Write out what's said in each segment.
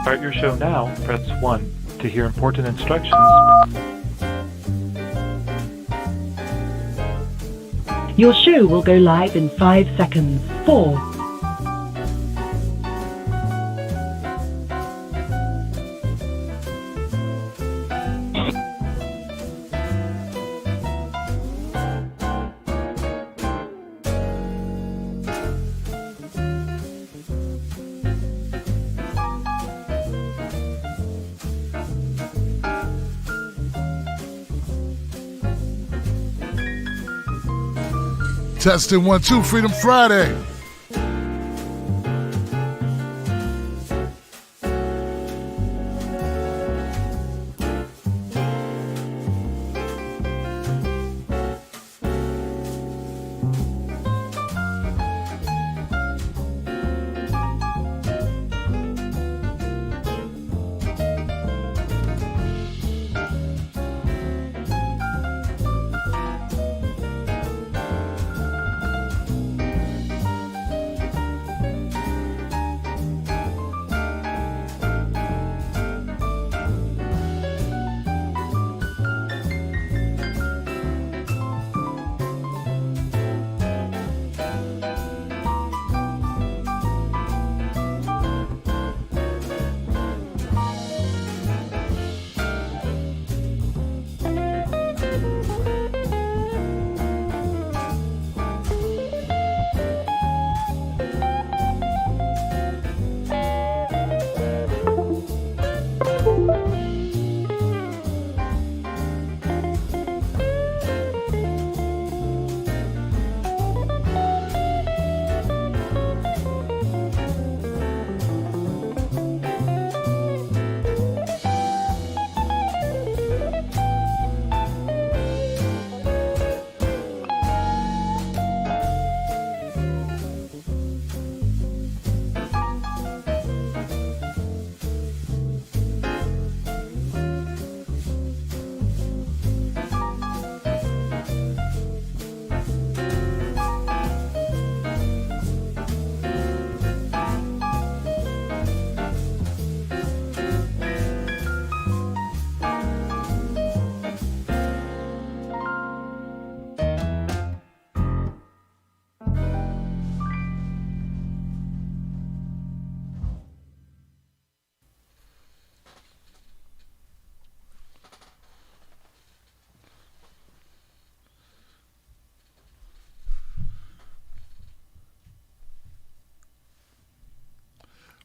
start your show now, press 1. To hear important instructions, Your show will go live in 5 seconds. 4, Testing 1, 2, Freedom Friday.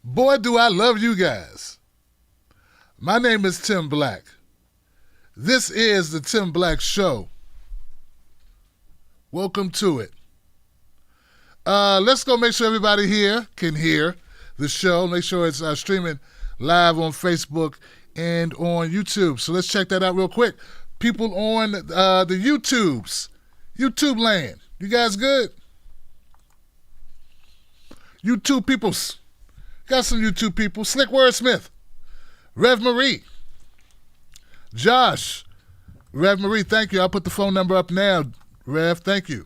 Boy, do I love you guys. My name is Tim Black. This is the Tim Black Show. Welcome to it. Let's go make sure everybody here can hear the show. Make sure it's streaming live on Facebook and on YouTube. So let's check that out real quick. People on the YouTube land. You guys good? YouTube peoples. Got some YouTube people. Slick Wordsmith. Rev Marie. Josh. Rev Marie, thank you. I'll put the phone number up now. Rev, thank you.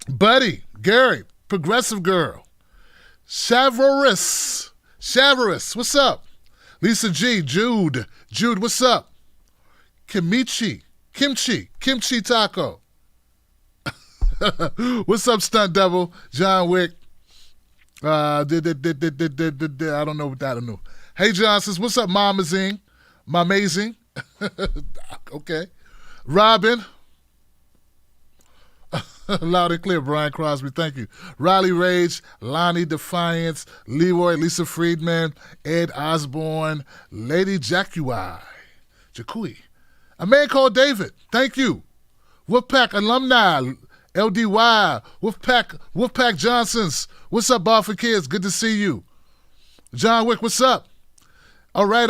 Buddy. Gary. Progressive Girl. Chavaris. What's up? Lisa G. Jude, what's up? Kimchi Taco. What's up, Stunt Double? John Wick. I don't know. Hey, Johnsons, what's up, Mamazing? Mamazing. Okay. Robin. Loud and clear, Brian Crosby, thank you. Riley Rage, Lonnie Defiance, Leroy, Lisa Friedman, Ed Osborne, Lady Jacui. A man called David, thank you. Wolfpack alumni, LDY, Wolfpack Johnsons. What's up, Barford Kids? Good to see you. John Wick, what's up? All right.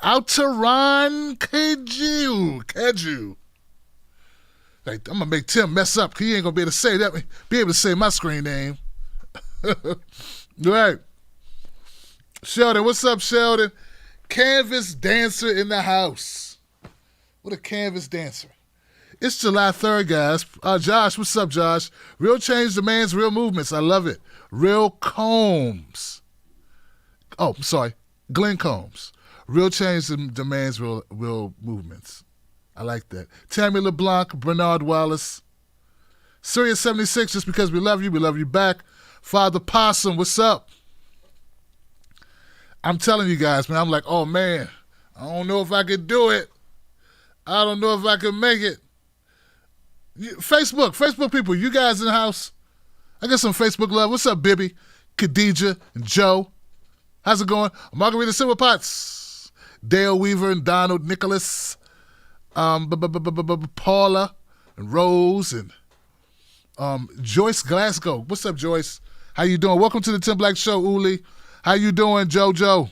Alteron Keju. Like, I'm gonna make Tim mess up. He ain't gonna be able to say my screen name. Right. Sheldon, what's up, Sheldon? Canvas dancer in the house. What a canvas dancer. It's July 3rd, guys. Josh, what's up, Josh? Real change demands real movements. I love it. Real Combs. Glenn Combs. Real change demands real movements. I like that. Tammy LeBlanc, Bernard Wallace. Sirius 76, just because we love you back. Father Possum, what's up? I'm telling you guys, man, I'm like, oh man, I don't know if I could do it. I don't know if I can make it. Facebook people, you guys in the house? I got some Facebook love. What's up, Bibby, Khadija, and Joe? How's it going? Margarita Silver Potts, Dale Weaver and Donald Nicholas, Paula and Rose and Joyce Glasgow. What's up, Joyce? How you doing? Welcome to the Tim Black Show, Uli. How you doing, JoJo?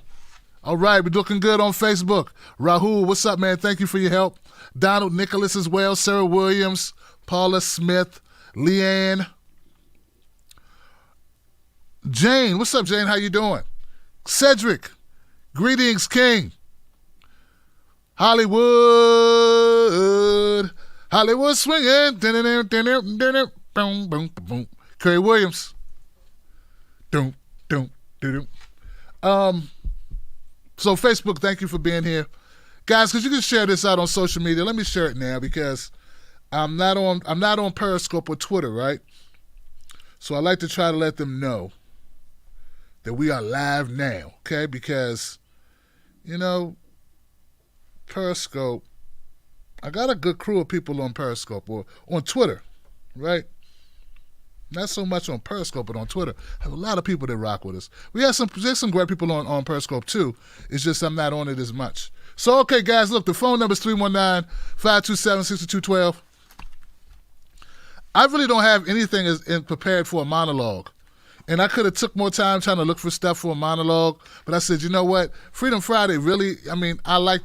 All right, we're looking good on Facebook. Rahul, what's up, man? Thank you for your help. Donald Nicholas as well, Sarah Williams, Paula Smith, Leanne. Jane, what's up, Jane? How you doing? Cedric, greetings, King. Hollywood swinging. Kerry Williams. So Facebook, thank you for being here. Guys, because you can share this out on social media. Let me share it now because I'm not on Periscope or Twitter, right? So I like to try to let them know that we are live now, okay? Because, Periscope, I got a good crew of people on Periscope or on Twitter, right? Not so much on Periscope, but on Twitter. I have a lot of people that rock with us. There's some great people on Periscope too. It's just I'm not on it as much. So, okay, guys, look, the phone number is 319-527-6212. I really don't have anything prepared for a monologue. And I could have took more time trying to look for stuff for a monologue. But I said, you know what? Freedom Friday really, I like,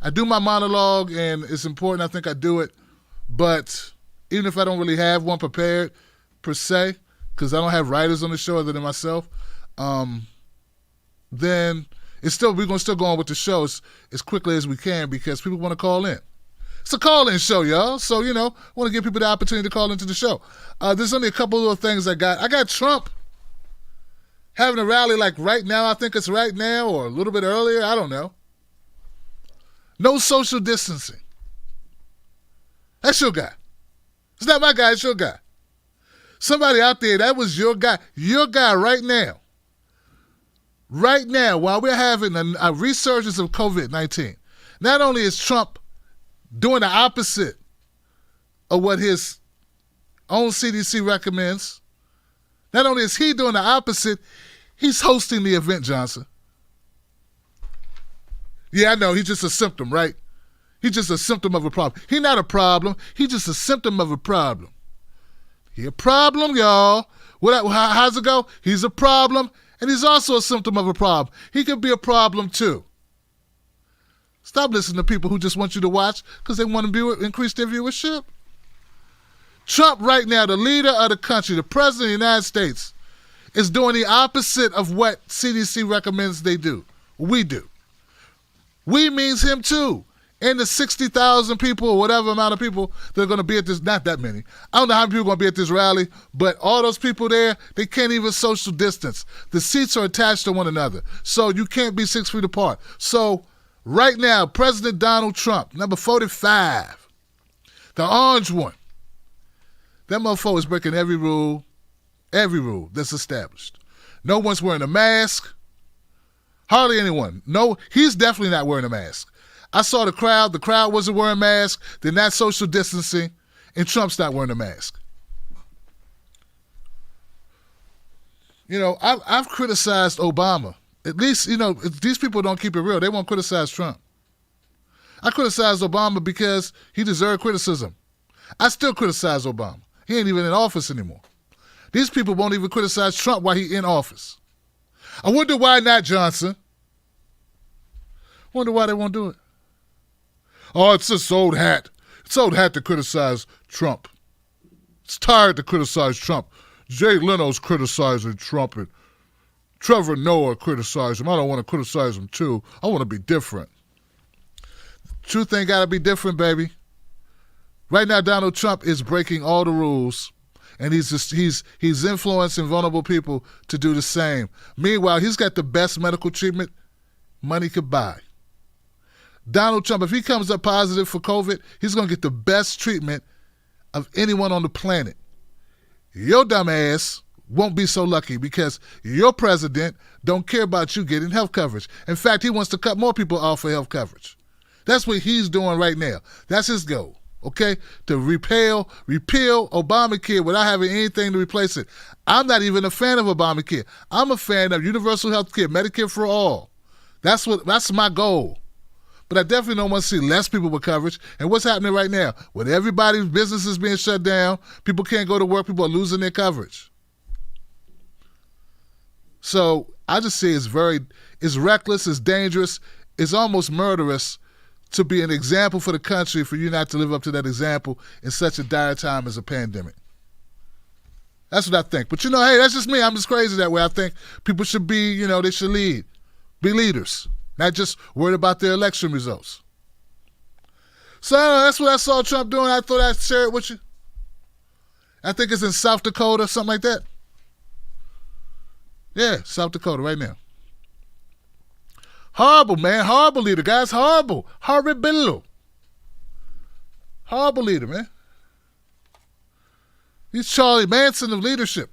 I do my monologue and it's important. I think I do it. But even if I don't really have one prepared per se, because I don't have writers on the show other than myself, then we're going to still go on with the show as quickly as we can because people want to call in. It's a call-in show, y'all. So, I want to give people the opportunity to call into the show. There's only a couple little things I got. I got Trump having a rally like right now. I think it's right now or a little bit earlier. I don't know. No social distancing. That's your guy. It's not my guy. It's your guy. Somebody out there, that was your guy. Your guy right now. Right now, while we're having a resurgence of COVID-19, not only is Trump doing the opposite of what his own CDC recommends, not only is he doing the opposite, he's hosting the event, Johnson. Yeah, I know, he's just a symptom, right? He's just a symptom of a problem. He's not a problem. He's just a symptom of a problem. He a problem, y'all. How's it go? He's a problem, and he's also a symptom of a problem. He could be a problem, too. Stop listening to people who just want you to watch because they want to increase their viewership. Trump right now, the leader of the country, the president of the United States, is doing the opposite of what CDC recommends they do. We do. We means him too. And the 60,000 people or whatever amount of people that are going to be at this, not that many. I don't know how many people are going to be at this rally, but all those people there, they can't even social distance. The seats are attached to one another. So you can't be 6 feet apart. So right now, President Donald Trump, number 45, the orange one, that motherfucker is breaking every rule that's established. No one's wearing a mask. Hardly anyone. No, he's definitely not wearing a mask. I saw the crowd. The crowd wasn't wearing masks. They're not social distancing, and Trump's not wearing a mask. I've criticized Obama. At least, these people don't keep it real. They won't criticize Trump. I criticized Obama because he deserved criticism. I still criticize Obama. He ain't even in office anymore. These people won't even criticize Trump while he's in office. I wonder why not, Johnson. Wonder why they won't do it. Oh, it's this old hat. It's old hat to criticize Trump. It's tired to criticize Trump. Jay Leno's criticizing Trump and Trevor Noah criticized him. I don't want to criticize him too. I want to be different. Truth ain't got to be different, baby. Right now, Donald Trump is breaking all the rules. And he's influencing vulnerable people to do the same. Meanwhile, he's got the best medical treatment money could buy. Donald Trump, if he comes up positive for COVID, he's going to get the best treatment of anyone on the planet. Your dumb ass won't be so lucky because your president don't care about you getting health coverage. In fact, he wants to cut more people off of health coverage. That's what he's doing right now. That's his goal, okay? To repeal Obamacare without having anything to replace it. I'm not even a fan of Obamacare. I'm a fan of universal health care, Medicare for all. That's my goal. But I definitely don't want to see less people with coverage. And what's happening right now? With everybody's businesses being shut down, people can't go to work, people are losing their coverage. So I just say it's reckless, it's dangerous, it's almost murderous to be an example for the country for you not to live up to that example in such a dire time as a pandemic. That's what I think. But hey, that's just me. I'm just crazy that way. I think people should be, they should be leaders. Not just worried about their election results. So that's what I saw Trump doing. I thought I'd share it with you. I think it's in South Dakota, something like that. Yeah, South Dakota right now. Horrible, man. Horrible leader, guys. Horrible. Horrible. Horrible leader, man. He's Charlie Manson of leadership.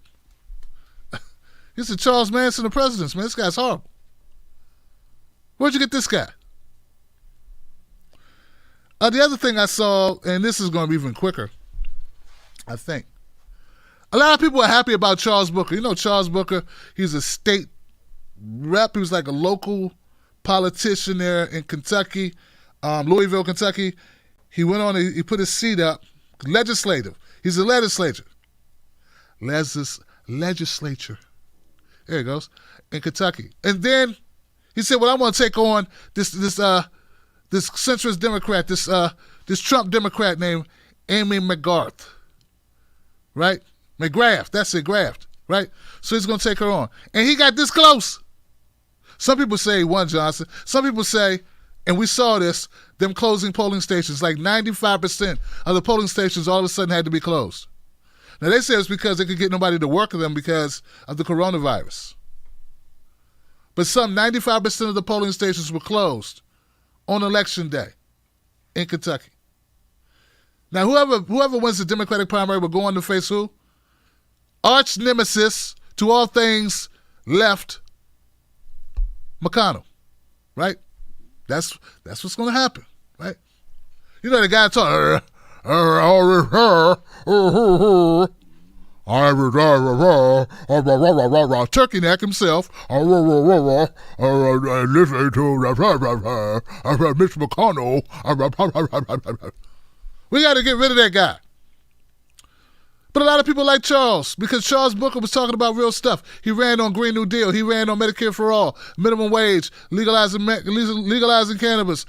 He's the Charles Manson of presidents, man. This guy's horrible. Where'd you get this guy? The other thing I saw, and this is going to be even quicker, I think. A lot of people are happy about Charles Booker. Charles Booker, he's a state rep. He was like a local politician there in Kentucky, Louisville, Kentucky. He went on, he put his seat up, legislative. He's a legislature. Legislature. There he goes, in Kentucky. And then he said, well, I want to take on this centrist Democrat, this Trump Democrat named Amy McGrath, right? McGrath, that's it, Graft, right? So he's going to take her on. And he got this close. Some people say he won, Johnson. Some people say, and we saw this, them closing polling stations, like 95% of the polling stations all of a sudden had to be closed. Now, they say it's because they could get nobody to work with them because of the coronavirus. But some 95% of the polling stations were closed on Election Day in Kentucky. Now, whoever wins the Democratic primary will go on to face who? Arch nemesis to all things left, McConnell, right? That's what's going to happen, right? The guy talking, turkey neck himself, listening to Mitch McConnell. We got to get rid of that guy. But a lot of people like Charles because Charles Booker was talking about real stuff. He ran on Green New Deal. He ran on Medicare for all, minimum wage, legalizing cannabis,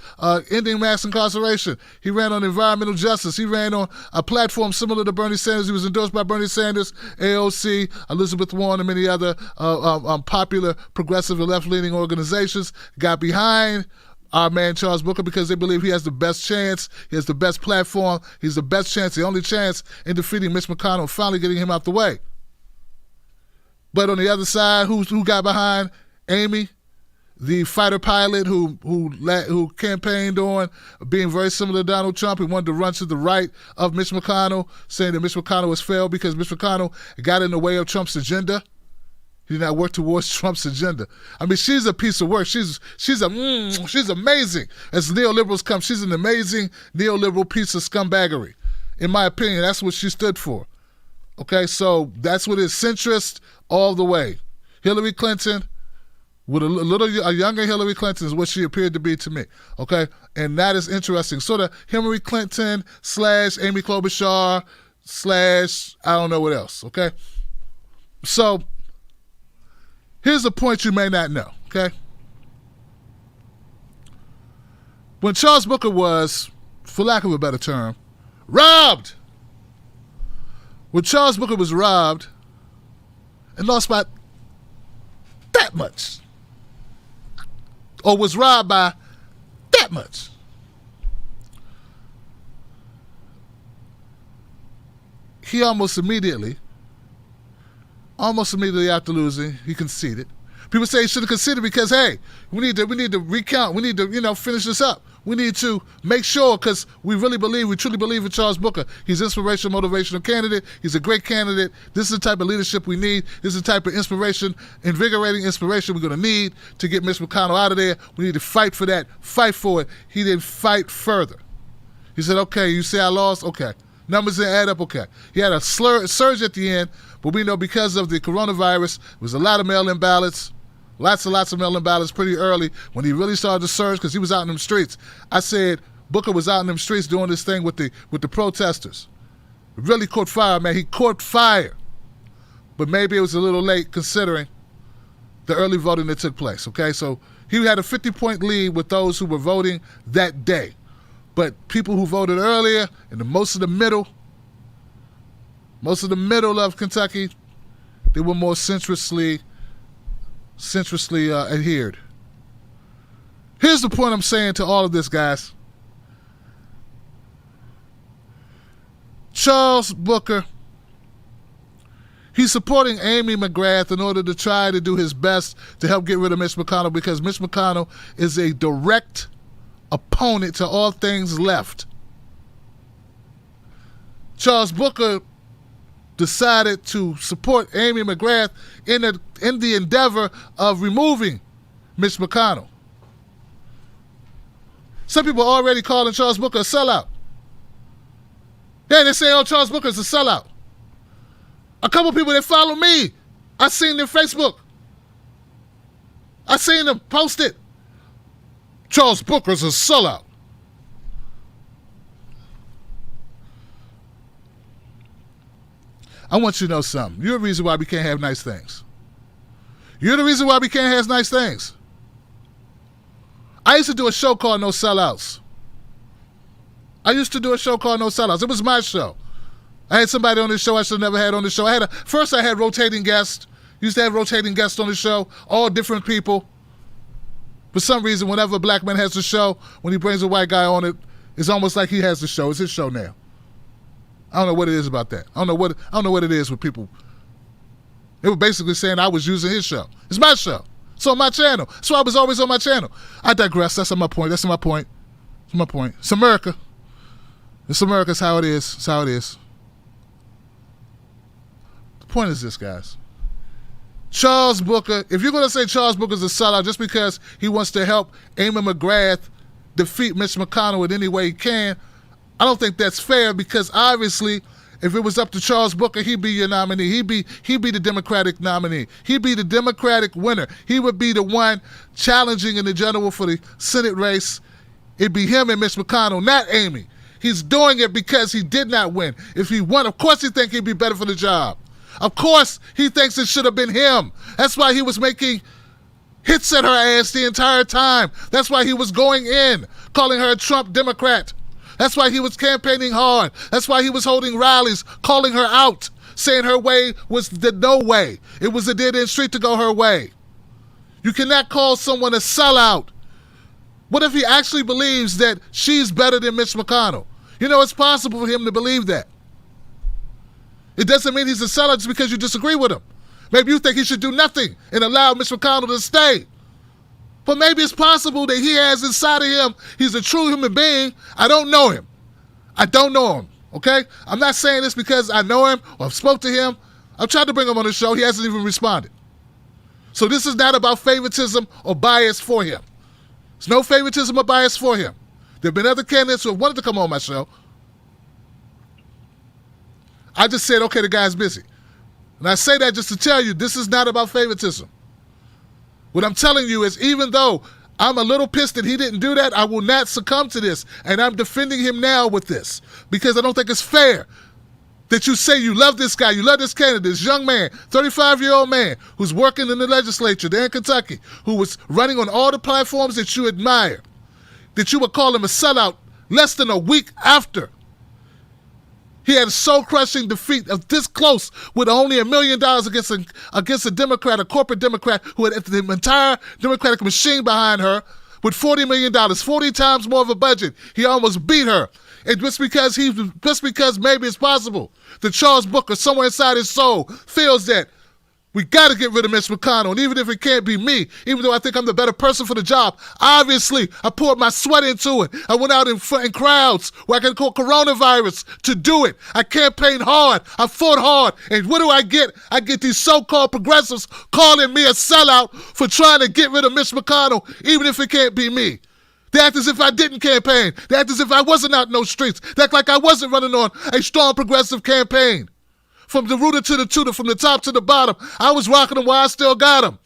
ending mass incarceration. He ran on environmental justice. He ran on a platform similar to Bernie Sanders. He was endorsed by Bernie Sanders, AOC, Elizabeth Warren, and many other popular progressive and left-leaning organizations. Got behind our man Charles Booker because they believe he has the best chance, he has the best platform, he's the best chance, the only chance in defeating Mitch McConnell, finally getting him out the way. But on the other side, who got behind Amy, the fighter pilot who campaigned on being very similar to Donald Trump, who wanted to run to the right of Mitch McConnell, saying that Mitch McConnell has failed because Mitch McConnell got in the way of Trump's agenda. He did not work towards Trump's agenda. I mean, she's a piece of work. She's amazing. As neoliberals come, she's an amazing neoliberal piece of scumbaggery. In my opinion, that's what she stood for. Okay, so that's what it is. Centrist all the way. Hillary Clinton, with a younger Hillary Clinton is what she appeared to be to me. Okay, and that is interesting. Sort of Hillary Clinton / Amy Klobuchar / I don't know what else. Okay, so here's a point you may not know, okay? When Charles Booker was, for lack of a better term, robbed, when Charles Booker was robbed and lost by that much, or was robbed by that much, he almost immediately Almost immediately after losing, he conceded. People say he should have conceded because, hey, we need to recount. We need to, finish this up. We need to make sure, because we truly believe in Charles Booker. He's an inspirational, motivational candidate. He's a great candidate. This is the type of leadership we need. This is the type of invigorating inspiration we're going to need to get Mitch McConnell out of there. We need to fight for that, fight for it. He didn't fight further. He said, okay, you say I lost? Okay. Numbers didn't add up? Okay. He had a surge at the end, but we know because of the coronavirus, there was a lot of mail-in ballots. Lots of mail-in ballots pretty early when he really started to surge because he was out in them streets. I said Booker was out in them streets doing this thing with the protesters. It really caught fire, man. He caught fire. But maybe it was a little late considering the early voting that took place, okay? So he had a 50-point lead with those who were voting that day. But people who voted earlier and most of the middle of Kentucky, they were more centristly adhered. Here's the point I'm saying to all of this, guys. Charles Booker, he's supporting Amy McGrath in order to try to do his best to help get rid of Mitch McConnell because Mitch McConnell is a direct opponent to all things left. Charles Booker decided to support Amy McGrath in the endeavor of removing Mitch McConnell. Some people are already calling Charles Booker a sellout. Yeah, they say, Charles Booker is a sellout. A couple people that follow me, I seen their Facebook. I seen them post it. Charles Booker's a sellout. I want you to know something. You're the reason why we can't have nice things. You're the reason why we can't have nice things. I used to do a show called No Sellouts. It was my show. I had somebody on this show I should have never had on the show. First I had rotating guests. Used to have rotating guests on the show, all different people. For some reason, whenever a black man has a show, when he brings a white guy on it, it's almost like he has the show. It's his show now. I don't know what it is about that. I don't know what it is with people. They were basically saying I was using his show. It's my show. It's on my channel. So I was always on my channel. I digress. That's my point. It's America. It's America. It's how it is. The point is this, guys. Charles Booker, if you're going to say Charles Booker's a sellout just because he wants to help Amy McGrath defeat Mitch McConnell in any way he can, I don't think that's fair because obviously if it was up to Charles Booker, he'd be your nominee. He'd be the Democratic nominee. He'd be the Democratic winner. He would be the one challenging in the general for the Senate race. It'd be him and Mitch McConnell, not Amy. He's doing it because he did not win. If he won, of course he thinks he'd be better for the job. Of course he thinks it should have been him. That's why he was making hits at her ass the entire time. That's why he was going in, calling her a Trump Democrat. That's why he was campaigning hard. That's why he was holding rallies, calling her out, saying her way was the no way. It was a dead-end street to go her way. You cannot call someone a sellout. What if he actually believes that she's better than Mitch McConnell? It's possible for him to believe that. It doesn't mean he's a sellout just because you disagree with him. Maybe you think he should do nothing and allow Mitch McConnell to stay. But maybe it's possible that he has inside of him, he's a true human being. I don't know him, okay? I'm not saying this because I know him or I've spoke to him. I've tried to bring him on the show. He hasn't even responded. So this is not about favoritism or bias for him. There's no favoritism or bias for him. There have been other candidates who have wanted to come on my show. I just said, okay, the guy's busy. And I say that just to tell you, this is not about favoritism. What I'm telling you is even though I'm a little pissed that he didn't do that, I will not succumb to this. And I'm defending him now with this because I don't think it's fair that you say you love this guy, you love this candidate, this young man, 35-year-old man who's working in the legislature there in Kentucky, who was running on all the platforms that you admire, that you would call him a sellout less than a week after he had a soul-crushing defeat of this close with only $1 million against a Democrat, a corporate Democrat who had the entire Democratic machine behind her with $40 million, 40 times more of a budget. He almost beat her. And just because maybe it's possible that Charles Booker, somewhere inside his soul, feels that We got to get rid of Mitch McConnell, and even if it can't be me, even though I think I'm the better person for the job, obviously I poured my sweat into it. I went out in crowds where I could call coronavirus to do it. I campaigned hard. I fought hard. And what do I get? I get these so-called progressives calling me a sellout for trying to get rid of Mitch McConnell, even if it can't be me. They act as if I didn't campaign. They act as if I wasn't out in those streets. They act like I wasn't running on a strong progressive campaign. From the rooter to the tutor, from the top to the bottom, I was rocking them while I still got them.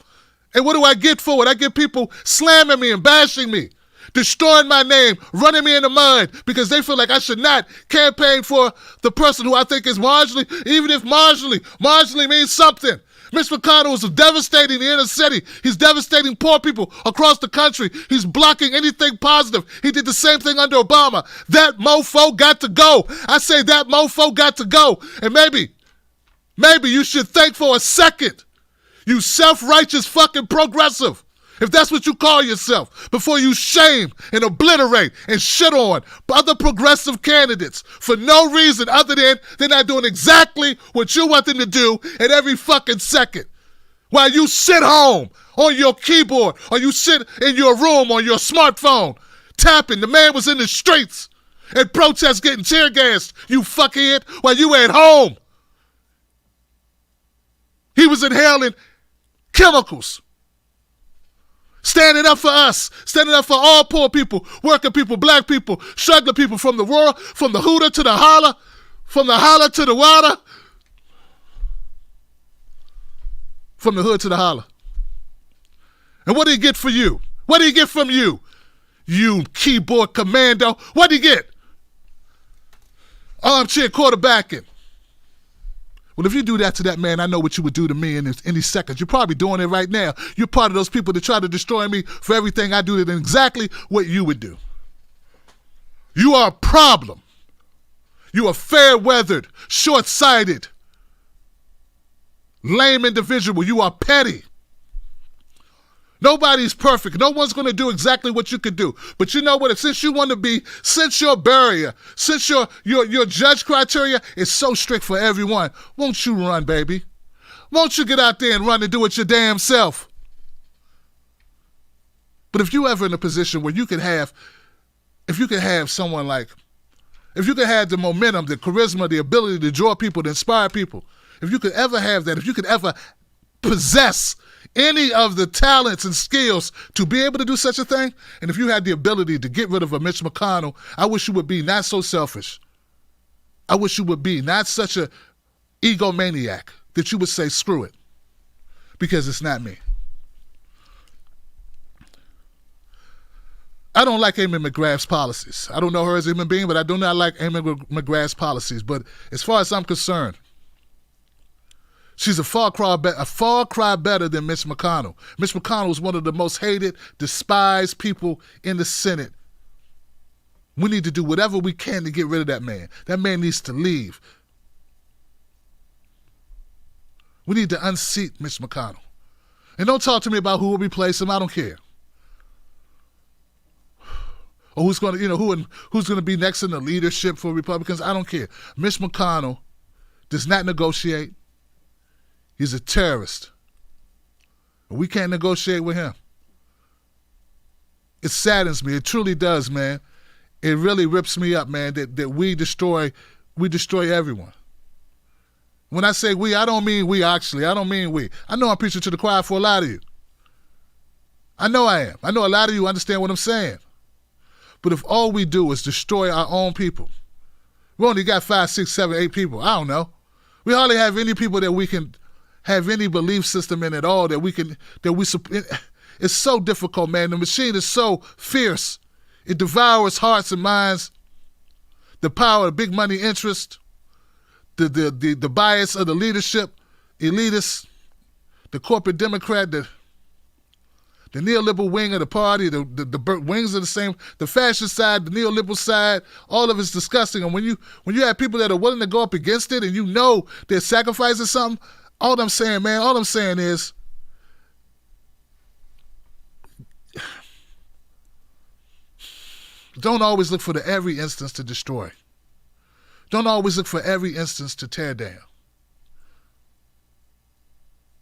And what do I get for it? I get people slamming me and bashing me, destroying my name, running me in the mud because they feel like I should not campaign for the person who I think is marginally, even if marginally means something. Mitch McConnell is devastating the inner city. He's devastating poor people across the country. He's blocking anything positive. He did the same thing under Obama. That mofo got to go. I say that mofo got to go. And maybe you should think for a second, you self-righteous fucking progressive, if that's what you call yourself, before you shame and obliterate and shit on other progressive candidates for no reason other than they're not doing exactly what you want them to do at every fucking second. While you sit home on your keyboard or you sit in your room on your smartphone tapping. The man was in the streets at protests getting tear gassed, you fuckhead, while you were at home. He was inhaling chemicals. Standing up for us, standing up for all poor people, working people, black people, struggling people, from the rural, from the hooter to the holler, from the holler to the water, from the hood to the holler. And what did he get for you? What did he get from you? You keyboard commando. What did he get? Armchair quarterbacking. Well, if you do that to that man, I know what you would do to me in these seconds. You're probably doing it right now. You're part of those people that try to destroy me for everything I do, than exactly what you would do. You are a problem. You are fair-weathered, short-sighted, lame individual. You are petty. Nobody's perfect. No one's going to do exactly what you could do. But you know what? Since you want to be, since your barrier, since your judge criteria is so strict for everyone, won't you run, baby? Won't you get out there and run and do it your damn self? But if you ever in a position where you could have, if you could have someone like, if you could have the momentum, the charisma, the ability to draw people, to inspire people, if you could ever have that, if you could ever possess any of the talents and skills to be able to do such a thing, and if you had the ability to get rid of a Mitch McConnell, I wish you would be not so selfish. I wish you would be not such a egomaniac that you would say, screw it, because it's not me. I don't like Amy McGrath's policies. I don't know her as a human being, but I do not like Amy McGrath's policies. But as far as I'm concerned, she's a far cry better than Mitch McConnell. Mitch McConnell is one of the most hated, despised people in the Senate. We need to do whatever we can to get rid of that man. That man needs to leave. We need to unseat Mitch McConnell. And don't talk to me about who will replace him. I don't care. Or who's going to, who's going to be next in the leadership for Republicans. I don't care. Mitch McConnell does not negotiate. He's a terrorist. We can't negotiate with him. It saddens me. It truly does, man. It really rips me up, man, that we destroy everyone. When I say we, I don't mean we actually. I don't mean we. I know I'm preaching to the choir for a lot of you. I know I am. I know a lot of you understand what I'm saying. But if all we do is destroy our own people, we only got 5, 6, 7, 8 people. I don't know. We hardly have any people that we can have any belief system in at all it's so difficult, man. The machine is so fierce. It devours hearts and minds. The power of big money interest, the bias of the leadership, elitists, the corporate Democrat, the neoliberal wing of the party, the wings of the same, the fascist side, the neoliberal side, all of it's disgusting. And when you have people that are willing to go up against it and you know they're sacrificing something, all I'm saying, man, is don't always look for every instance to destroy. Don't always look for every instance to tear down.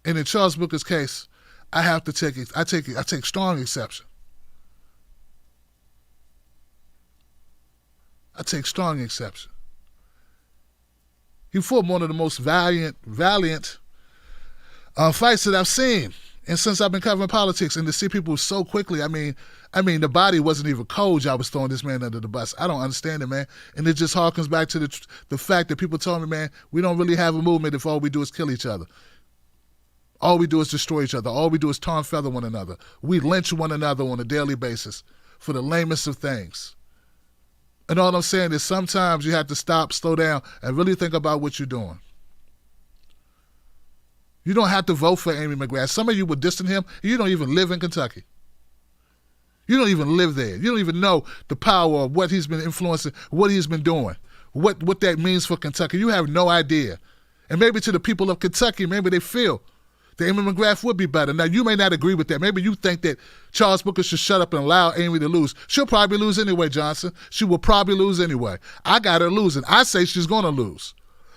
And in Charles Booker's case, I take strong exception. I take strong exception. He fought one of the most valiant fights that I've seen, and since I've been covering politics, and to see people so quickly, I mean, the body wasn't even cold. I was throwing this man under the bus. I don't understand it, man. And it just harkens back to the fact that people told me, man, we don't really have a movement if all we do is kill each other. All we do is destroy each other. All we do is tar and feather one another. We lynch one another on a daily basis for the lamest of things. And all I'm saying is sometimes you have to stop, slow down, and really think about what you're doing. You don't have to vote for Amy McGrath. Some of you would distance him, and you don't even live in Kentucky. You don't even live there. You don't even know the power of what he's been influencing, what he's been doing, what that means for Kentucky. You have no idea. And maybe to the people of Kentucky, maybe they feel that Amy McGrath would be better. Now, you may not agree with that. Maybe you think that Charles Booker should shut up and allow Amy to lose. She'll probably lose anyway, Johnson. She will probably lose anyway. I got her losing. I say she's going to lose,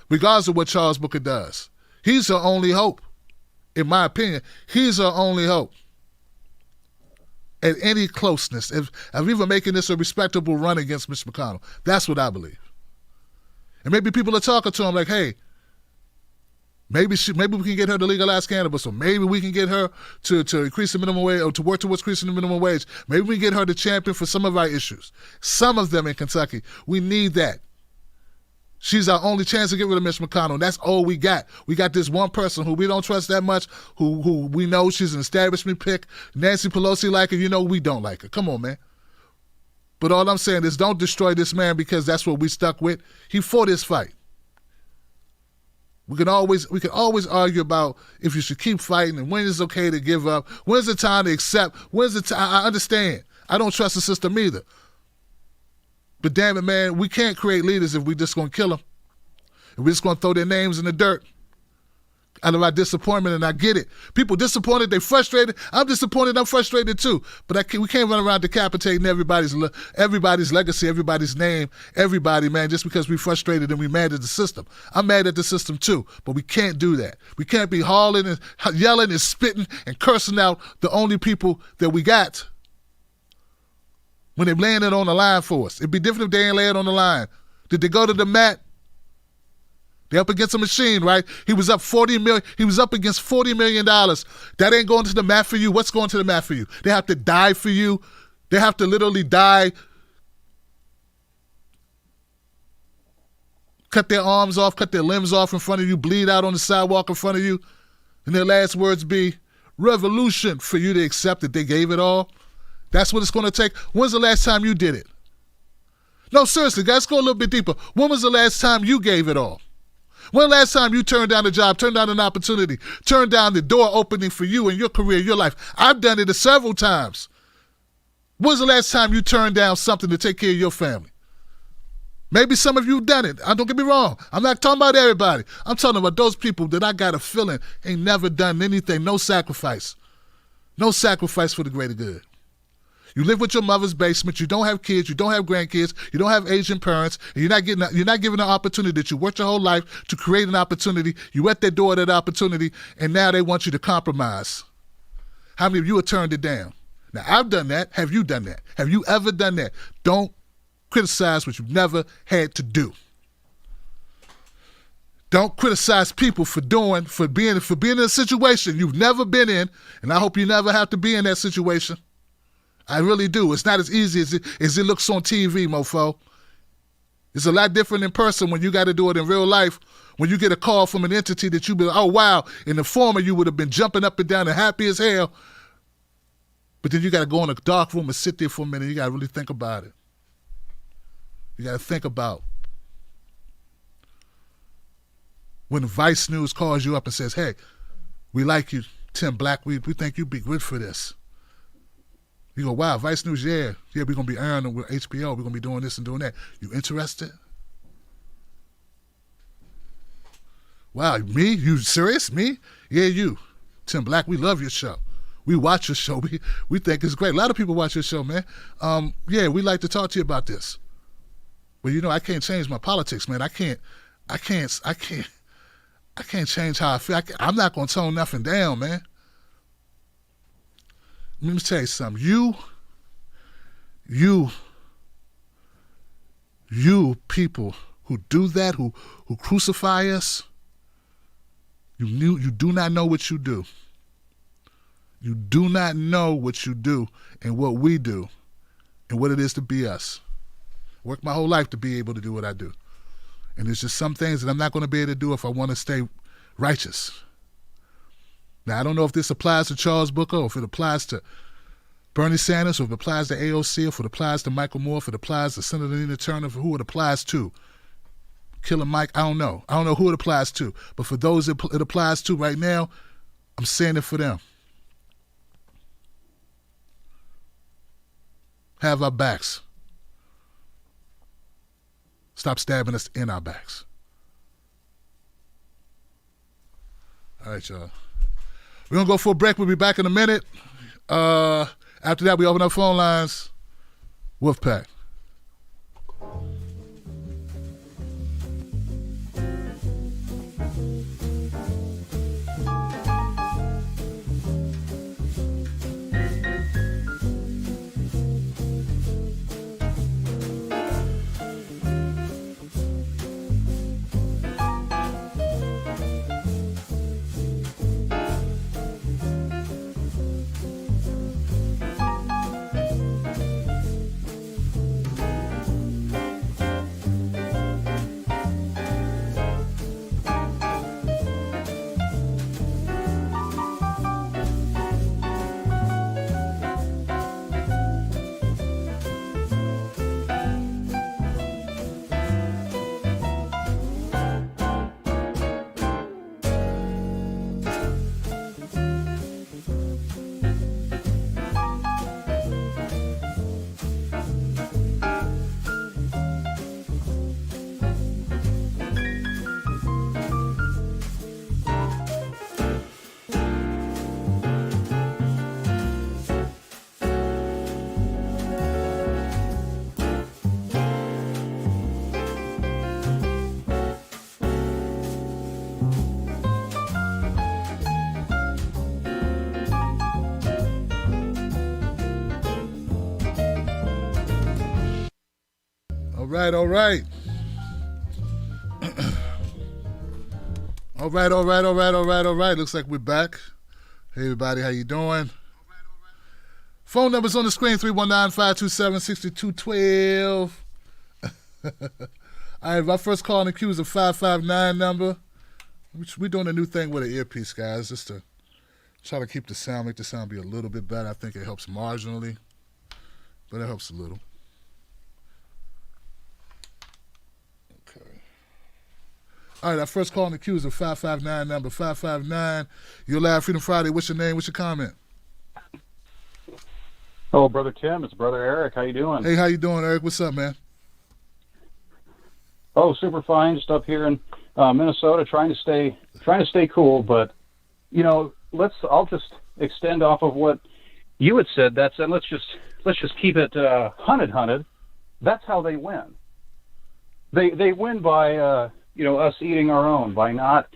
regardless of what Charles Booker does. He's her only hope. In my opinion, he's her only hope. At any closeness, of even making this a respectable run against Mitch McConnell. That's what I believe. And maybe people are talking to him like, hey, maybe we can get her to legalize cannabis, or maybe we can get her to increase the minimum wage, or to work towards increasing the minimum wage. Maybe we can get her to champion for some of our issues. Some of them in Kentucky. We need that. She's our only chance to get rid of Mitch McConnell. That's all we got. We got this one person who we don't trust that much, who we know she's an establishment pick. Nancy Pelosi like her. You know we don't like her. Come on, man. But all I'm saying is don't destroy this man because that's what we stuck with. He fought his fight. We can always argue about if you should keep fighting and when it's okay to give up. When's the time to accept? When's the time? I understand. I don't trust the system either. But damn it, man, we can't create leaders if we're just going to kill them. If we're just going to throw their names in the dirt out of our disappointment, and I get it. People disappointed, they frustrated. I'm disappointed, I'm frustrated too. But we can't run around decapitating everybody's legacy, everybody's name, everybody, man, just because we're frustrated and we're mad at the system. I'm mad at the system too, but we can't do that. We can't be hauling and yelling and spitting and cursing out the only people that we got when they're laying it on the line for us. It'd be different if they ain't lay it on the line. Did they go to the mat? They're up against a machine, right? He was up $40 million. He was up against $40 million. That ain't going to the mat for you. What's going to the mat for you? They have to die for you. They have to literally die. Cut their arms off, cut their limbs off in front of you, bleed out on the sidewalk in front of you. And their last words be, revolution, for you to accept that they gave it all. That's what it's going to take. When's the last time you did it? No, seriously, guys, go a little bit deeper. When was the last time you gave it all? When the last time you turned down a job, turned down an opportunity, turned down the door opening for you in your career, your life? I've done it several times. When's the last time you turned down something to take care of your family? Maybe some of you have done it. Don't get me wrong. I'm not talking about everybody. I'm talking about those people that I got a feeling ain't never done anything, no sacrifice. No sacrifice for the greater good. You live with your mother's basement. You don't have kids. You don't have grandkids. You don't have Asian parents. And you're not given an opportunity that you worked your whole life to create an opportunity. You at their door at that opportunity, and now they want you to compromise. How many of you have turned it down? Now, I've done that. Have you done that? Have you ever done that? Don't criticize what you've never had to do. Don't criticize people for being in a situation you've never been in, and I hope you never have to be in that situation. I really do. It's not as easy as it looks on TV, mofo. It's a lot different in person when you got to do it in real life. When you get a call from an entity that you be like, oh, wow. In the former, you would have been jumping up and down and happy as hell. But then you got to go in a dark room and sit there for a minute. You got to really think about it. You got to think about when Vice News calls you up and says, hey, we like you, Tim Black. We think you'd be good for this. You go, wow, Vice News, yeah, we're going to be airing it with HBO. We're going to be doing this and doing that. You interested? Wow, me? You serious? Me? Yeah, you. Tim Black, we love your show. We watch your show. We think it's great. A lot of people watch your show, man. Yeah, we'd like to talk to you about this. Well, I can't change my politics, man. I can't I can't change how I feel. I'm not going to tone nothing down, man. Let me tell you something. You people who do that, who crucify us, you do not know what you do. You do not know what you do and what we do and what it is to be us. Worked my whole life to be able to do what I do. And there's just some things that I'm not going to be able to do if I want to stay righteous. Now, I don't know if this applies to Charles Booker or if it applies to Bernie Sanders, or if it applies to AOC, or if it applies to Michael Moore, if it applies to Senator Nina Turner, for who it applies to. Killer Mike, I don't know. I don't know who it applies to. But for those it applies to right now, I'm saying it for them. Have our backs. Stop stabbing us in our backs. All right, y'all. We're going to go for a break. We'll be back in a minute. After that, we open up phone lines. Wolfpack. All right. All right. Looks like we're back. Hey, everybody, how you doing? Phone number's on the screen, 319-527-6212. All right, my first call in the queue is a 559 number. We're doing a new thing with an earpiece, guys, just to try to keep the sound, make the sound be a little bit better. I think it helps marginally, but it helps a little. All right, our first call in the queue is a 559 number. 559. You're live, Freedom Friday. What's your name? What's your comment? Oh, Brother Tim, it's Brother Eric. How you doing? Hey, how you doing, Eric? What's up, man? Oh, super fine. Just up here in Minnesota, trying to stay cool. But you know, I'll just extend off of what you had said. And let's just keep it hunted. That's how they win. They win by us eating our own, by not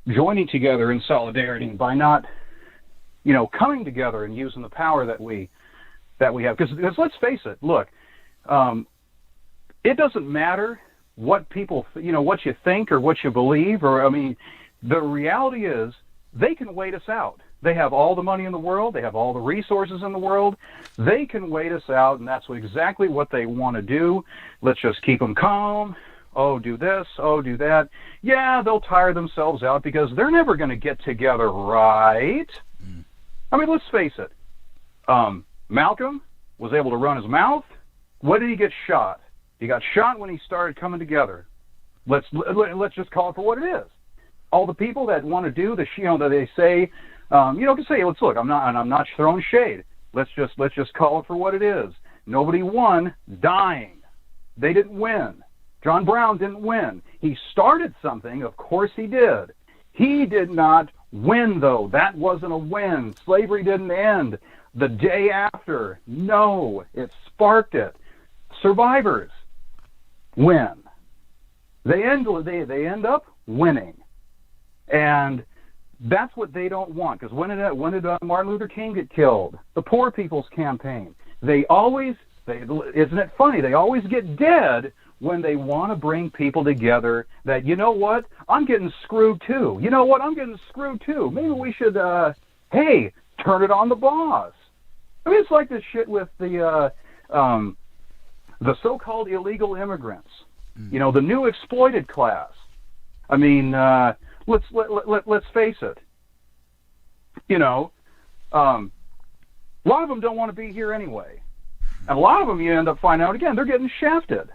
joining together in solidarity, by not coming together and using the power that we have. Because let's face it, look, it doesn't matter what people, what you think or what you believe, the reality is they can wait us out. They have all the money in the world. They have all the resources in the world. They can wait us out, and that's exactly what they want to do. Let's just keep them calm. Oh, do this. Oh, do that. Yeah, they'll tire themselves out because they're never going to get together, right? I mean, let's face it. Malcolm was able to run his mouth. When did he get shot? He got shot when he started coming together. Let's just call it for what it is. All the people that want to do that they say, can say, let's look. I'm not throwing shade. Let's just call it for what it is. Nobody won dying. They didn't win. John Brown didn't win. He started something, of course he did. He did not win, though. That wasn't a win. Slavery didn't end the day after. No, it sparked it. Survivors win. They end up winning. And that's what they don't want. Because when did Martin Luther King get killed? The Poor People's Campaign. Isn't it funny? They always get dead when they want to bring people together that, you know what, I'm getting screwed too. You know what, I'm getting screwed too. Maybe we should, hey, turn it on the boss. I mean, it's like this shit with the so-called illegal immigrants. You know, the new exploited class. I mean, let's face it. You know, a lot of them don't want to be here anyway. And a lot of them, you end up finding out, again, they're getting shafted.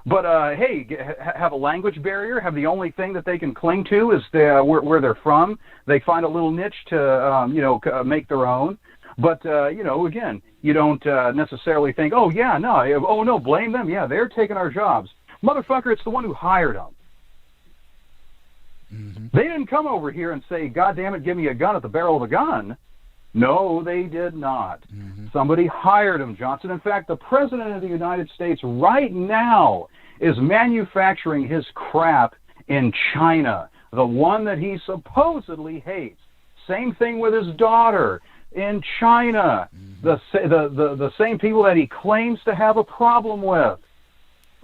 But, hey, have a language barrier, have the only thing that they can cling to is where they're from. They find a little niche to, make their own. But, again, you don't necessarily think, oh, no, blame them. Yeah, they're taking our jobs. Motherfucker, it's the one who hired them. Mm-hmm. They didn't come over here and say, God damn it, give me a gun at the barrel of a gun. No, they did not. Mm-hmm. Somebody hired him, Johnson. In fact, the President of the United States right now is manufacturing his crap in China, the one that he supposedly hates. Same thing with his daughter in China, the same people that he claims to have a problem with.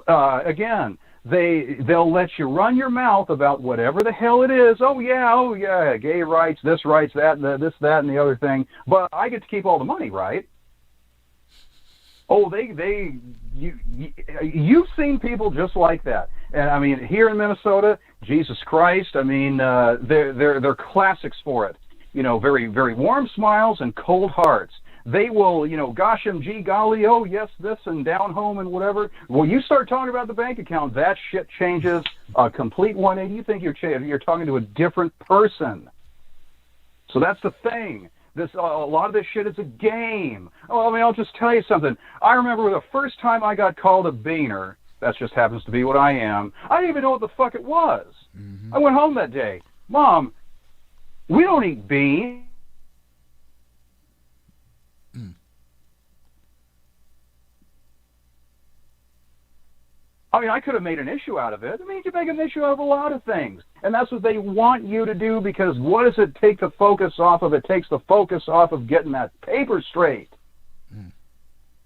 Again, they'll let you run your mouth about whatever the hell it is. Oh yeah, gay rights, this rights, that, and the other thing. But I get to keep all the money, right? Oh, you've seen people just like that. And I mean, here in Minnesota, Jesus Christ, I mean, they're classics for it. You know, very, very warm smiles and cold hearts. They will, gosh, gee, golly, oh, yes, this, and down home and whatever. Well, you start talking about the bank account, that shit changes a complete 180. You think you're talking to a different person. So that's the thing. A lot of this shit is a game. Oh, I mean, I'll just tell you something. I remember the first time I got called a beaner. That just happens to be what I am. I didn't even know what the fuck it was. Mm-hmm. I went home that day. Mom, we don't eat beans. I mean, I could have made an issue out of it. I mean, you can make an issue out of a lot of things. And that's what they want you to do, because what does it take the focus off of? It takes the focus off of getting that paper straight.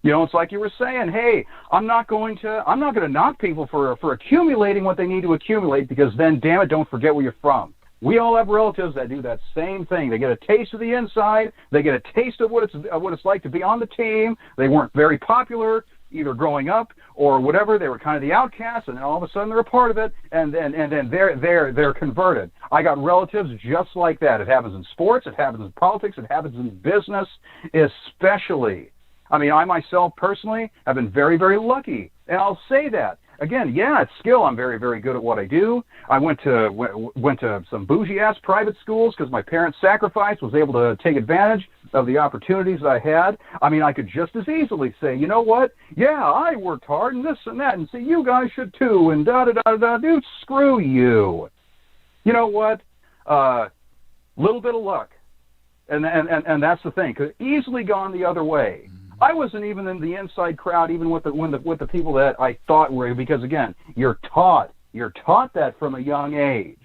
You know, it's like you were saying, hey, I'm not going to knock people for accumulating what they need to accumulate, because then, damn it, don't forget where you're from. We all have relatives that do that same thing. They get a taste of the inside. They get a taste of what it's like to be on the team. They weren't very popular, either growing up or whatever. They were kind of the outcasts, and then all of a sudden they're a part of it, and then they're converted. I got relatives just like that. It happens in sports. It happens in politics. It happens in business, especially. I mean, I myself personally have been very, very lucky, and I'll say that. Again, yeah, it's skill. I'm very, very good at what I do. I went to some bougie-ass private schools because my parents' sacrifice, was able to take advantage of the opportunities that I had. I mean, I could just as easily say, you know what? Yeah, I worked hard and this and that, and see, you guys should too, and da-da-da-da-da. Dude, screw you. You know what? Little bit of luck. And that's the thing. Could have easily gone the other way. I wasn't even in the inside crowd, even with the people that I thought were, because again, you're taught that from a young age.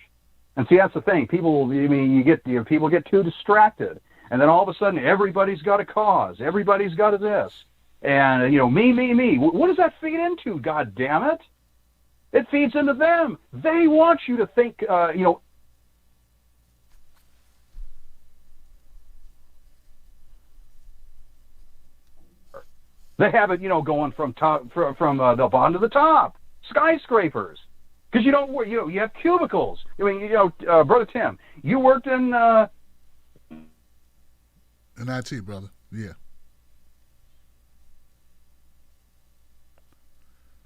And see, that's the thing. People get too distracted, and then all of a sudden, everybody's got a cause, everybody's got a this, and me. What does that feed into? God damn it! It feeds into them. They want you to think, They have it, going from the bottom to the top, skyscrapers. Because you have cubicles. I mean, Brother Tim, you worked in IT, brother. Yeah.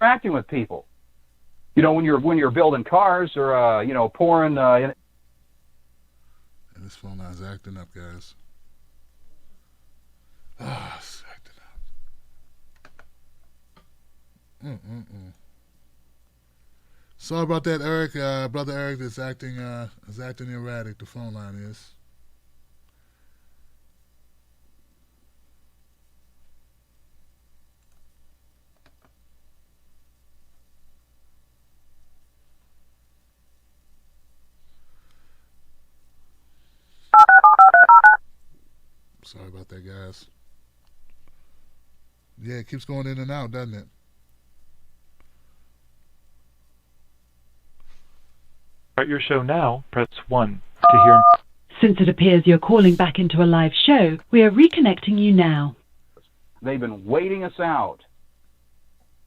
Interacting with people. When you're building cars or pouring. And this phone line's acting up, guys. It's acting up. Sorry about that, Eric. Brother Eric is acting erratic. The phone line is. Sorry about that, guys. Yeah, it keeps going in and out, doesn't it? Start your show now. Press 1 to hear. Since it appears you're calling back into a live show, we are reconnecting you now. They've been waiting us out.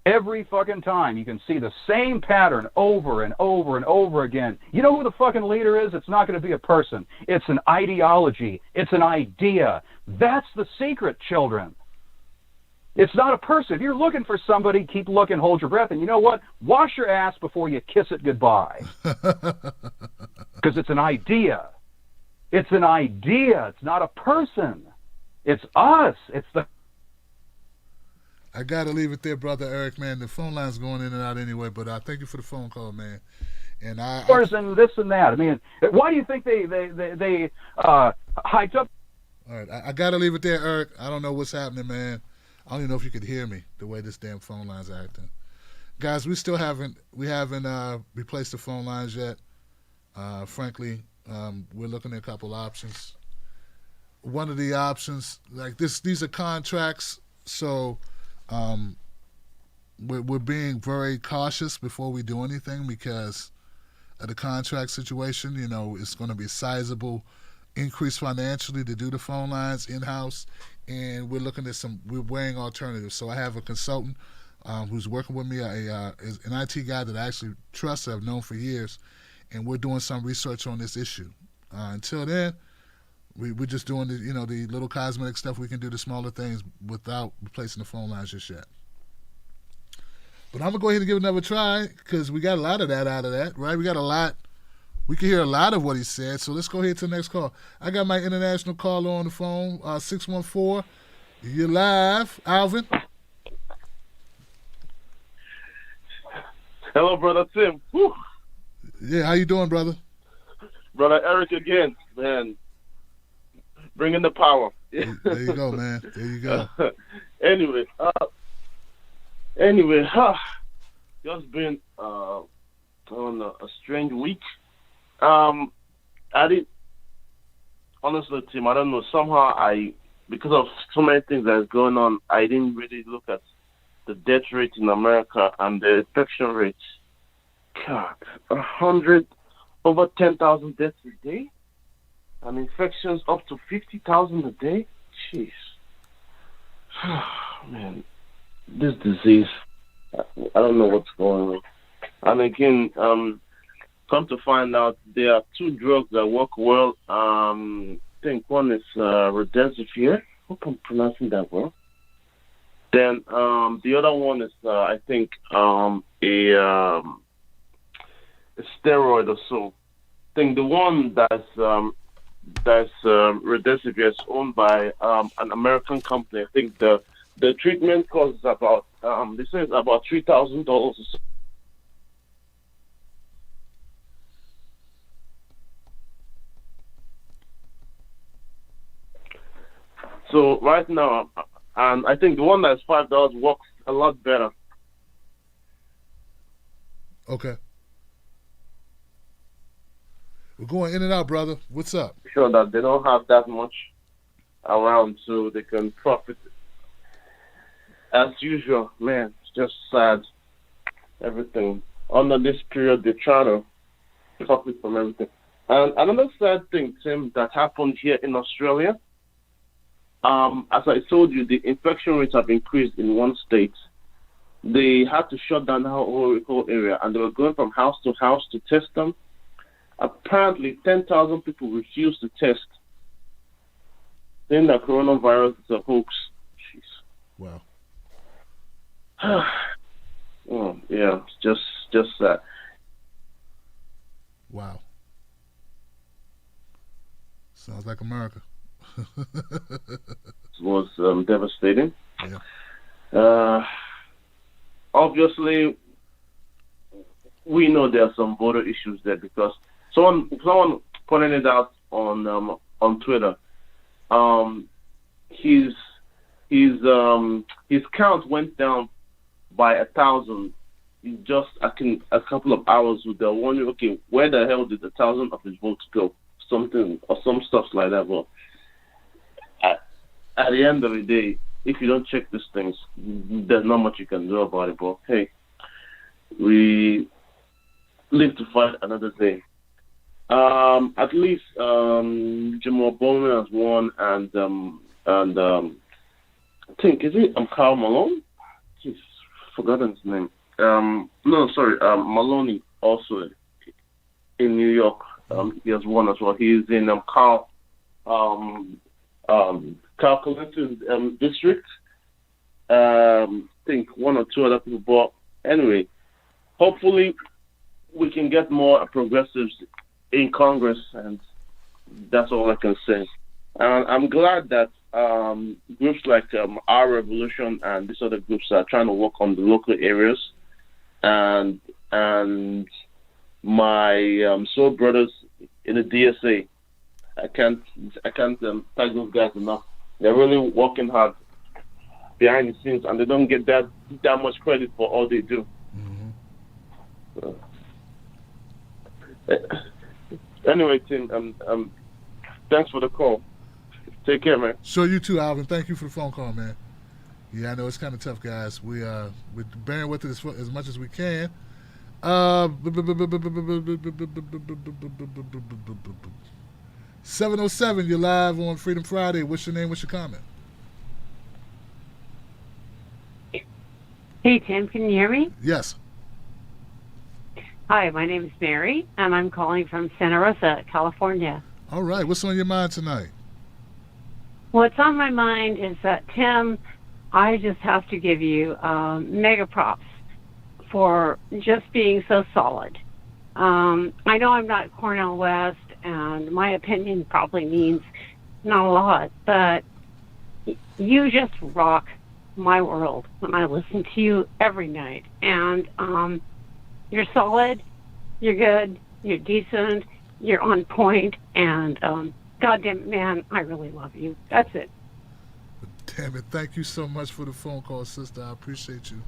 Every fucking time you can see the same pattern over and over and over again. You know who the fucking leader is? It's not going to be a person. It's an ideology. It's an idea. That's the secret, children. It's not a person. If you're looking for somebody, keep looking, hold your breath, and you know what? Wash your ass before you kiss it goodbye. Because it's an idea. It's an idea. It's not a person. It's us. It's the... I got to leave it there, Brother Eric, man. The phone line's going in and out anyway, but thank you for the phone call, man. And and this and that. I mean, why do you think they hyped up? All right, I got to leave it there, Eric. I don't know what's happening, man. I don't even know if you could hear me the way this damn phone line's acting. Guys, we haven't replaced the phone lines yet. Frankly, we're looking at a couple options. One of the options, like these are contracts, so we're being very cautious before we do anything because of the contract situation. You know, it's going to be sizable increase financially to do the phone lines in-house, and we're looking at we're weighing alternatives. So I have a consultant who's working with me, is an IT guy that I actually trust, I've known for years, and we're doing some research on this issue. Until then, we're just doing the little cosmetic stuff we can do, the smaller things, without replacing the phone lines just yet. But I'm going to go ahead and give it another try because we got a lot of that out of that, right? We got a lot. We can hear a lot of what he said, so let's go ahead to the next call. I got my international caller on the phone, 614. You're live, Alvin. Hello, Brother Tim. Whew. Yeah, how you doing, brother? Brother Eric again, man. Bringing the power. There you go, man. There you go. Anyway, just been on a strange week. I did, honestly, Tim, I don't know, somehow because of so many things that's going on, I didn't really look at the death rate in America and the infection rate. God, over 10,000 deaths a day, and infections up to 50,000 a day. Jeez. Man, this disease, I don't know what's going on. And again, come to find out, there are two drugs that work well. I think one is Remdesivir. I hope I'm pronouncing that well. Then the other one is, I think, a steroid or so. I think the one that's Remdesivir is owned by an American company. I think the treatment costs about they say it's about $3,000 or so. So right now, and I think the one that's $5 works a lot better. Okay. We're going in and out, brother. What's up? Sure that they don't have that much around so they can profit. As usual, man, it's just sad. Everything. Under this period, they're trying to profit from everything. And another sad thing, Tim, that happened here in Australia, as I told you, the infection rates have increased in one state. They had to shut down the whole area, and they were going from house to house to test them. Apparently, 10,000 people refused to test, saying that coronavirus is a hoax. Jeez. Wow. Oh, yeah, it's just that. Wow. Sounds like America. It was devastating. Yeah. Obviously, we know there are some border issues there because someone pointed it out on Twitter. His count went down by 1,000 in just a couple of hours. They're wondering, okay, where the hell did 1,000 of his votes go? Something or some stuff like that. But at the end of the day, if you don't check these things, there's not much you can do about it. But hey, we live to fight another day. At least Jamal Bowman has won, and I think is it Karl Malone? He's forgotten his name. No, sorry, Maloney also in New York. He has won as well. He's in Carl Clinton's district. I think one or two other people. But anyway, hopefully we can get more progressives in Congress, and that's all I can say. And I'm glad that groups like Our Revolution and these other groups are trying to work on the local areas, and my soul brothers in the DSA. I can't thank those guys enough. They're really working hard behind the scenes, and they don't get that much credit for all they do. So, anyway, Tim, thanks for the call. Take care, man. So you too, Alvin. Thank you for the phone call, man. Yeah, I know it's kind of tough, guys. We're bearing with it as much as we can. 707, you're live on Freedom Friday. What's your name? What's your comment? Hey, Tim, can you hear me? Yes. Hi, my name is Mary, and I'm calling from Santa Rosa, California. All right. What's on your mind tonight? What's on my mind is that, Tim, I just have to give you mega props for just being so solid. I know I'm not Cornel West, and my opinion probably means not a lot, but you just rock my world when I listen to you every night. And you're solid, you're good, you're decent, you're on point, and goddamn it, man, I really love you. That's it. Damn it. Thank you so much for the phone call, sister. I appreciate you,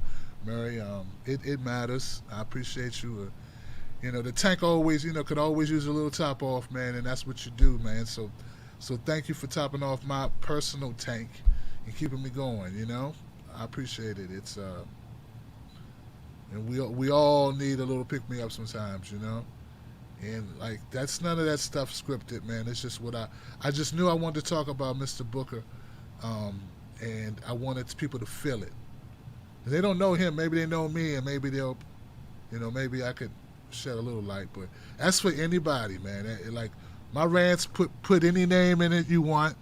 Mary. It matters. I appreciate you. The tank always, could always use a little top off, man, and that's what you do, man. So thank you for topping off my personal tank and keeping me going, I appreciate it. It's and we all need a little pick me up sometimes, And like that's none of that stuff scripted, man. It's just what I just knew I wanted to talk about Mr. Booker, and I wanted people to feel it. If they don't know him, maybe they know me, and maybe they'll, maybe I could shed a little light. But that's for anybody, man. Like my rants, put any name in it you want.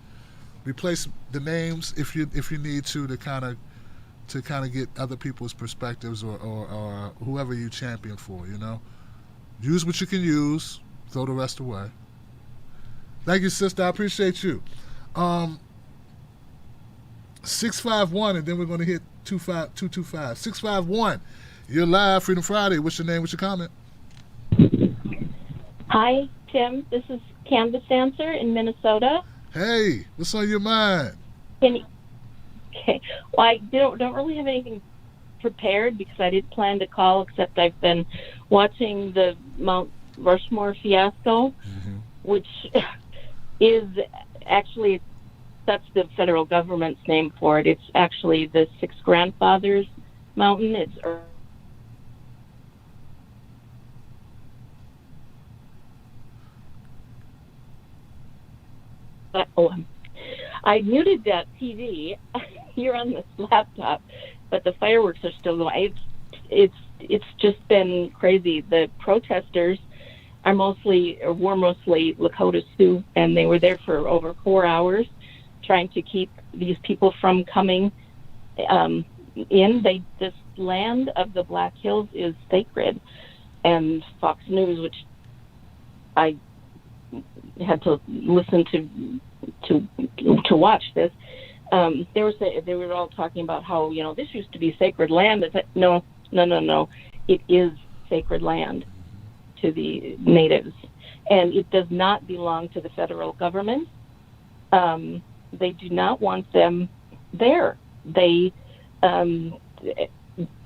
Replace the names if you need to kind of get other people's perspectives or whoever you champion for, Use what you can use, throw the rest away. Thank you, sister. I appreciate you. 651, and then we're going to hit 225. 651, you're live, Freedom Friday. What's your name? What's your comment? Hi, Tim. This is Canvas Dancer in Minnesota. Hey, what's on your mind? Okay. Well, I don't really have anything prepared because I didn't plan to call, except I've been watching the Mount Rushmore fiasco, which is actually, that's the federal government's name for it. It's actually the Six Grandfathers Mountain. It's I muted that TV here on this laptop, but the fireworks are still going. It's just been crazy. The protesters were mostly Lakota Sioux, and they were there for over 4 hours trying to keep these people from coming in. This land of the Black Hills is sacred, and Fox News, which I had to listen to watch this. They were all talking about how this used to be sacred land. No. It is sacred land to the natives, and it does not belong to the federal government. They do not want them there. The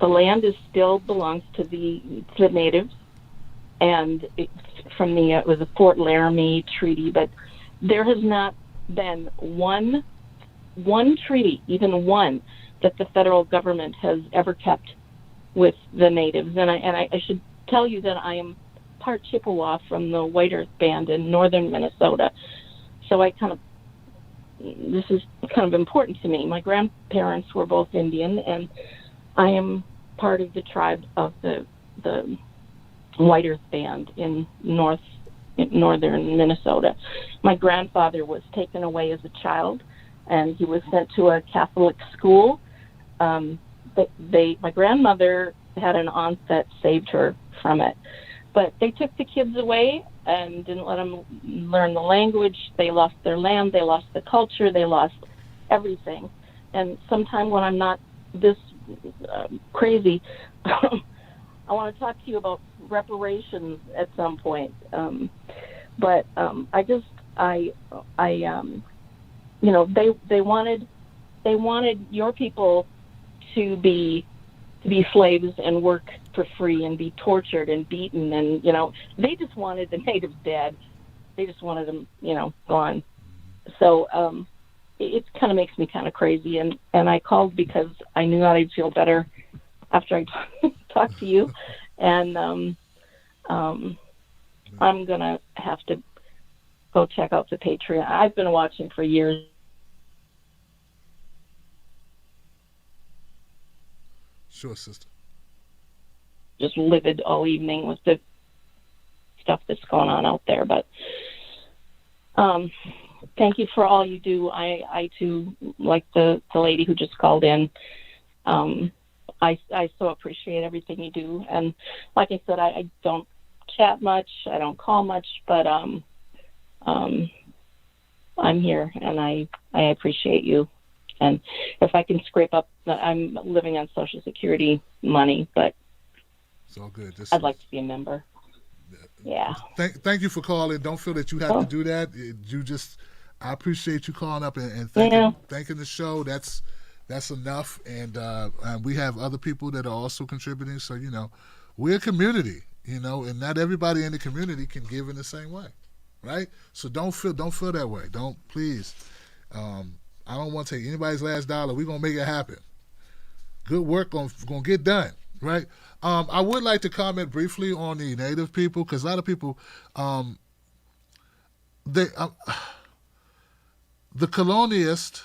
land still belongs to the natives, and it was a Fort Laramie treaty, but there has not been one one treaty, even one, that the federal government has ever kept with the natives. And I should tell you that I am part Chippewa from the White Earth Band in northern Minnesota. So this is kind of important to me. My grandparents were both Indian, and I am part of the tribe of the White Earth Band in northern Minnesota. My grandfather was taken away as a child, and he was sent to a Catholic school. My grandmother had an aunt that saved her from it, but they took the kids away and didn't let them learn the language. They lost their land, they lost the culture, they lost everything. And sometime when I'm not this crazy, I want to talk to you about reparations at some point. They wanted your people to be slaves and work for free and be tortured and beaten, and they just wanted the natives dead. They just wanted them gone. So it kind of makes me kind of crazy, and I called because I knew that I'd feel better after I talked to you, and I'm gonna have to go check out the Patreon. I've been watching for years. Sure, sister. Just livid all evening with the stuff that's going on out there. But thank you for all you do. I too, like the lady who just called in, I so appreciate everything you do. And like I said, I don't chat much, I don't call much, but I'm here, and I appreciate you. And if I can scrape up, I'm living on Social Security money, but it's all good. I'd like to be a member. Yeah. Thank you for calling. Don't feel that you have to do that. I appreciate you calling up and thanking the show. That's enough. And we have other people that are also contributing. So, we're a community, and not everybody in the community can give in the same way. Right? So don't feel that way. Please. I don't want to take anybody's last dollar. We're going to make it happen. Good work going to get done, right? I would like to comment briefly on the Native people, because a lot of people, the colonists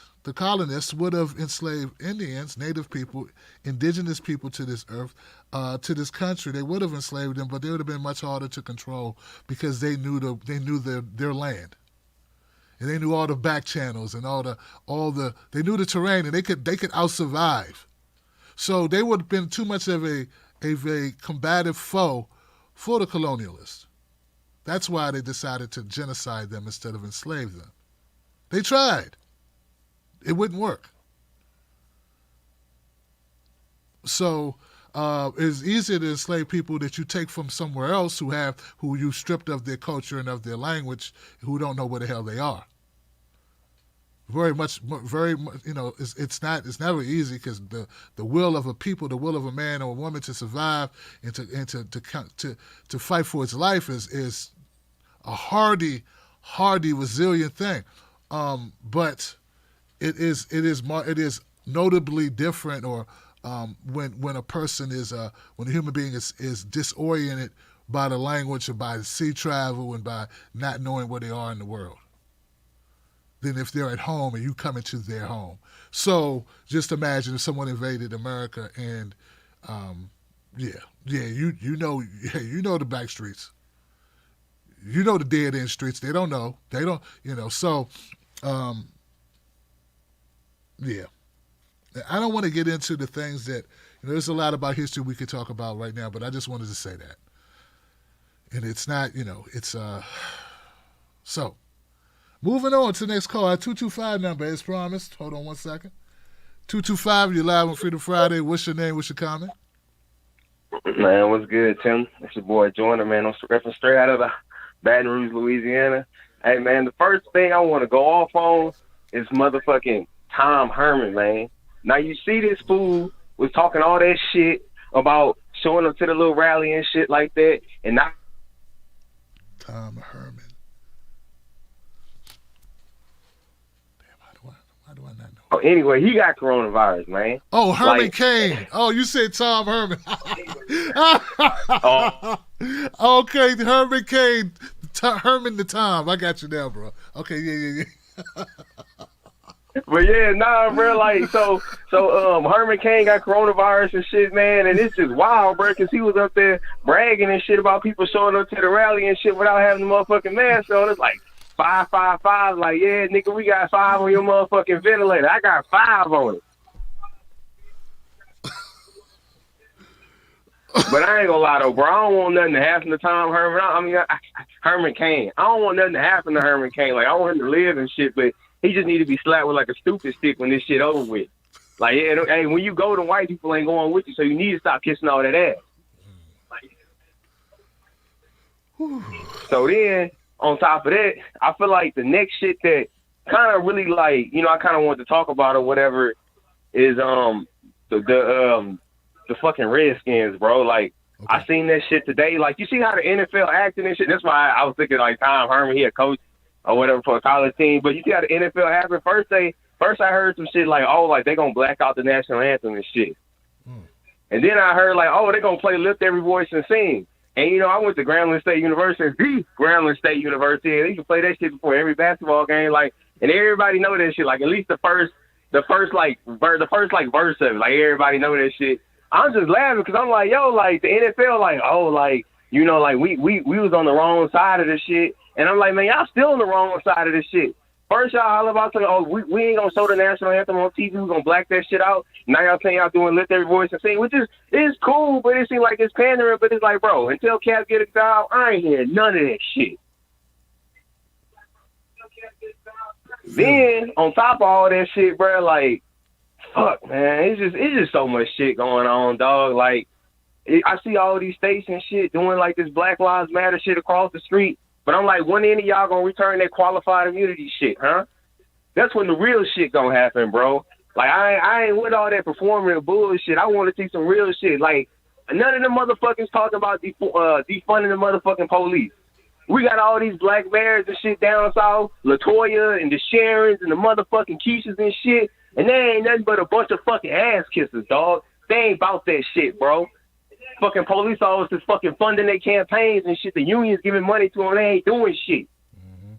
would have enslaved Indians, Native people, indigenous people to this earth, to this country. They would have enslaved them, but they would have been much harder to control because they knew their land. And they knew all the back channels and they knew the terrain, and they could out-survive. So they would have been too much of a combative foe for the colonialists. That's why they decided to genocide them instead of enslave them. They tried. It wouldn't work. So it's easier to enslave people that you take from somewhere else who you stripped of their culture and of their language, who don't know where the hell they are. Very much, it's never easy, because the will of a people, the will of a man or a woman to survive and to fight for its life is a hardy, resilient thing. But it is notably different, or when a person when a human being is disoriented by the language or by sea travel and by not knowing where they are in the world, than if they're at home and you come into their home. So just imagine if someone invaded America and you know the back streets. You know the dead end streets. They don't know. So yeah. I don't want to get into the things that, there's a lot about history we could talk about right now, but I just wanted to say that. And it's not, so moving on to the next call. Our 225 number as promised. Hold on one second. 225, you're live on Freedom Friday. What's your name? What's your comment? Man, what's good, Tim? It's your boy Joyner, man. I'm repping straight out of the Baton Rouge, Louisiana. Hey, man, the first thing I want to go off on is motherfucking Tom Herman, man. Now, you see this fool was talking all that shit about showing up to the little rally and shit like that, and now Tom Herman. Damn, why do I not know Anyway, he got coronavirus, man. Oh, Herman Like- Cain. Oh, you said Tom Herman. Oh. Okay, Herman Cain. Herman the Tom. I got you now, bro. Okay, yeah. But yeah, nah, bro. Like, so Herman Cain got coronavirus and shit, man, and it's just wild, bro, because he was up there bragging and shit about people showing up to the rally and shit without having the motherfucking mask on. It's like 555. Like, yeah, nigga, we got 5 on your motherfucking ventilator. I got 5 on it. But I ain't gonna lie though, bro. I don't want nothing to happen to Tom Herman. Herman Cain. I don't want nothing to happen to Herman Cain. Like, I want him to live and shit, but he just need to be slapped with like a stupid stick when this shit over with. Like, yeah, hey, when you go, the white people ain't going with you, so you need to stop kissing all that ass. So then, on top of that, I feel like the next shit that kind of really like, you know, I kind of want to talk about or whatever is the fucking Redskins, bro. Like, okay. I seen that shit today. Like, you see how the NFL acting and shit? That's why I was thinking, like, Tom Herman, he a coach or whatever for a college team. But you see how the NFL happened? First I heard some shit like, oh, like, they going to black out the national anthem and shit. And then I heard, like, oh, they going to play Lift Every Voice and Sing. And, you know, I went to Grambling State University, the Grambling State University, and they can play that shit before every basketball game. Like, and everybody know that shit. Like, at least the first verse of it. Like, everybody know that shit. I'm just laughing because I'm like, yo, like, the NFL, like, oh, like, you know, like, we was on the wrong side of this shit. And I'm like, man, y'all still on the wrong side of this shit. First, y'all holler about saying, oh, we ain't going to show the national anthem on TV. We're going to black that shit out. Now y'all saying y'all doing Lift Every Voice and Sing, which is cool, but it seems like it's pandering. But it's like, bro, until Cap get a job, I ain't hearing none of that shit. Then, on top of all that shit, bro, like, fuck, man, it's just so much shit going on, dog. Like, I see all these states and shit doing like this Black Lives Matter shit across the street, but I'm like, when any of y'all gonna return that qualified immunity shit, huh? That's when the real shit gonna happen, bro. Like, I ain't with all that performative bullshit. I want to see some real shit. Like, none of them motherfuckers talking about defunding the motherfucking police. We got all these black bears and shit down south, LaToya and the Sharons and the motherfucking Keishas and shit. And they ain't nothing but a bunch of fucking ass kissers, dog. They ain't about that shit, bro. Fucking police officers fucking funding their campaigns and shit. The unions giving money to them. They ain't doing shit. Mm-hmm.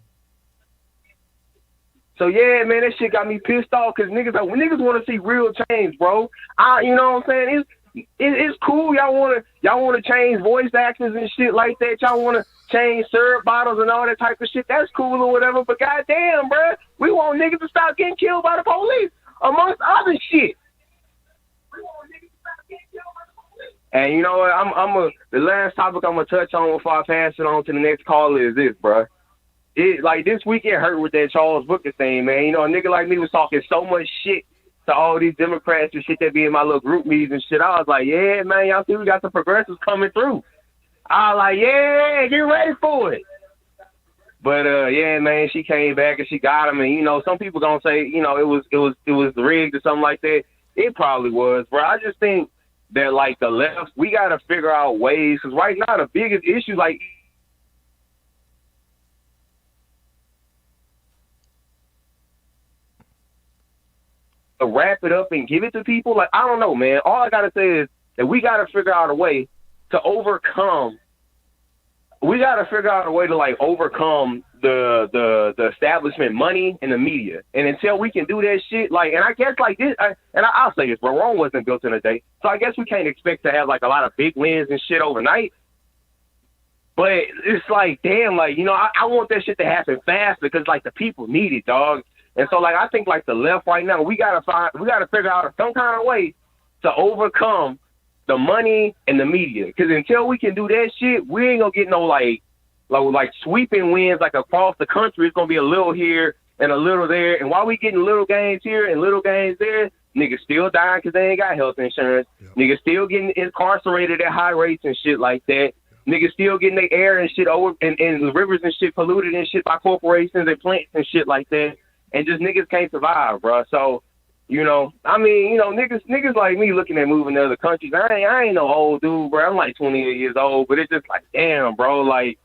So, yeah, man, that shit got me pissed off because niggas want to see real change, bro. You know what I'm saying? It's cool. Y'all want to change voice actors and shit like that. Y'all want to change syrup bottles and all that type of shit. That's cool or whatever. But goddamn, bro, we want niggas to stop getting killed by the police, amongst other shit. And you know what? The last topic I'm gonna touch on before I pass it on to the next caller is this, bro. Like this week it hurt with that Charles Booker thing, man. You know, a nigga like me was talking so much shit to all these Democrats and shit that be in my little group meetings and shit. I was like, yeah, man, y'all see we got some progressives coming through. I was like, yeah, get ready for it. But yeah, man, she came back and she got him. And you know, some people gonna say, you know, it was rigged or something like that. It probably was, bro. I just think that like the left, we gotta figure out ways because right now the biggest issue, like, to wrap it up and give it to people. Like, I don't know, man. All I gotta say is that we gotta figure out a way to overcome. We gotta figure out a way to like overcome the establishment money and the media. And until we can do that shit, like, and I guess like this, I'll say this, but Rome wasn't built in a day, so I guess we can't expect to have like a lot of big wins and shit overnight. But it's like, damn, like, you know, I want that shit to happen faster because like the people need it, dog. And so like I think like the left right now, we gotta figure out some kind of way to overcome the money and the media. Because until we can do that shit, we ain't gonna get no like sweeping wins like across the country. It's gonna be a little here and a little there. And while we getting little gains here and little gains there, niggas still dying because they ain't got health insurance. Yep. Niggas still getting incarcerated at high rates and shit like that. Niggas still getting their air and shit over and the rivers and shit polluted and shit by corporations and plants and shit like that. And just niggas can't survive, bro. So, you know, I mean, you know, niggas like me looking at moving to other countries. I ain't no old dude, bro. I'm like 28 years old, but it's just like, damn, bro. Like,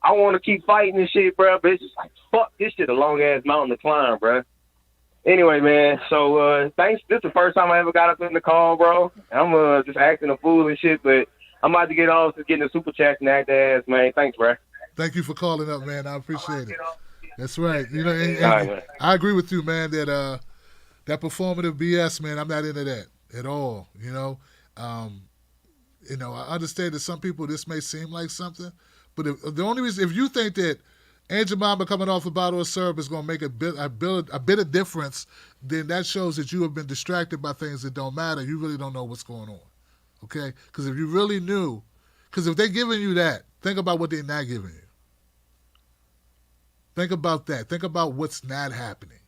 I want to keep fighting this shit, bro. But it's just like, fuck, this shit a long ass mountain to climb, bro. Anyway, man, so thanks. This is the first time I ever got up in the call, bro. I'm just acting a fool and shit, but I'm about to get on to getting the super chat and act ass, man. Thanks, bro. Thank you for calling up, man. I appreciate it. That's right. You know, and man. I agree with you, man, that that performative BS, man, I'm not into that at all. You know, I understand that some people this may seem like something, but the only reason, if you think that Aunt Jemima coming off a bottle of syrup is going to make a bit of difference, then that shows that you have been distracted by things that don't matter. You really don't know what's going on, okay? Because if you really knew, because if they're giving you that, think about what they're not giving you. Think about that. Think about what's not happening.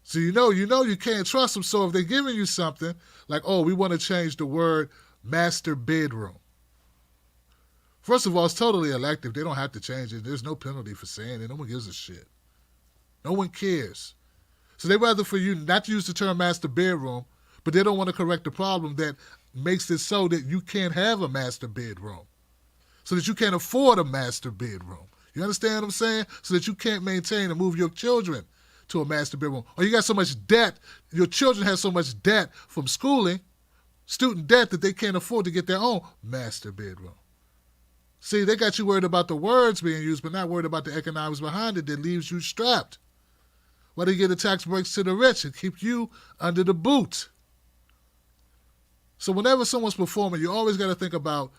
So you know you can't trust them. So if they're giving you something like, oh, we want to change the word master bedroom. First of all, it's totally elective. They don't have to change it. There's no penalty for saying it. No one gives a shit. No one cares. So they'd rather for you not to use the term master bedroom, but they don't want to correct the problem that makes it so that you can't have a master bedroom, so that you can't afford a master bedroom. You understand what I'm saying? So that you can't maintain and move your children to a master bedroom. Or you got so much debt, your children have so much debt from schooling, student debt, that they can't afford to get their own master bedroom. See, they got you worried about the words being used, but not worried about the economics behind it that leaves you strapped. Why do you get the tax breaks to the rich and keep you under the boot? So whenever someone's performing, you always got to think about,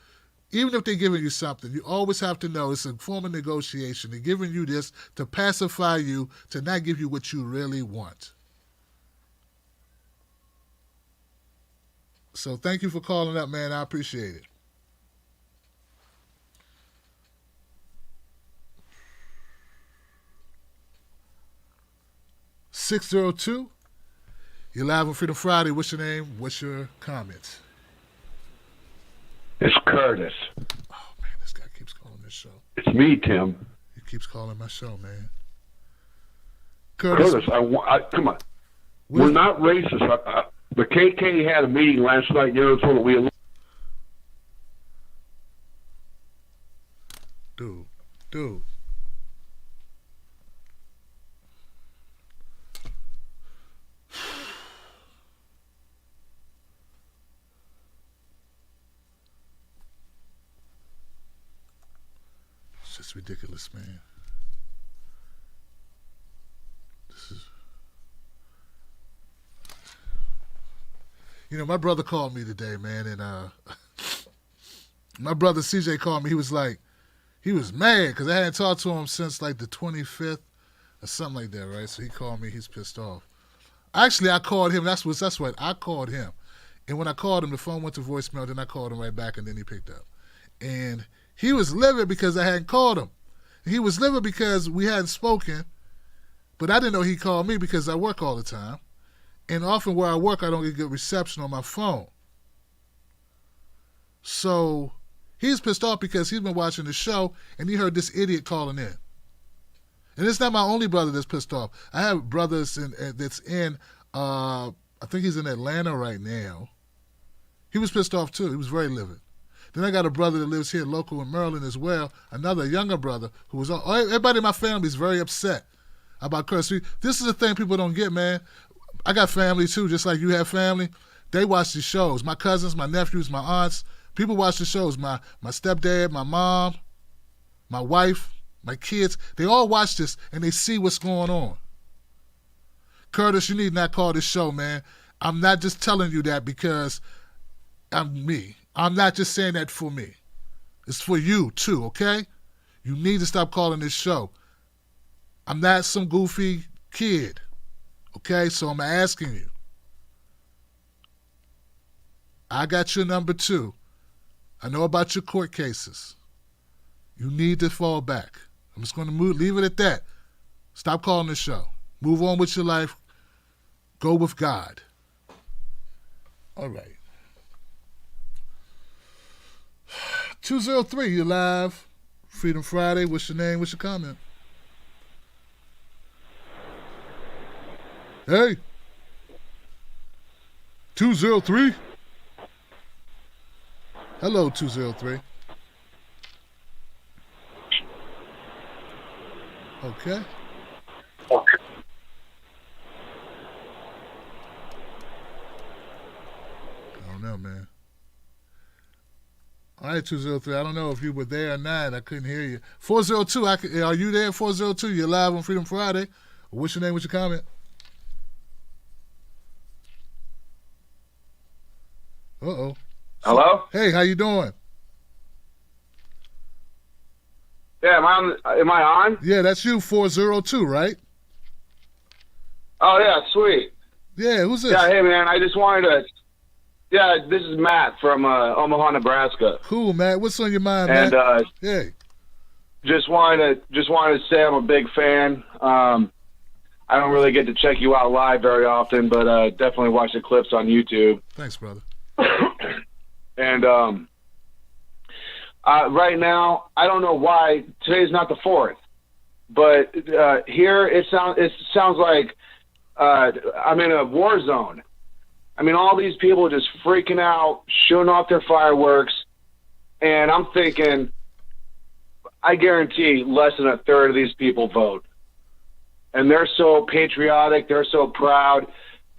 even if they're giving you something, you always have to know it's a form of negotiation. They're giving you this to pacify you, to not give you what you really want. So thank you for calling up, man. I appreciate it. 602. You're live on Freedom Friday. What's your name? What's your comments? It's Curtis. Oh, man, this guy keeps calling this show. It's me, Tim. He keeps calling my show, man. Curtis, come on. We're not racist. The KK had a meeting last night in Arizona. Dude. It's just ridiculous, man. My brother called me today, man, and my brother CJ called me. He was mad because I hadn't talked to him since like the 25th or something like that, right? So he called me. He's pissed off. Actually, I called him. That's what I called him. And when I called him, the phone went to voicemail. Then I called him right back, and then he picked up. And he was livid because I hadn't called him. He was livid because we hadn't spoken, but I didn't know he called me because I work all the time. And often where I work, I don't get good reception on my phone. So he's pissed off because he's been watching the show and he heard this idiot calling in. And it's not my only brother that's pissed off. I have brothers that's in, I think he's in Atlanta right now. He was pissed off too. He was very livid. Then I got a brother that lives here local in Maryland as well, another younger brother who was, everybody in my family is very upset about Curtis. This is the thing people don't get, man. I got family too, just like you have family. They watch the shows. My cousins, my nephews, my aunts, people watch the shows. My stepdad, my mom, my wife, my kids, they all watch this and they see what's going on. Curtis, you need not call this show, man. I'm not just telling you that because I'm me. I'm not just saying that for me. It's for you too, okay? You need to stop calling this show. I'm not some goofy kid. Okay, so I'm asking you. I got your number too. I know about your court cases. You need to fall back. I'm just going to leave it at that. Stop calling the show. Move on with your life. Go with God. All right. 203, you're live. Freedom Friday. What's your name? What's your comment? Hey, 203. Hello, 203. Okay. know, man. All right, 203. I don't know if you were there or not. I couldn't hear you. 402. Are you there? 402. You're live on Freedom Friday. What's your name? What's your comment? Uh-oh. Hello? Hey, how you doing? Yeah, am I on? Yeah, that's you, 402, right? Oh, yeah, sweet. Yeah, who's this? Yeah, hey, man, I just wanted to... Yeah, this is Matt from Omaha, Nebraska. Cool, Matt. What's on your mind, and, Matt? Hey. Just wanted to say I'm a big fan. I don't really get to check you out live very often, but definitely watch the clips on YouTube. Thanks, brother. And right now, I don't know why today's not the 4th, but here it sounds like I'm in a war zone. I mean, all these people just freaking out, shooting off their fireworks, and I'm thinking, I guarantee less than a third of these people vote. And they're so patriotic, they're so proud,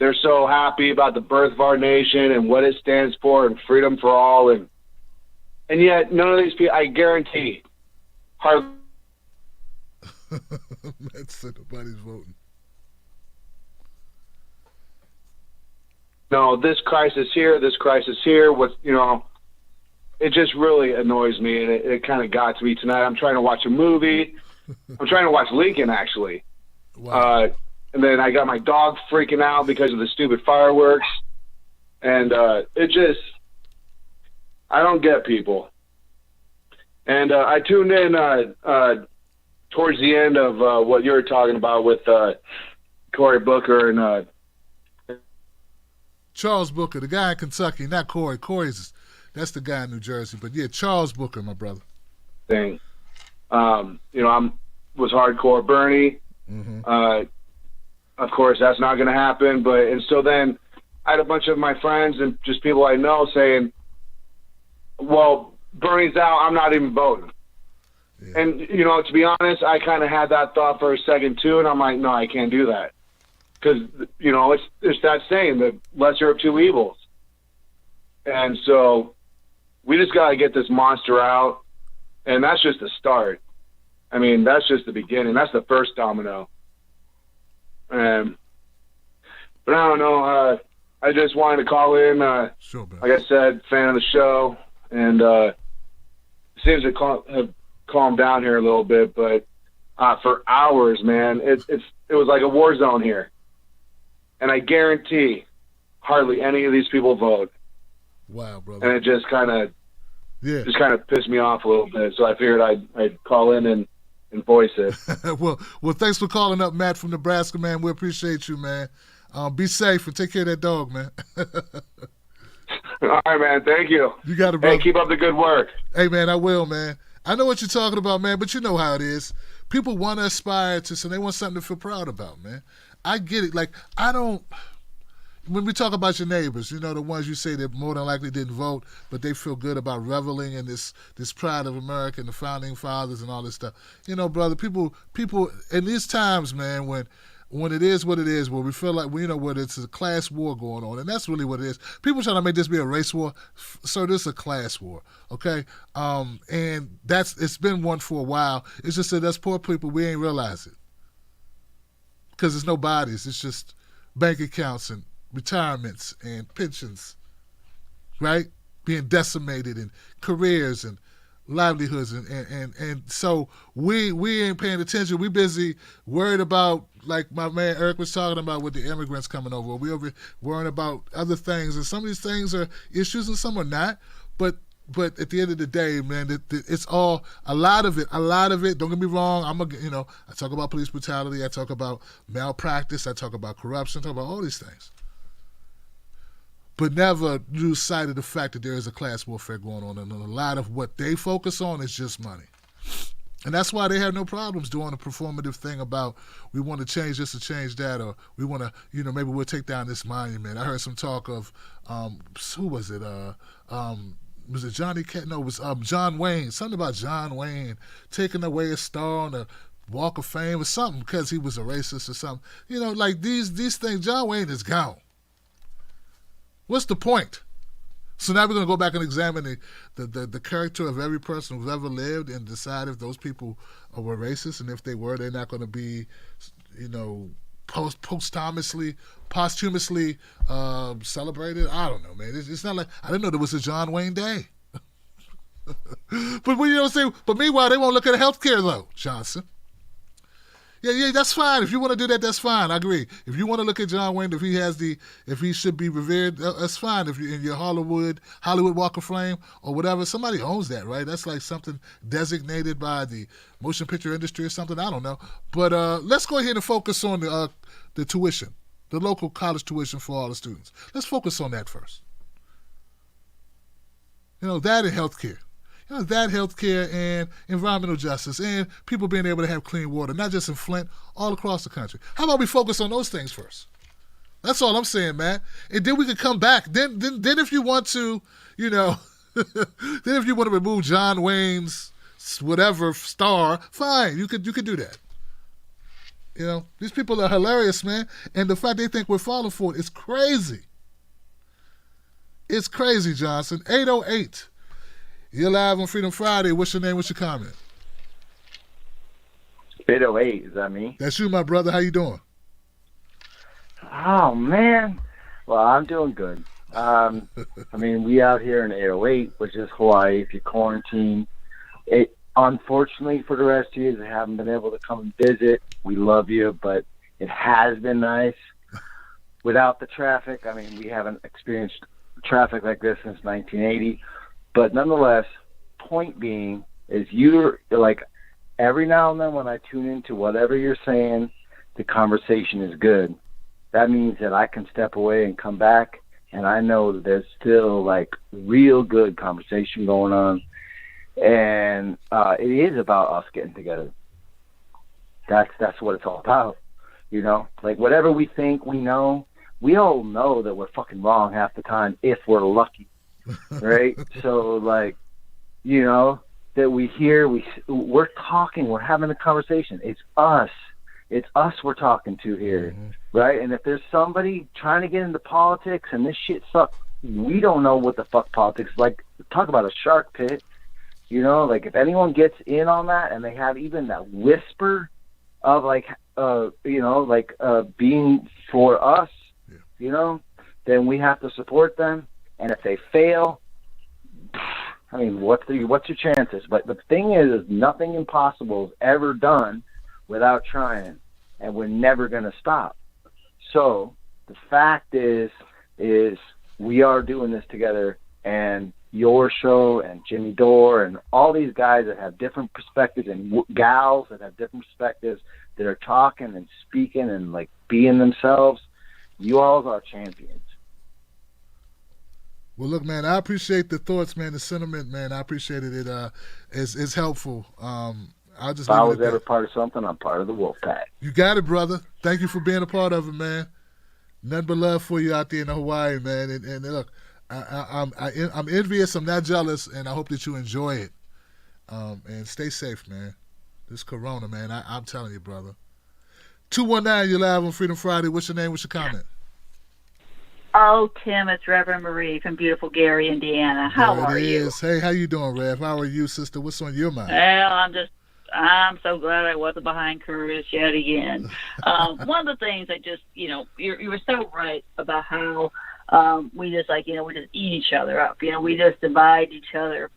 they're so happy about the birth of our nation and what it stands for and freedom for all, and yet none of these people, I guarantee, hardly. Matt said nobody's voting. No, this crisis here, it just really annoys me, and it kind of got to me tonight. I'm trying to watch a movie. I'm trying to watch Lincoln, actually. Wow. And then I got my dog freaking out because of the stupid fireworks. And it just, I don't get people. And I tuned in towards the end of what you were talking about with Cory Booker and Charles Booker, the guy in Kentucky, not Cory. That's the guy in New Jersey. But yeah, Charles Booker, my brother. Thing. Was hardcore Bernie. Mm-hmm. Of course, that's not going to happen. And so then I had a bunch of my friends and just people I know saying, well, Bernie's out, I'm not even voting. Yeah. And, to be honest, I kind of had that thought for a second too, and I'm like, no, I can't do that. Because, it's that saying, the lesser of two evils. And so we just got to get this monster out, and that's just the start. I mean, that's just the beginning. That's the first domino. But I don't know. I just wanted to call in. Sure, man. Like I said, fan of the show, and it seems to have calmed down here a little bit. But for hours, man, it was like a war zone here, and I guarantee hardly any of these people vote. Wow, brother. And it just kind of pissed me off a little bit. So I figured I'd call in and voice it. well, thanks for calling up, Matt from Nebraska, man. We appreciate you, man. Be safe and take care of that dog, man. All right, man. Thank you. You got it, brother. Hey, keep up the good work. Hey, man, I will, man. I know what you're talking about, man, but you know how it is. People want to aspire to, so they want something to feel proud about, man. I get it. Like, when we talk about your neighbors, the ones you say that more than likely didn't vote, but they feel good about reveling in this pride of America and the founding fathers and all this stuff. Brother, people in these times, man, when it is what it is, where we feel like where it's a class war going on, and that's really what it is. People trying to make this be a race war, so this is a class war, okay? And it's been one for a while. It's just that us poor people, we ain't realize it because there's no bodies. It's just bank accounts and retirements and pensions, right? Being decimated, and careers and livelihoods, and so we ain't paying attention. We busy worried about, like my man Eric was talking about, with the immigrants coming over. We over worrying about other things, and some of these things are issues and some are not. But at the end of the day, man, it's all a lot of it. Don't get me wrong. I talk about police brutality. I talk about malpractice. I talk about corruption. I talk about all these things. But never lose sight of the fact that there is a class warfare going on, and a lot of what they focus on is just money. And that's why they have no problems doing a performative thing about, we want to change this or change that, or we want to, maybe we'll take down this monument. I heard some talk of, who was it? Was it Johnny Cat? No, it was John Wayne. Something about John Wayne taking away a star on the Walk of Fame or something because he was a racist or something. Like these things, John Wayne is gone. What's the point? So now we're going to go back and examine the character of every person who's ever lived and decide if those people were racist, and if they were, they're not going to be, posthumously celebrated. I don't know, man. It's not like I didn't know there was a John Wayne Day. But But meanwhile, they won't look at healthcare though, Johnson. Yeah, that's fine. If you want to do that, that's fine. I agree. If you want to look at John Wayne, if he should be revered, that's fine. If you're in your Hollywood Walk of Fame or whatever, somebody owns that, right? That's like something designated by the motion picture industry or something. I don't know. But let's go ahead and focus on the tuition, the local college tuition for all the students. Let's focus on that first. That and healthcare. That healthcare and environmental justice and people being able to have clean water, not just in Flint, all across the country. How about we focus on those things first? That's all I'm saying, man. And then we can come back. Then if you want to, then if you want to remove John Wayne's whatever star, fine, you could do that. These people are hilarious, man. And the fact they think we're falling for it is crazy. It's crazy, Johnson. 808. You're live on Freedom Friday. What's your name? What's your comment? 808, is that me? That's you, my brother. How you doing? Oh, man. Well, I'm doing good. We out here in 808, which is Hawaii. If you quarantine, unfortunately for the rest of you that haven't been able to come and visit, we love you, but it has been nice without the traffic. We haven't experienced traffic like this since 1980. But nonetheless, point being is you're like, every now and then when I tune into whatever you're saying, the conversation is good. That means that I can step away and come back, and I know that there's still like real good conversation going on. And it is about us getting together. That's what it's all about. Like whatever we think we know, we all know that we're fucking wrong half the time if we're lucky. Right? So that we're talking, we're having a conversation. It's us we're talking to here, right? And if there's somebody trying to get into politics and this shit sucks, we don't know what the fuck politics is like. Talk about a shark pit, like if anyone gets in on that and they have even that whisper of being for us, then we have to support them. And if they fail, what's your chances? But the thing is nothing impossible is ever done without trying, and we're never going to stop. So the fact is we are doing this together, and your show and Jimmy Dore and all these guys that have different perspectives and gals that have different perspectives that are talking and speaking and like being themselves, you all are champions. Well, look, man, I appreciate the thoughts, man, the sentiment, man. I appreciate it. It's helpful. If I was ever part of something, I'm part of the Wolfpack. You got it, brother. Thank you for being a part of it, man. Nothing but love for you out there in Hawaii, man. And look, I'm envious. I'm not jealous, and I hope that you enjoy it. And stay safe, man. This Corona, man. I'm telling you, brother. 219, you're live on Freedom Friday. What's your name? What's your comment? Oh, Tim, it's Reverend Marie from beautiful Gary, Indiana. How are you? Hey, how you doing, Rev? How are you, sister? What's on your mind? Well, I'm so glad I wasn't behind Curtis yet again. One of the things I just, you were so right about how we just we just eat each other up. We just divide each other.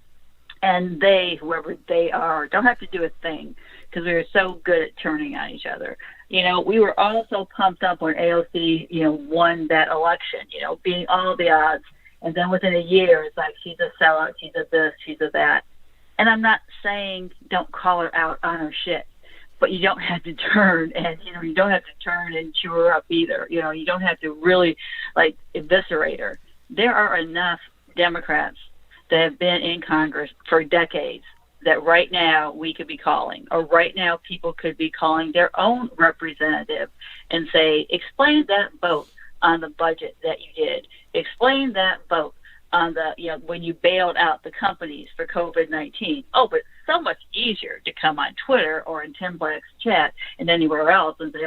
And they, whoever they are, don't have to do a thing because we were so good at turning on each other. We were all so pumped up when AOC, won that election, beating all the odds. And then within a year, it's like, she's a sellout, she's a this, she's a that. And I'm not saying don't call her out on her shit, but you don't have to turn and, you don't have to turn and chew her up either. You don't have to really, eviscerate her. There are enough Democrats that have been in Congress for decades that right now we could be calling, or right now people could be calling their own representative and say, explain that vote on the budget that you did. Explain that vote on the, when you bailed out the companies for COVID-19. Oh, but it's so much easier to come on Twitter or in Tim Black's chat and anywhere else and say,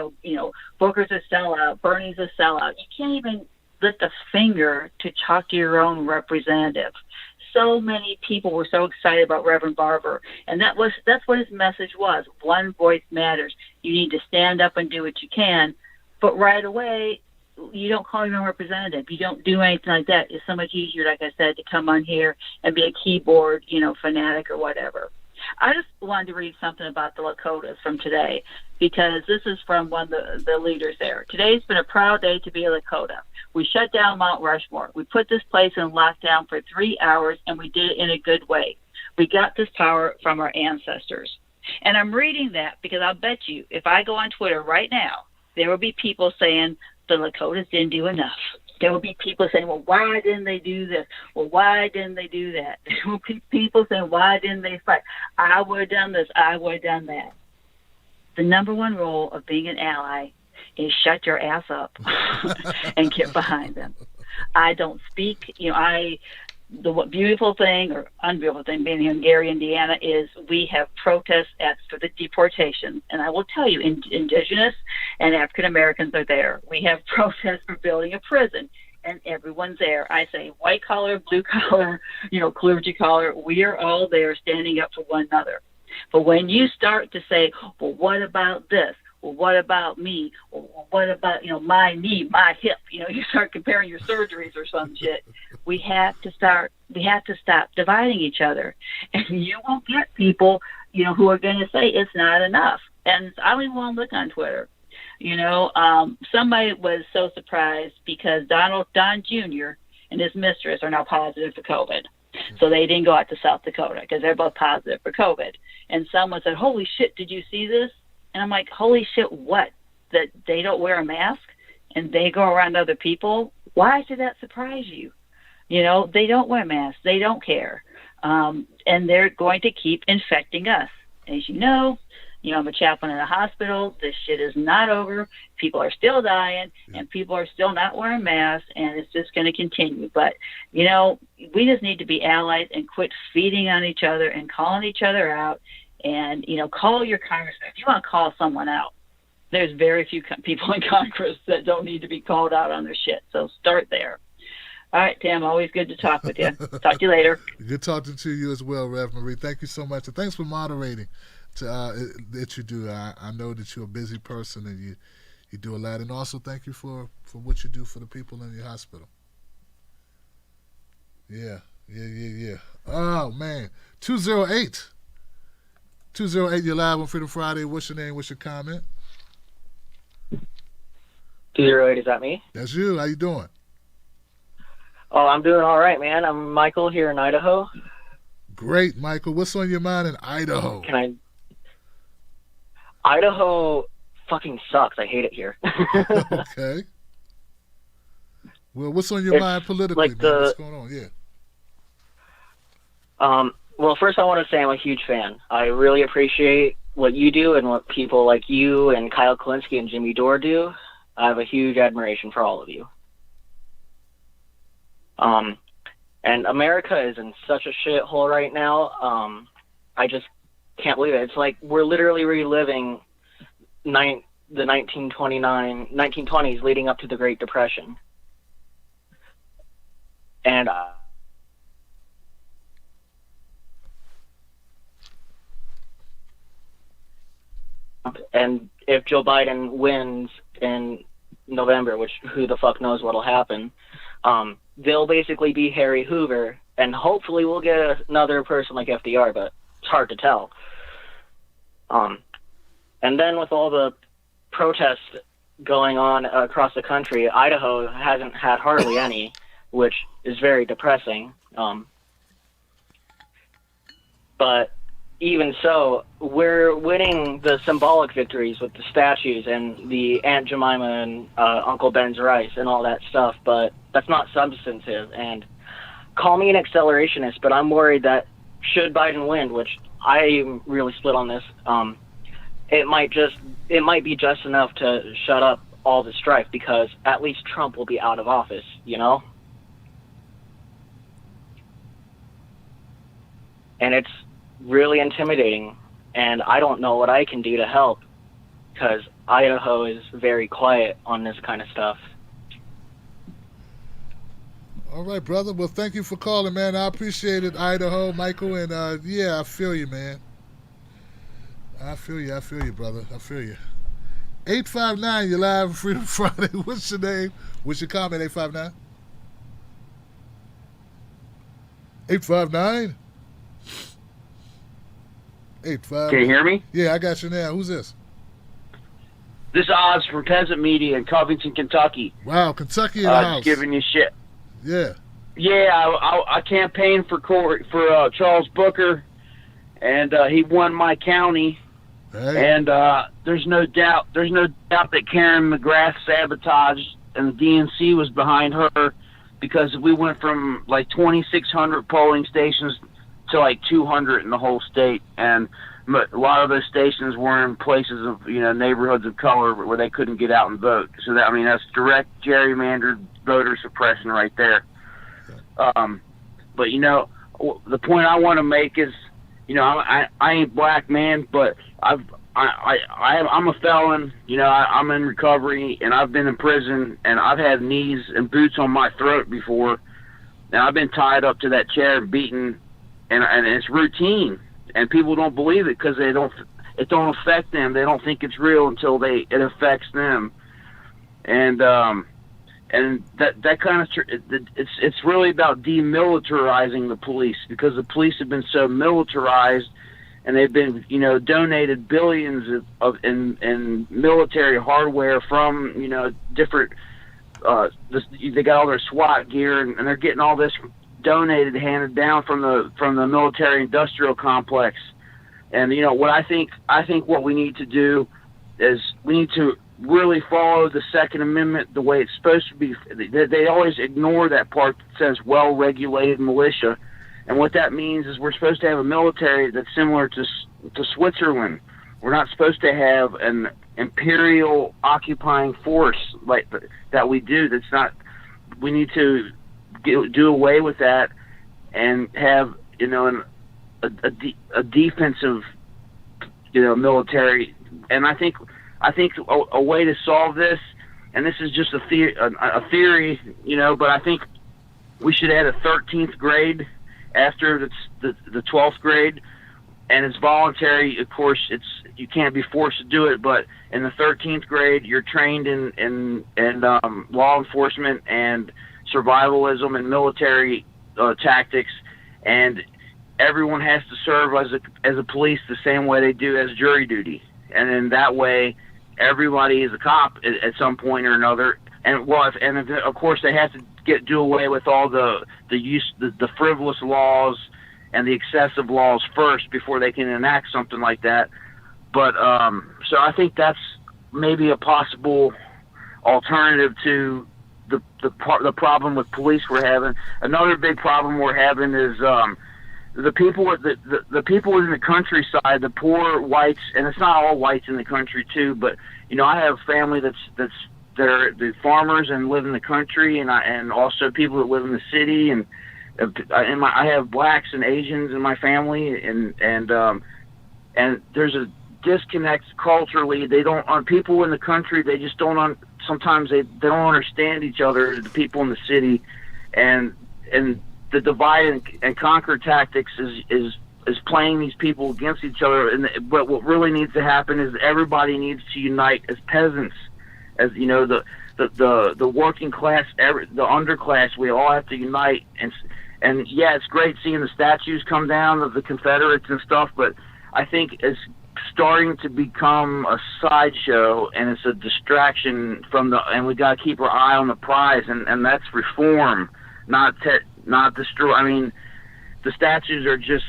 Booker's a sellout, Bernie's a sellout. You can't even lift a finger to talk to your own representative. So many people were so excited about Reverend Barber, and that's what his message was. One voice matters. You need to stand up and do what you can, but right away, you don't call your own representative. You don't do anything like that. It's so much easier, like I said, to come on here and be a keyboard, fanatic or whatever. I just wanted to read something about the Lakotas from today, because this is from one of the leaders there. Today's been a proud day to be a Lakota. We shut down Mount Rushmore. We put this place in lockdown for 3 hours, and we did it in a good way. We got this power from our ancestors. And I'm reading that because I'll bet you, if I go on Twitter right now, there will be people saying the Lakotas didn't do enough. There will be people saying, well, why didn't they do this? Well, why didn't they do that? There will be people saying, why didn't they fight? I would have done this. I would have done that. The number one role of being an ally is shut your ass up and get behind them. I don't speak. The beautiful thing or unbeautiful thing being here in Gary, Indiana, is we have protests for the deportation. And I will tell you, Indigenous and African Americans are there. We have protests for building a prison, and everyone's there. I say white collar, blue collar, clergy collar. We are all there standing up for one another. But when you start to say, well, what about this? Well, what about me? Well, what about, my knee, my hip? You start comparing your surgeries or some shit. We have to stop dividing each other. And you will get people, who are going to say it's not enough. And I don't even want to look on Twitter. Somebody was so surprised because Don Jr. and his mistress are now positive for COVID. So they didn't go out to South Dakota because they're both positive for COVID. And someone said, holy shit, did you see this? And I'm like, holy shit, what? That they don't wear a mask and they go around other people? Why should that surprise you? They don't wear masks. They don't care. And they're going to keep infecting us. As you know, I'm a chaplain in a hospital. This shit is not over. People are still dying, and people are still not wearing masks, and it's just going to continue. But, we just need to be allies and quit feeding on each other and calling each other out. And, call your congressman. If you want to call someone out, there's very few people in Congress that don't need to be called out on their shit. So start there. All right, Tim, always good to talk with you. Talk to you later. Good talking to you as well, Rev Marie. Thank you so much. And thanks for moderating that you do. I know that you're a busy person and you do a lot. And also thank you for what you do for the people in your hospital. Yeah. Oh, man. 208. You're live on Freedom Friday. What's your name? What's your comment? 208, is that me? That's you. How you doing? Oh, I'm doing all right, man. I'm Michael here in Idaho. Great, Michael. What's on your mind in Idaho? Idaho fucking sucks. I hate it here. Okay. Well, what's on your mind politically, man? What's going on? Yeah. Well, first I want to say I'm a huge fan. I really appreciate what you do and what people like you and Kyle Kulinski and Jimmy Dore do. I have a huge admiration for all of you. And America is in such a shithole right now. I just can't believe it. It's like we're literally reliving the 1920s leading up to the Great Depression. And if Joe Biden wins in November, which who the fuck knows what'll happen, they'll basically be Harry Hoover, and hopefully we'll get another person like FDR, but it's hard to tell. And then with all the protests going on across the country, Idaho hasn't had hardly any, which is very depressing. But even so, we're winning the symbolic victories with the statues and the Aunt Jemima and Uncle Ben's rice and all that stuff, but that's not substantive. And call me an accelerationist, but I'm worried that should Biden win, which I'm really split on this, it might be just enough to shut up all the strife, because at least Trump will be out of office, And it's really intimidating, and I don't know what I can do to help, because Idaho is very quiet on this kind of stuff. All right, brother. Well, thank you for calling, man. I appreciate it, Idaho, Michael, and yeah, I feel you, man. I feel you, brother. I feel you. 859, you're live on Freedom Friday. What's your name? What's your comment, 859? 859? 859. Can you hear me? Yeah, I got you now. Who's this? This is Oz from Peasant Media in Covington, Kentucky. Wow, Kentucky in the house. Giving you shit. Yeah. Yeah, I campaigned for Charles Booker, and he won my county. Hey. And there's no doubt that Karen McGrath sabotaged, and the DNC was behind her, because we went from like 2,600 polling stations to like 200 in the whole state, and a lot of those stations were in places of, neighborhoods of color where they couldn't get out and vote. So that's direct gerrymandered voter suppression right there. But the point I want to make is, I ain't black, man, but I'm a felon. I'm in recovery, and I've been in prison, and I've had knees and boots on my throat before, and I've been tied up to that chair and beaten, and it's routine, and people don't believe it because it don't affect them. They don't think it's real until it affects them, and that kind of it's really about demilitarizing the police, because the police have been so militarized, and they've been donated billions in military hardware from different they got all their SWAT gear, and they're getting all this donated, handed down from the military industrial complex. And what I think what we need to do is we need to really follow the Second Amendment the way it's supposed to be. They always ignore that part that says well-regulated militia, and what that means is we're supposed to have a military that's similar to Switzerland. We're not supposed to have an imperial occupying force like that we do. That's not. We need to do away with that and have a defensive military. And I think a way to solve this, and this is just a theory, but I think we should add a 13th grade after the 12th grade, and it's voluntary. Of course, you can't be forced to do it, but in the 13th grade, you're trained in law enforcement and survivalism and military tactics, and everyone has to serve as a police the same way they do as jury duty, and in that way, everybody is a cop at some point or another. And of course they have to do away with all the frivolous laws and the excessive laws first before they can enact something like that. But so I think that's maybe a possible alternative to the problem with police we're having. Another big problem we're having is the people in the countryside, the poor whites, and it's not all whites in the country too, but I have family that's they're the farmers and live in the country, and also people that live in the city, and I have blacks and Asians in my family, and there's a disconnect culturally. They don't people in the country, they just don't sometimes they don't understand each other, the people in the city, and the divide and conquer tactics is playing these people against each other. But what really needs to happen is everybody needs to unite as peasants, as the working class, the underclass. We all have to unite. And yeah, it's great seeing the statues come down of the Confederates and stuff, but I think it's starting to become a sideshow, and it's a distraction and we got to keep our eye on the prize, and that's reform, not destroy. I mean, the statues are just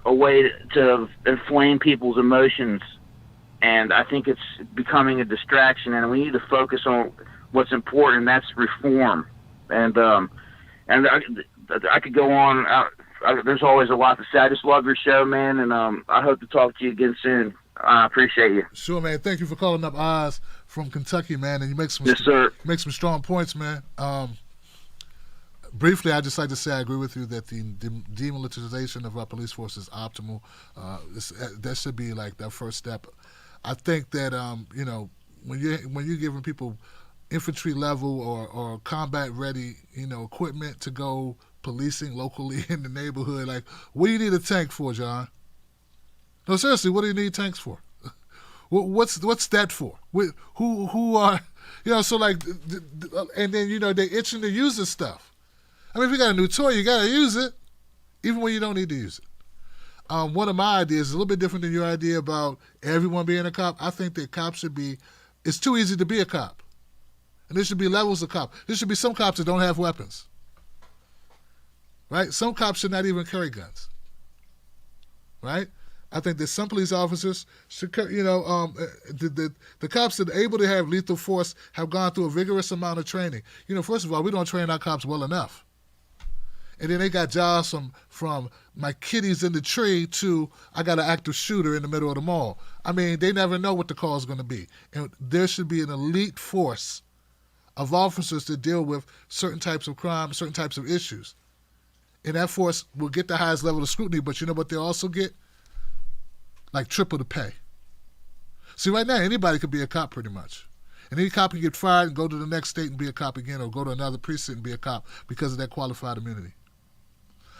a way to inflame people's emotions, and I think it's becoming a distraction, and we need to focus on what's important, and that's reform. And I could go on. There's always a lot to say. I just love your show, man, and I hope to talk to you again soon. I appreciate you. Sure, man. Thank you for calling up Oz from Kentucky, man, and you make some make some strong points, man. Briefly, I'd just like to say I agree with you that the demilitarization of our police force is optimal. That should be like that first step. I think that when you're giving people infantry level or combat ready, equipment to go policing locally in the neighborhood. Like, what do you need a tank for, John? No, seriously, what do you need tanks for? What's that for? Who are, so like, and then, they're itching to use this stuff. I mean, if you got a new toy, you got to use it, even when you don't need to use it. One of my ideas is a little bit different than your idea about everyone being a cop. I think that cops should be, it's too easy to be a cop. And there should be levels of cop. There should be some cops that don't have weapons. Right? Some cops should not even carry guns. Right? I think that some police officers should, the cops that are able to have lethal force have gone through a vigorous amount of training. First of all, we don't train our cops well enough. And then they got jobs from my kitties in the tree to I got an active shooter in the middle of the mall. I mean, they never know what the call is going to be. And there should be an elite force of officers to deal with certain types of crime, certain types of issues. And that force will get the highest level of scrutiny, but you know what they also get? Like triple the pay. See, right now, anybody could be a cop pretty much. And any cop can get fired and go to the next state and be a cop again, or go to another precinct and be a cop because of that qualified immunity.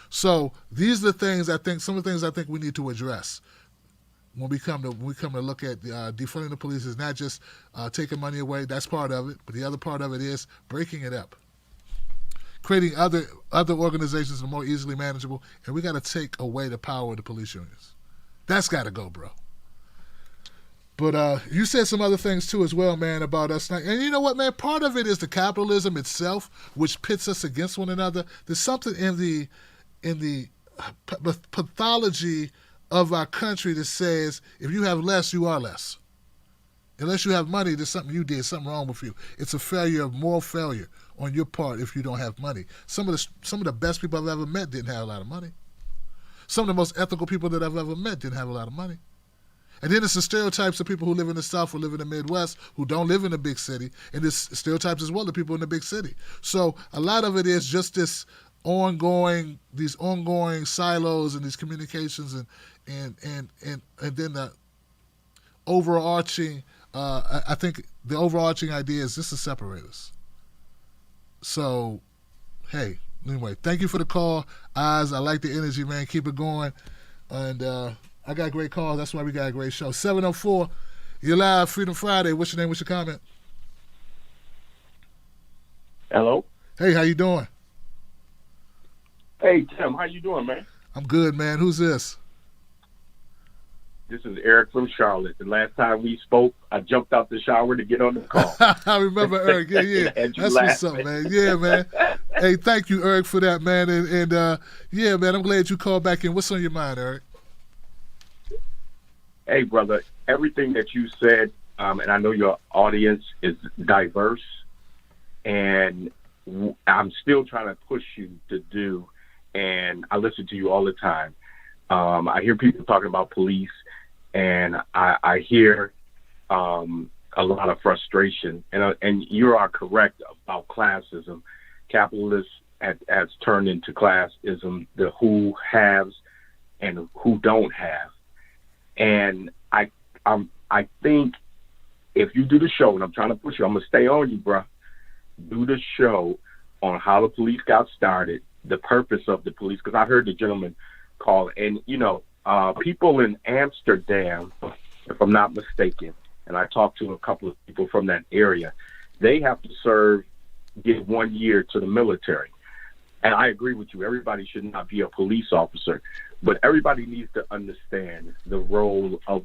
So these are the things some of the things I think we need to address when we come to look at defunding the police. Is not just taking money away. That's part of it, but the other part of it is breaking it up, creating other organizations that are more easily manageable, and we got to take away the power of the police unions. That's got to go, bro. But you said some other things too as well, man, about us. And you know what, man? Part of it is the capitalism itself, which pits us against one another. There's something in the pathology of our country that says if you have less, you are less. Unless you have money, there's something you did, something wrong with you. It's a failure, moral failure on your part if you don't have money. Some of the best people I've ever met didn't have a lot of money. Some of the most ethical people that I've ever met didn't have a lot of money. And then there's the stereotypes of people who live in the South or live in the Midwest who don't live in a big city. And there's stereotypes as well of people in the big city. So a lot of it is just these ongoing silos and these communications and then the overarching, I think the overarching idea is just to separate us. So, hey, anyway, thank you for the call, Oz. I like the energy, man. Keep it going. And I got great calls. That's why we got a great show. 704, you're live, Freedom Friday. What's your name? What's your comment? Hello. Hey, how you doing? Hey, Tim. How you doing, man? I'm good, man. Who's this? This is Eric from Charlotte. The last time we spoke, I jumped out the shower to get on the call. I remember Eric. Yeah. That's what's up, man. Yeah, man. Hey, thank you, Eric, for that, man. And yeah, man, I'm glad you called back in. What's on your mind, Eric? Hey, brother, everything that you said, and I know your audience is diverse, and I'm still trying to push you to do, and I listen to you all the time. I hear people talking about police, and I hear a lot of frustration, and you are correct about classism. Capitalism has turned into classism, the who haves and who don't have. And I think if you do the show, and I'm trying to push you, I'm gonna stay on you, bro. Do the show on how the police got started, the purpose of the police, because I heard the gentleman call, and people in Amsterdam, if I'm not mistaken, and I talked to a couple of people from that area, they have to get 1 year to the military. And I agree with you. Everybody should not be a police officer, but everybody needs to understand the role of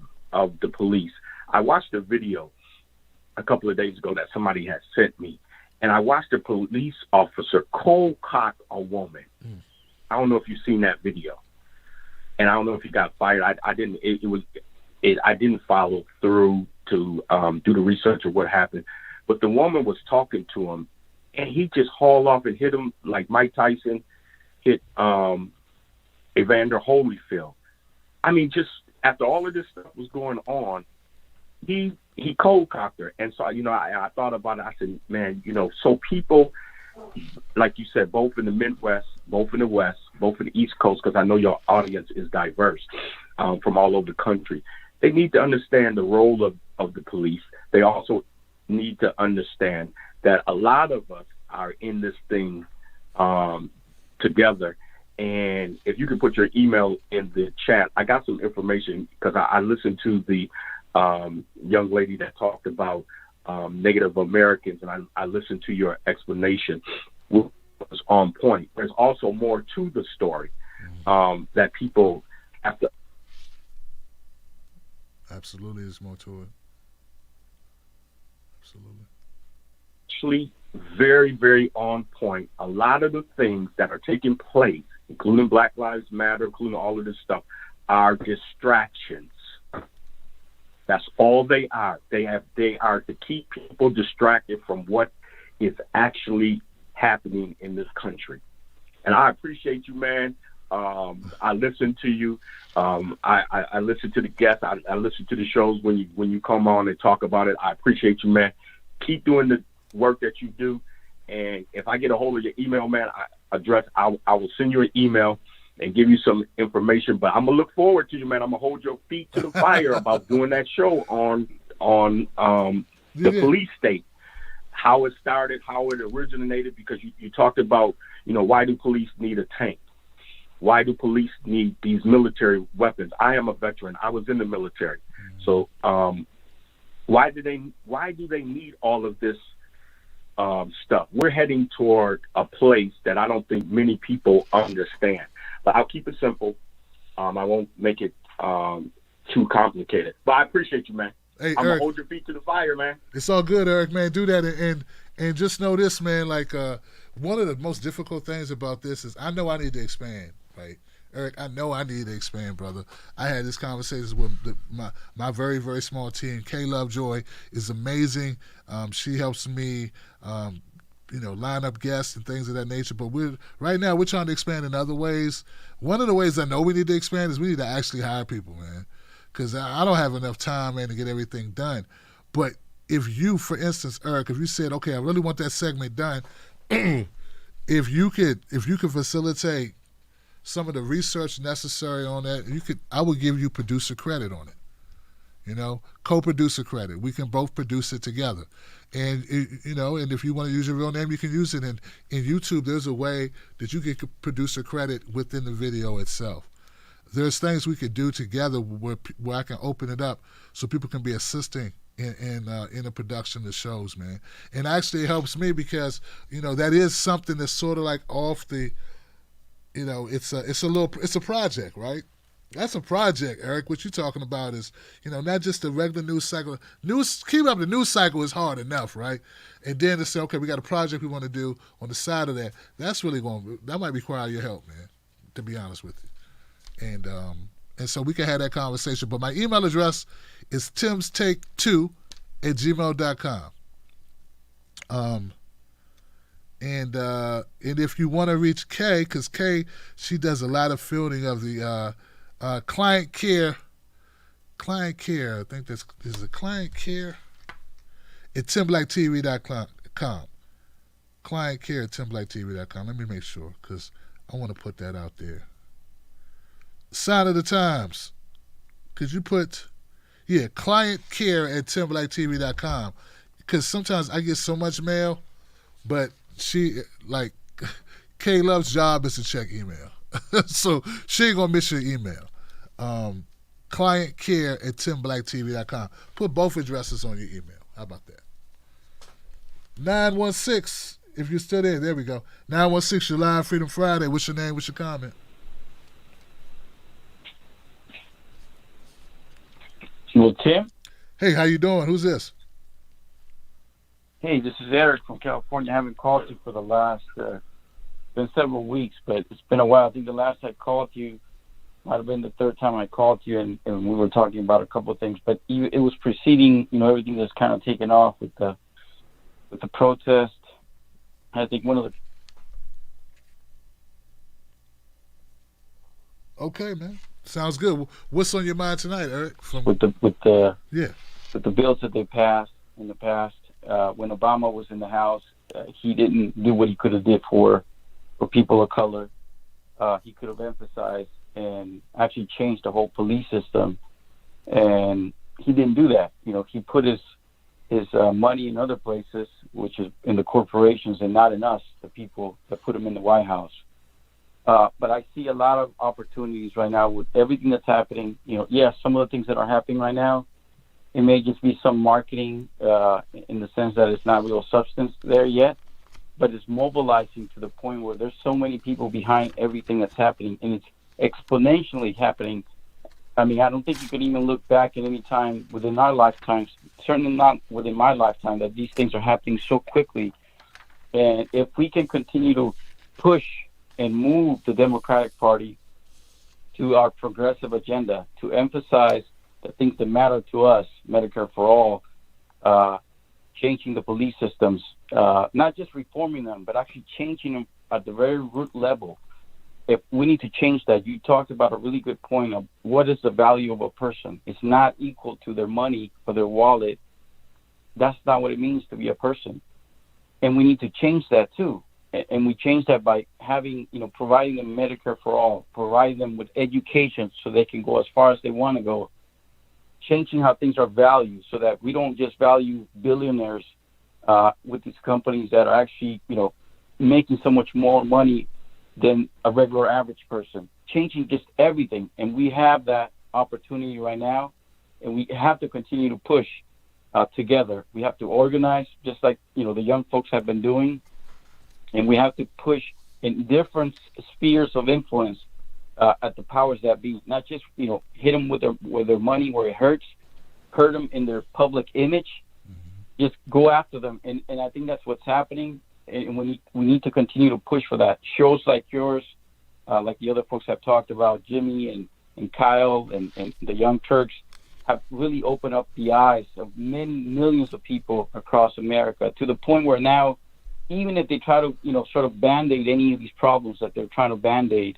the police. I watched a video a couple of days ago that somebody had sent me, and I watched a police officer cold cock a woman. I don't know if you've seen that video, and I don't know if he got fired. I didn't. I didn't follow through to do the research of what happened, but the woman was talking to him, and he just hauled off and hit him like Mike Tyson hit Evander Holyfield. I mean, just after all of this stuff was going on, he cold cocked her. And so, I thought about it. I said, man, so people, like you said, both in the Midwest, both in the West, both in the East Coast, because I know your audience is diverse from all over the country. They need to understand the role of the police. They also need to understand that a lot of us are in this thing together. And if you can put your email in the chat, I got some information because I listened to the young lady that talked about Native Americans, and I listened to your explanation, which was on point. There's also more to the story that people have to. Absolutely, there's more to it. Absolutely. Actually, very, very on point. A lot of the things that are taking place, including Black Lives Matter, including all of this stuff, are distractions. That's all they are. They are to keep people distracted from what is actually happening in this country. And I appreciate you, man. I listen to you. I listen to the guests. I listen to the shows when you come on and talk about it. I appreciate you, man. Keep doing the work that you do. And if I get a hold of your email, man, I will send you an email and give you some information. But I'm gonna look forward to you, man. I'm gonna hold your feet to the fire about doing that show on the police state, how it started, how it originated. Because you talked about, why do police need a tank? Why do police need these military weapons? I am a veteran. I was in the military. So why do they need all of this stuff? We're heading toward a place that I don't think many people understand. But I'll keep it simple. I won't make it too complicated. But I appreciate you, man. Hey, I'm Eric, gonna hold your feet to the fire, man. It's all good, Eric, man. Do that, and just know this, man. Like one of the most difficult things about this is I know I need to expand, right? Eric, I know I need to expand, brother. I had this conversation with my very, very small team. K Lovejoy is amazing. She helps me, line up guests and things of that nature. But right now we're trying to expand in other ways. One of the ways I know we need to expand is we need to actually hire people, man. Because I don't have enough time, man, to get everything done. But if you, for instance, Eric, if you said, okay, I really want that segment done, if you could facilitate some of the research necessary on that, I would give you producer credit on it. Co-producer credit. We can both produce it together. And, and if you want to use your real name, you can use it. In YouTube, there's a way that you get producer credit within the video itself. There's things we could do together where I can open it up so people can be assisting in the production of the shows, man. And actually it helps me because, that is something that's sort of like off the, it's a project, right? That's a project, Eric. What you're talking about is, not just the regular news cycle. Keeping up the news cycle is hard enough, right? And then to say, okay, we got a project we want to do on the side of that. That might require your help, man, to be honest with you. And so we can have that conversation. But my email address is timstake2@gmail.com. And if you want to reach Kay, because Kay, she does a lot of fielding of the client care. I think is it client care at timblacktv.com. Client care at timblacktv.com. Let me make sure, because I want to put that out there. Sign of the times. Could you put, client care at timblacktv.com? Because sometimes I get so much mail, but Kay Love's job is to check email. So she ain't going to miss your email. Client care at timblacktv.com. Put both addresses on your email. How about that? 916, if you're still there we go. 916, you're live, Freedom Friday. What's your name? What's your comment? Well, Tim? Hey, how you doing? Who's this? Hey, this is Eric from California. I haven't called you for the last, been several weeks, but it's been a while. I think the last I called you might have been the third time I called you, and we were talking about a couple of things. But it was preceding, everything that's kind of taken off with the protest. I think one of the... Okay, man. Sounds good. What's on your mind tonight, Eric? With the bills that they passed in the past, when Obama was in the House, he didn't do what he could have did for people of color. He could have emphasized and actually changed the whole police system, and he didn't do that. He put his money in other places, which is in the corporations and not in us, the people that put them in the White House. But I see a lot of opportunities right now with everything that's happening. Yes, some of the things that are happening right now, it may just be some marketing in the sense that it's not real substance there yet, but it's mobilizing to the point where there's so many people behind everything that's happening, and it's exponentially happening. I mean, I don't think you can even look back at any time within our lifetimes, certainly not within my lifetime, that these things are happening so quickly. And if we can continue to push and move the Democratic Party to our progressive agenda, to emphasize the things that matter to us, Medicare for all, changing the police systems, not just reforming them, but actually changing them at the very root level. If we need to change that, you talked about a really good point of what is the value of a person. It's not equal to their money or their wallet. That's not what it means to be a person. And we need to change that too. And we change that by having, providing them Medicare for all, providing them with education so they can go as far as they want to go, changing how things are valued so that we don't just value billionaires with these companies that are actually, making so much more money than a regular average person, changing just everything. And we have that opportunity right now, and we have to continue to push together. We have to organize just like, the young folks have been doing. And we have to push in different spheres of influence at the powers that be, not just hit them with their money where it hurt them in their public image. Just go after them, and I think that's what's happening. And we need to continue to push for that. Shows like yours, like the other folks have talked about, Jimmy and Kyle and the Young Turks, have really opened up the eyes of many millions of people across America to the point where now, even if they try to, sort of band-aid any of these problems that they're trying to band-aid,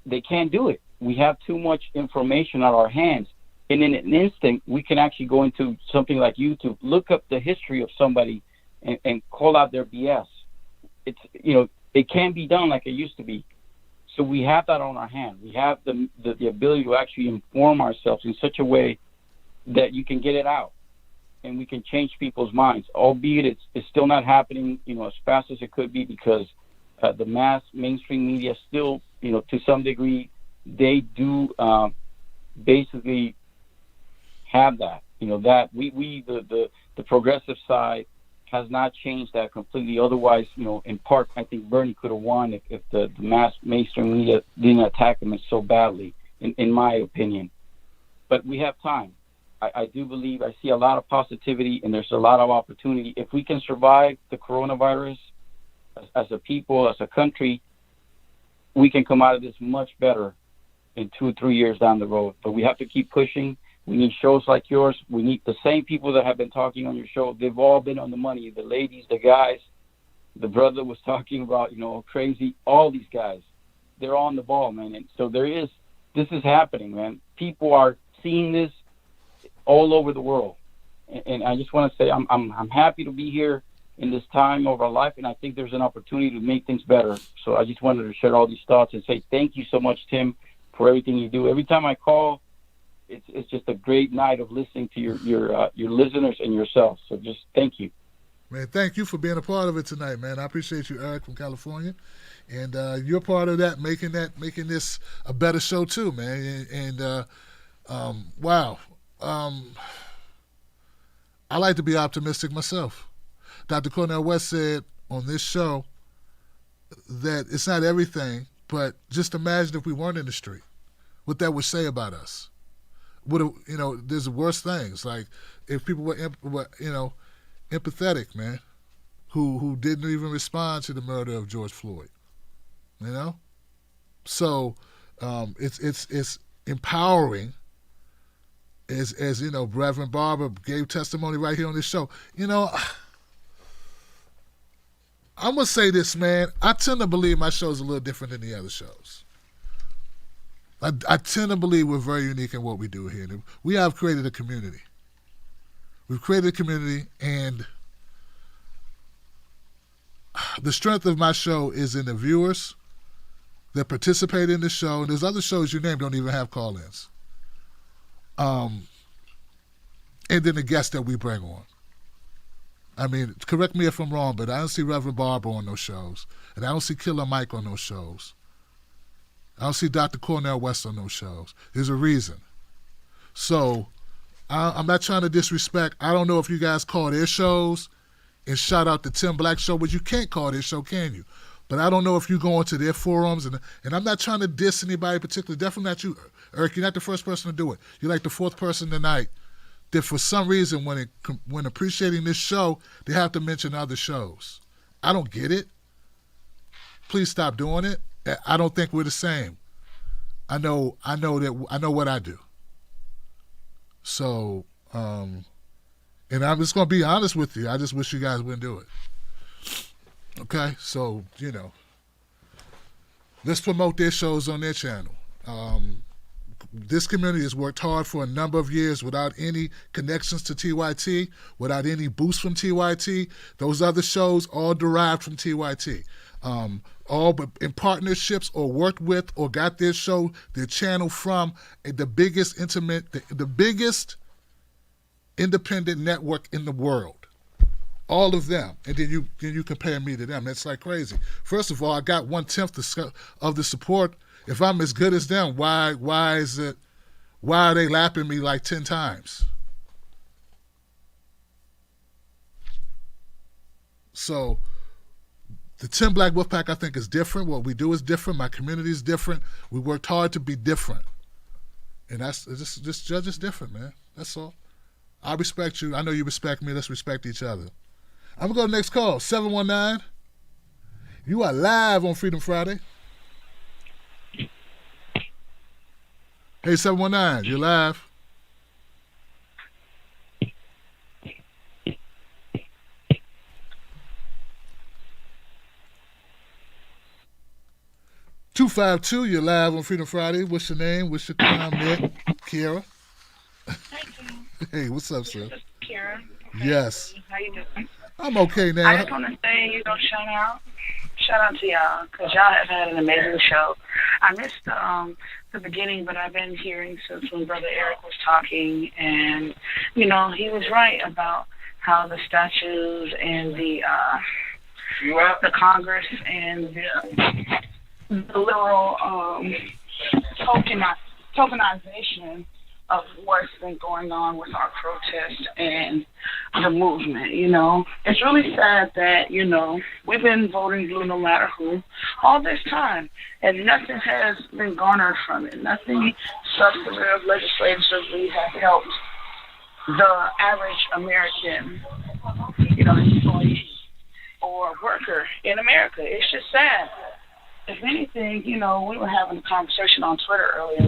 they can't do it. We have too much information on our hands. And in an instant, we can actually go into something like YouTube, look up the history of somebody and call out their BS. It's, it can't be done like it used to be. So we have that on our hand. We have the ability to actually inform ourselves in such a way that you can get it out. And we can change people's minds, albeit it's still not happening, as fast as it could be, because the mainstream media still, to some degree, they do basically have that. That the progressive side has not changed that completely. Otherwise, in part, I think Bernie could have won if the mainstream media didn't attack him so badly, in my opinion. But we have time. I do believe I see a lot of positivity, and there's a lot of opportunity. If we can survive the coronavirus as a people, as a country, we can come out of this much better in 2 or 3 years down the road. But we have to keep pushing. We need shows like yours. We need the same people that have been talking on your show. They've all been on the money, the ladies, the guys. The brother was talking about, crazy, all these guys. They're on the ball, man. And so this is happening, man. People are seeing this all over the world, and I just want to say I'm happy to be here in this time of our life, and I think there's an opportunity to make things better. So I just wanted to share all these thoughts and say thank you so much, Tim, for everything you do. Every time I call, it's just a great night of listening to your listeners and yourself. So just thank you. Man, thank you for being a part of it tonight, man. I appreciate you, Eric from California, and you're part of that, making this a better show too, man. And wow. I like to be optimistic myself. Dr. Cornel West said on this show that it's not everything, but just imagine if we weren't in the street, what that would say about us. There's worse things, like if people were empathetic, man, who didn't even respond to the murder of George Floyd, So it's empowering. As Reverend Barber gave testimony right here on this show. I'm going to say this, man. I tend to believe my show is a little different than the other shows. I tend to believe we're very unique in what we do here. We have created a community. We've created a community, and the strength of my show is in the viewers that participate in the show. And there's other shows you named don't even have call-ins. And then the guests that we bring on. I mean, correct me if I'm wrong, but I don't see Reverend Barber on those shows. And I don't see Killer Mike on those shows. I don't see Dr. Cornel West on those shows. There's a reason. So I'm not trying to disrespect. I don't know if you guys call their shows and shout out the Tim Black show, but you can't call their show, can you? But I don't know if you go into their forums, and I'm not trying to diss anybody particularly. Definitely not you, Eric. You're not the first person to do it. You're like the fourth person tonight that for some reason when appreciating this show, they have to mention other shows. I don't get it. Please stop doing it. I don't think we're the same. I know what I do. So, and I'm just going to be honest with you. I just wish you guys wouldn't do it. Okay? So, let's promote their shows on their channel. This community has worked hard for a number of years without any connections to TYT, without any boost from TYT. Those other shows all derived from TYT. All but in partnerships or worked with or got their channel from the biggest independent network in the world. All of them. And then you compare me to them. It's like crazy. First of all, I got 1/10 of the support. If I'm as good as them, why are they lapping me like 10 times? So the Tim Black Wolfpack, I think, is different. What we do is different. My community is different. We worked hard to be different. And that's just judge is different, man. That's all. I respect you. I know you respect me. Let's respect each other. I'm going to go to the next call. 719. You are live on Freedom Friday. Hey, 719, you're live. (252), you're live on Freedom Friday. What's your name? What's your comment? Kiara? Hey, what's up, sir? This is Kiara. Yes. How you doing? I'm okay now. I just want to say, shout out to y'all, because y'all have had an amazing show. I missed the beginning, but I've been hearing since when Brother Eric was talking, and, he was right about how the statues and the Congress and the literal tokenization of what's been going on with our protest and the movement, It's really sad that, we've been voting blue no matter who all this time, and nothing has been garnered from it. Nothing substantive legislatively has helped the average American, employee or worker in America. It's just sad. If anything, we were having a conversation on Twitter earlier.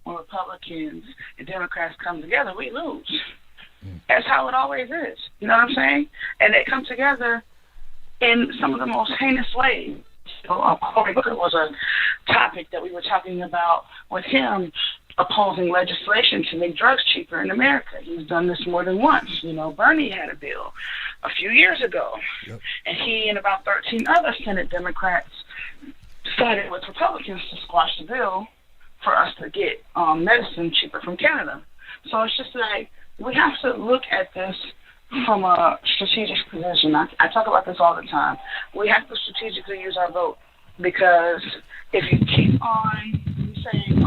When Republicans and Democrats come together, we lose. That's how it always is. You know what I'm saying? And they come together in some of the most heinous ways. So, Cory Booker was a topic that we were talking about with him, opposing legislation to make drugs cheaper in America. He's done this more than once. Bernie had a bill a few years ago, and he and about 13 other Senate Democrats sided with Republicans to squash the bill for us to get medicine cheaper from Canada. So it's just like, we have to look at this from a strategic position. I talk about this all the time. We have to strategically use our vote, because if you keep on saying,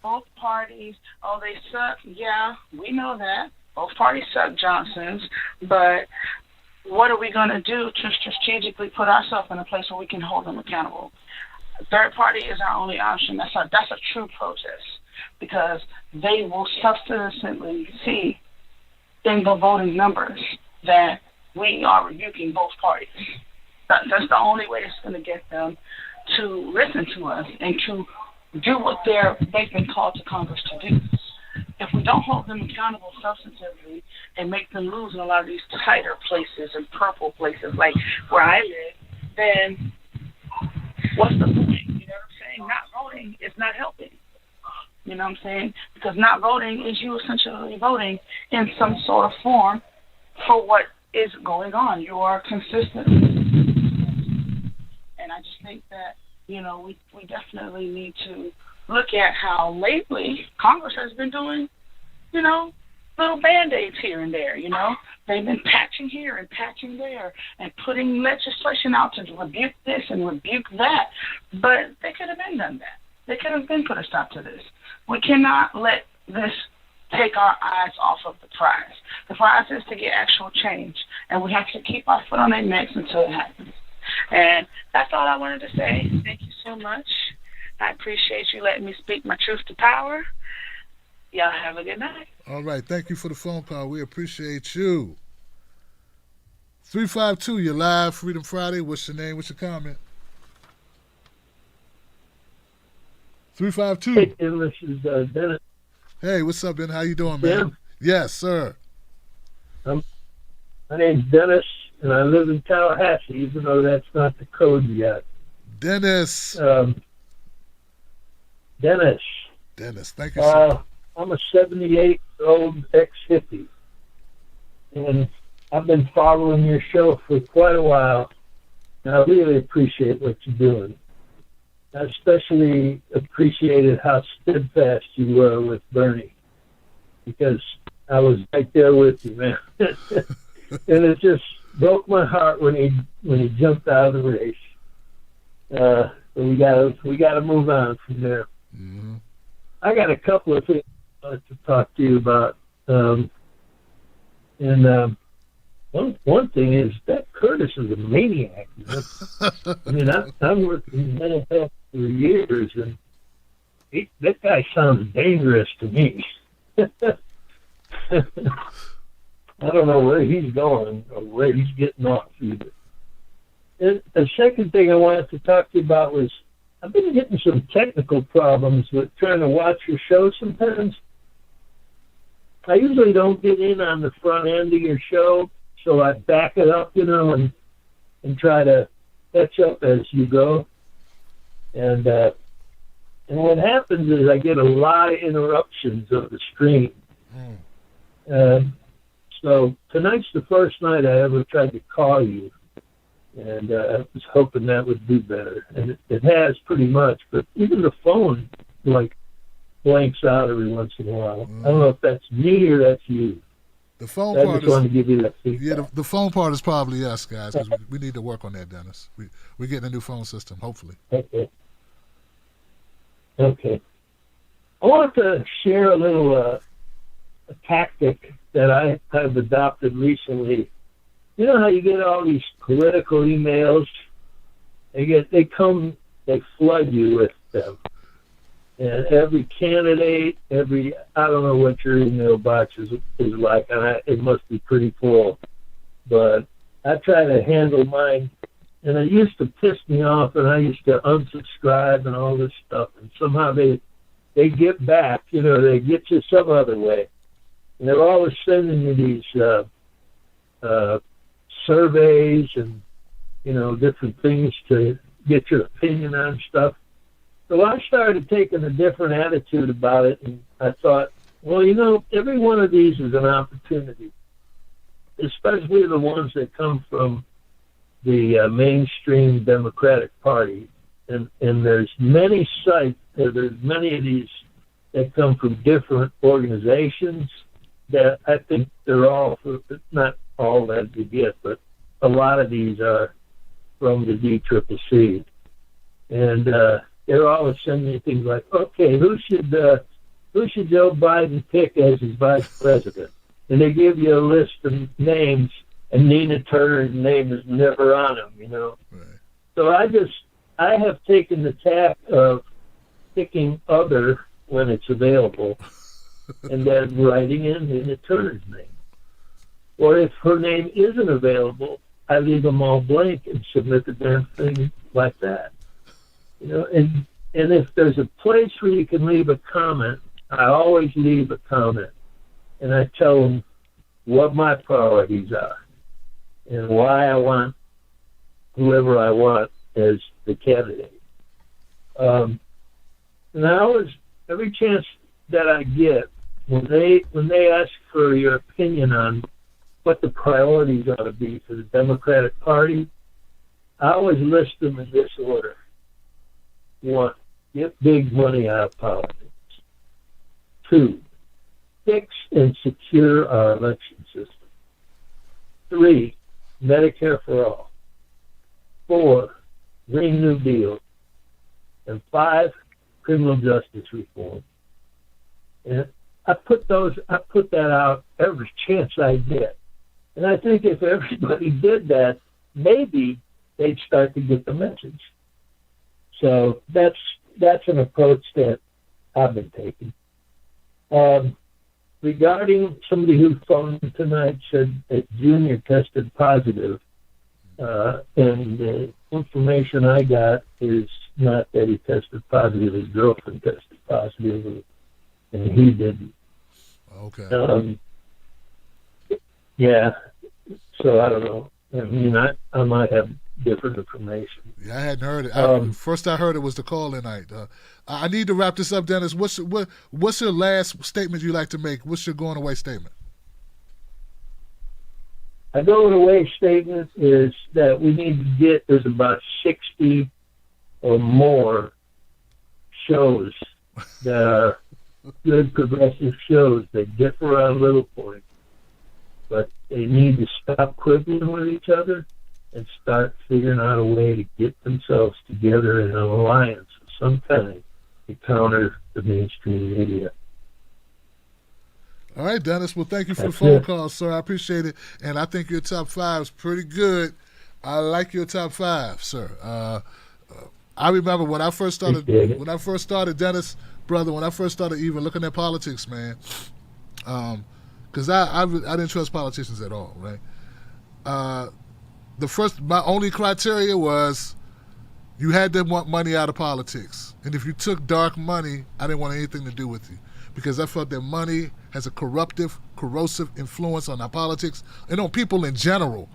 both parties, they suck, yeah, we know that. Both parties suck, Johnson's, but what are we going to do to strategically put ourselves in a place where we can hold them accountable? Third party is our only option. That's a true protest, because they will substantially see in the voting numbers that we are rebuking both parties. That's the only way it's going to get them to listen to us and to do what they've been called to Congress to do. If we don't hold them accountable substantively and make them lose in a lot of these tighter places and purple places like where I live, then what's the point? You know what I'm saying? Not voting is not helping. You know what I'm saying? Because not voting is you essentially voting in some sort of form for what is going on. You are consistent. And I just think that, we definitely need to look at how lately Congress has been doing, little Band-Aids here and there, you know. They've been patching here and patching there and putting legislation out to rebuke this and rebuke that. But they could have been done that. They could have been put a stop to this. We cannot let this take our eyes off of the prize. The prize is to get actual change, and we have to keep our foot on their necks until it happens. And that's all I wanted to say. Thank you so much. I appreciate you letting me speak my truth to power. Y'all have a good night. All right. Thank you for the phone call. We appreciate you. 352, you're live, Freedom Friday. What's your name? What's your comment? 352. Hey, Tim, this is Dennis. Hey, what's up, Ben? How you doing, man? Tim? Yes, sir. My name's Dennis, and I live in Tallahassee, even though that's not the code yet. Dennis. Dennis. Dennis, thank you, sir. I'm a 78-year-old ex-hippie, and I've been following your show for quite a while, and I really appreciate what you're doing. I especially appreciated how steadfast you were with Bernie, because I was right there with you, man. And it just broke my heart when he jumped out of the race. But we gotta move on from there. Mm-hmm. I got a couple of things I'd like to talk to you about. One thing is that Curtis is a maniac. You know? I mean, I've worked in mental health for years, and that guy sounds dangerous to me. I don't know where he's going or where he's getting off either. And the second thing I wanted to talk to you about was I've been getting some technical problems with trying to watch your show sometimes. I usually don't get in on the front end of your show, so I back it up, you know, and try to catch up as you go. And what happens is I get a lot of interruptions of the stream. So tonight's the first night I ever tried to call you, and I was hoping that would do better. And it has pretty much, but even the phone, like, blanks out every once in a while. I don't know if that's me or that's you. The phone I part just wanted to give you that feedback. Yeah, the phone part is probably us, guys, because we need to work on that, Dennis. We're getting a new phone system, hopefully. Okay. I want to share a little a tactic that I have adopted recently. You know how you get all these political emails? They flood you with them. And every candidate, I don't know what your email box is like, and it must be pretty full. But I try to handle mine, and it used to piss me off, and I used to unsubscribe and all this stuff. And somehow they get back, you know, they get you some other way. And they're always sending you these surveys and, you know, different things to get your opinion on stuff. So I started taking a different attitude about it, and I thought, well, you know, every one of these is an opportunity, especially the ones that come from the mainstream Democratic Party. And there's many sites, there's many of these that come from different organizations that I think they're all, not all that you get, but a lot of these are from the DCCC. And they're always sending me things like, okay, who should Joe Biden pick as his vice president? And they give you a list of names, and Nina Turner's name is never on them, you know. Right. So I have taken the tack of picking other when it's available, and then writing in Nina Turner's name. Or if her name isn't available, I leave them all blank and submit the damn thing like that. You know, and if there's a place where you can leave a comment, I always leave a comment, and I tell them what my priorities are and why I want whoever I want as the candidate. And I always, every chance that I get, when they ask for your opinion on what the priorities ought to be for the Democratic Party, I always list them in this order. 1, get big money out of politics. 2, fix and secure our election system. 3, Medicare for all. 4, Green New Deal. And 5, criminal justice reform. And I put that out every chance I get. And I think if everybody did that, maybe they'd start to get the message. So that's an approach that I've been taking. Regarding somebody who phoned tonight said that Junior tested positive, and the information I got is not that he tested positive, his girlfriend tested positive, and he didn't. Okay. Yeah, so I don't know. I mean, I might have different information. Yeah, I hadn't heard it. First I heard it was the call tonight. I need to wrap this up, Dennis. What's your last statement you like to make? What's your going away statement? My going away statement is that we need to get, there's about 60 or more shows that are good progressive shows that differ on little points, but they need to stop quibbling with each other and start figuring out a way to get themselves together in an alliance of some kind to counter the mainstream media. All right, Dennis. Well, thank you for That's the phone it. call, sir. I appreciate it. And I think your top 5 is pretty good. I like your top 5, sir. I remember when I first started, Dennis, brother, when I first started even looking at politics, man, because I didn't trust politicians at all, right? My only criteria was you had to want money out of politics. And if you took dark money, I didn't want anything to do with you, because I felt that money has a corrosive influence on our politics and on people in general.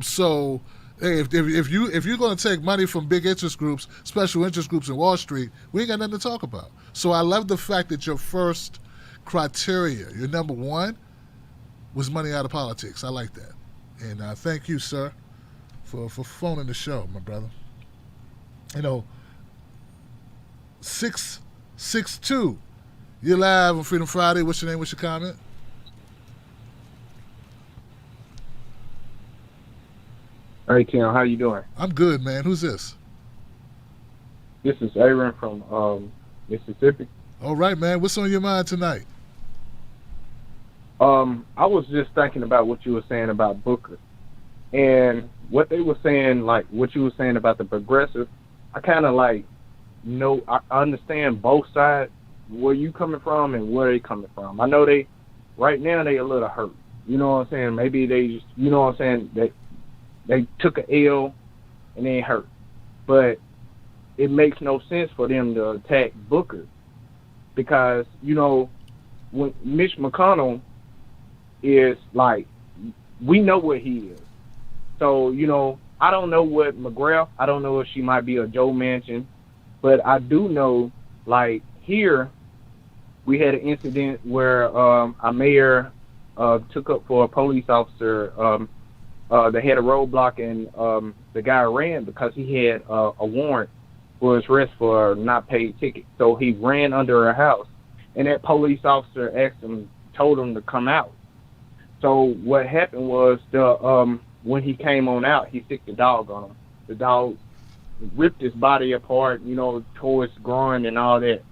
So hey, if you're going to take money from big interest groups, special interest groups in Wall Street, we ain't got nothing to talk about. So I love the fact that your first criteria, your number 1, was money out of politics. I like that. And thank you, sir, for phoning the show, my brother. 662. You're live on Freedom Friday. What's your name? What's your comment? Hey, Kim, how you doing? I'm good, man. Who's this? This is Aaron from Mississippi. All right, man. What's on your mind tonight? I was just thinking about what you were saying about Booker. And what they were saying, like what you were saying about the progressive, I kind of I understand both sides, where you coming from and where they coming from. I know right now they a little hurt. You know what I'm saying? Maybe they just, you know what I'm saying, they took an L and they hurt. But it makes no sense for them to attack Booker, because, when Mitch McConnell is we know what he is. So, I don't know what McGrath, I don't know if she might be a Joe Manchin, but I do know, here, we had an incident where a mayor took up for a police officer. They had a roadblock, and the guy ran because he had a warrant for his arrest for not paid ticket. So he ran under a house, and that police officer told him to come out. So what happened was when he came on out, he sicked the dog on him. The dog ripped his body apart, tore his groin and all that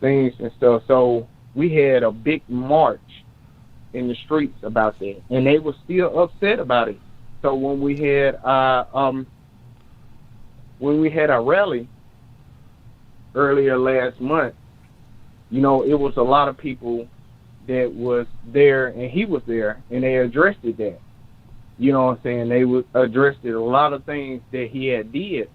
things and stuff. So we had a big march in the streets about that, and they were still upset about it. So when we had our rally earlier last month, it was a lot of people that was there, and he was there, and they addressed it that. You know what I'm saying? They addressed it, a lot of things that he had did.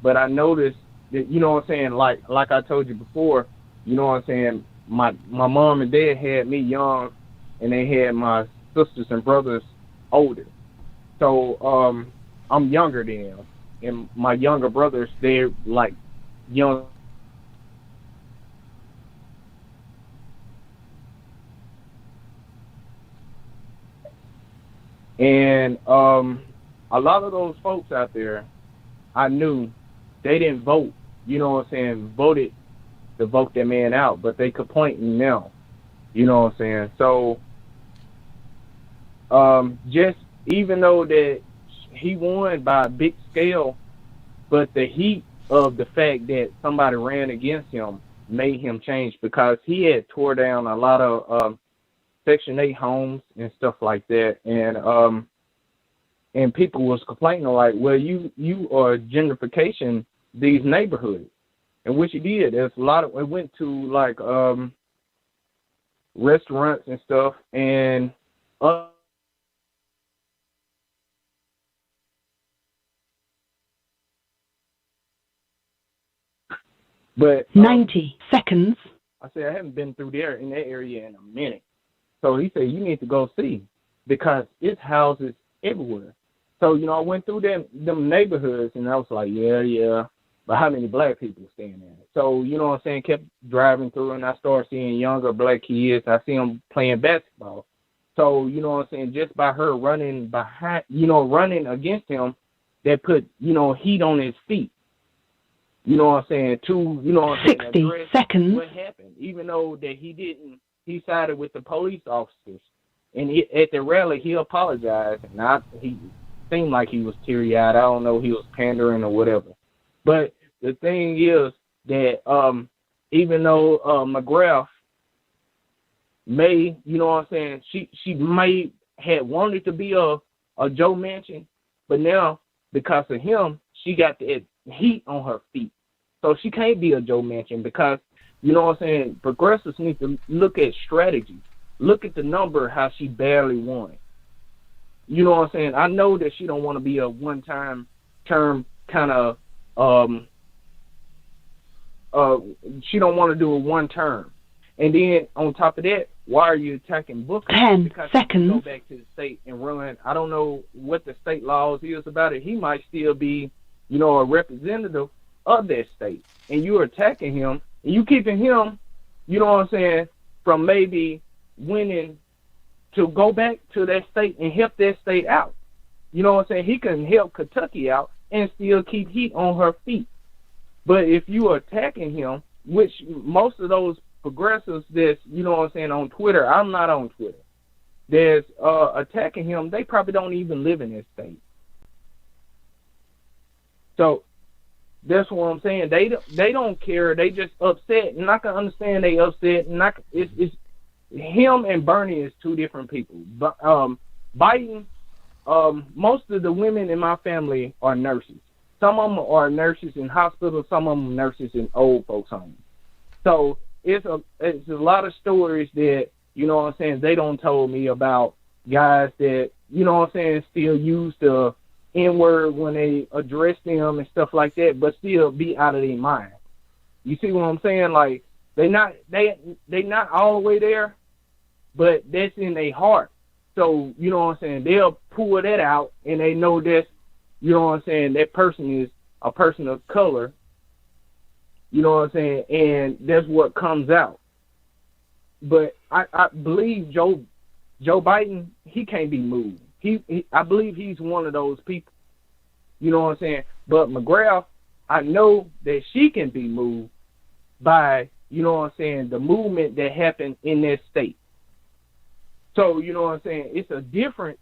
But I noticed that, you know what I'm saying, like I told you before, you know what I'm saying, my mom and dad had me young, and they had my sisters and brothers older. So I'm younger than them, and my younger brothers, they're young. And a lot of those folks out there, I knew they didn't vote, voted to vote that man out, but they could point now. You know what I'm saying? So, just even though that he won by a big scale, but the heat of the fact that somebody ran against him made him change, because he had tore down a lot of Section 8 homes and stuff like that, and people was complaining like, well, you are gentrification these neighborhoods, and which he did. There's a lot of, it went to like restaurants and stuff, and but 90 seconds. I said I haven't been through there in that area in a minute. So he said, you need to go see, because it's houses everywhere. So, you know, I went through them neighborhoods, and I was like, yeah, but how many black people staying there? So, you know what I'm saying, kept driving through, and I started seeing younger black kids. I see them playing basketball. So, you know what I'm saying, just by her running behind, you know, running against him, that put, you know, heat on his feet. You know what I'm saying, to, you know what I'm saying, 60 seconds. What happened, even though that he sided with the police officers. And at the rally, he apologized, and he seemed like he was teary-eyed. I don't know, he was pandering or whatever. But the thing is that even though McGrath may, you know what I'm saying, she may had wanted to be a Joe Manchin, but now because of him, she got the heat on her feet. So she can't be a Joe Manchin, because, you know what I'm saying, progressives need to look at strategy. Look at the number, how she barely won. You know what I'm saying? I know that she don't want to be a one-time term kind of, she don't want to do a one term. And then on top of that, why are you attacking Booker? 10 because seconds. He can go back to the state and run. I don't know what the state laws is about it. He might still be, you know, a representative of that state. And you're attacking him, and you keeping him, you know what I'm saying, from maybe winning to go back to that state and help that state out. You know what I'm saying? He can help Kentucky out and still keep heat on her feet. But if you are attacking him, which most of those progressives that's, you know what I'm saying, on Twitter, I'm not on Twitter, there's attacking him, they probably don't even live in that state. So that's what I'm saying. They don't care. They just upset, and I can understand they upset. And it's him and Bernie is two different people. But Biden, most of the women in my family are nurses. Some of them are nurses in hospitals. Some of them nurses in old folks' homes. So it's a lot of stories that, you know what I'm saying, they don't told me about guys that, you know what I'm saying, still use the N-word when they address them and stuff like that, but still be out of their mind. You see what I'm saying? Like, they not all the way there, but that's in their heart. So, you know what I'm saying, they'll pull that out, and they know that, you know what I'm saying, that person is a person of color, you know what I'm saying, and that's what comes out. But I believe Joe Biden, he can't be moved. I believe he's one of those people. You know what I'm saying? But McGrath, I know that she can be moved by, you know what I'm saying, the movement that happened in that state. So, you know what I'm saying, it's a different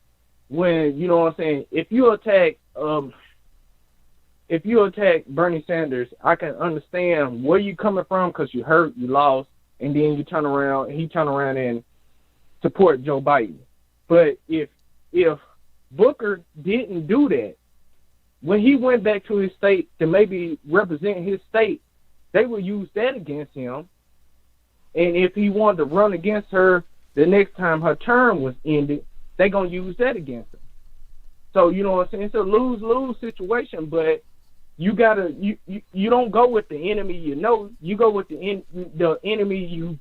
when, you know what I'm saying, if you attack Bernie Sanders, I can understand where you coming from because you hurt, you lost, and then he turn around and support Joe Biden. But if Booker didn't do that, when he went back to his state to maybe represent his state, they would use that against him. And if he wanted to run against her the next time her term was ended, they're going to use that against him. So, you know what I'm saying? It's a lose-lose situation, but you gotta you don't go with the enemy you know. You go with the enemy you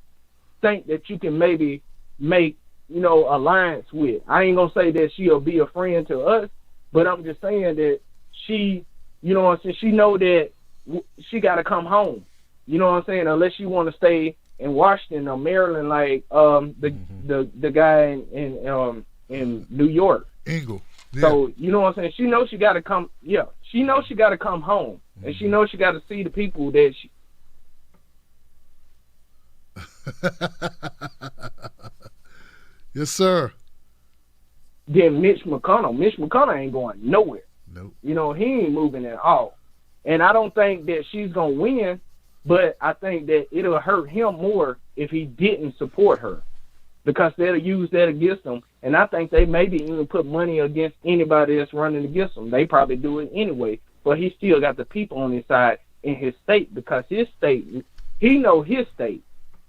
think that you can maybe make, you know, alliance with. I ain't gonna say that she'll be a friend to us, but I'm just saying that she, you know what I'm saying, she know that she got to come home. You know what I'm saying? Unless she want to stay in Washington or Maryland, like the guy in New York. Ingle. Yeah. So, you know what I'm saying? She knows she got to come. Yeah, she knows she got to come home, and she knows she got to see the people that she. Yes, sir. Then Mitch McConnell. Mitch McConnell ain't going nowhere. Nope. You know, he ain't moving at all. And I don't think that she's going to win, but I think that it'll hurt him more if he didn't support her, because they'll use that against him. And I think they maybe even put money against anybody that's running against him. They probably do it anyway. But he still got the people on his side in his state, because his state, he know his state.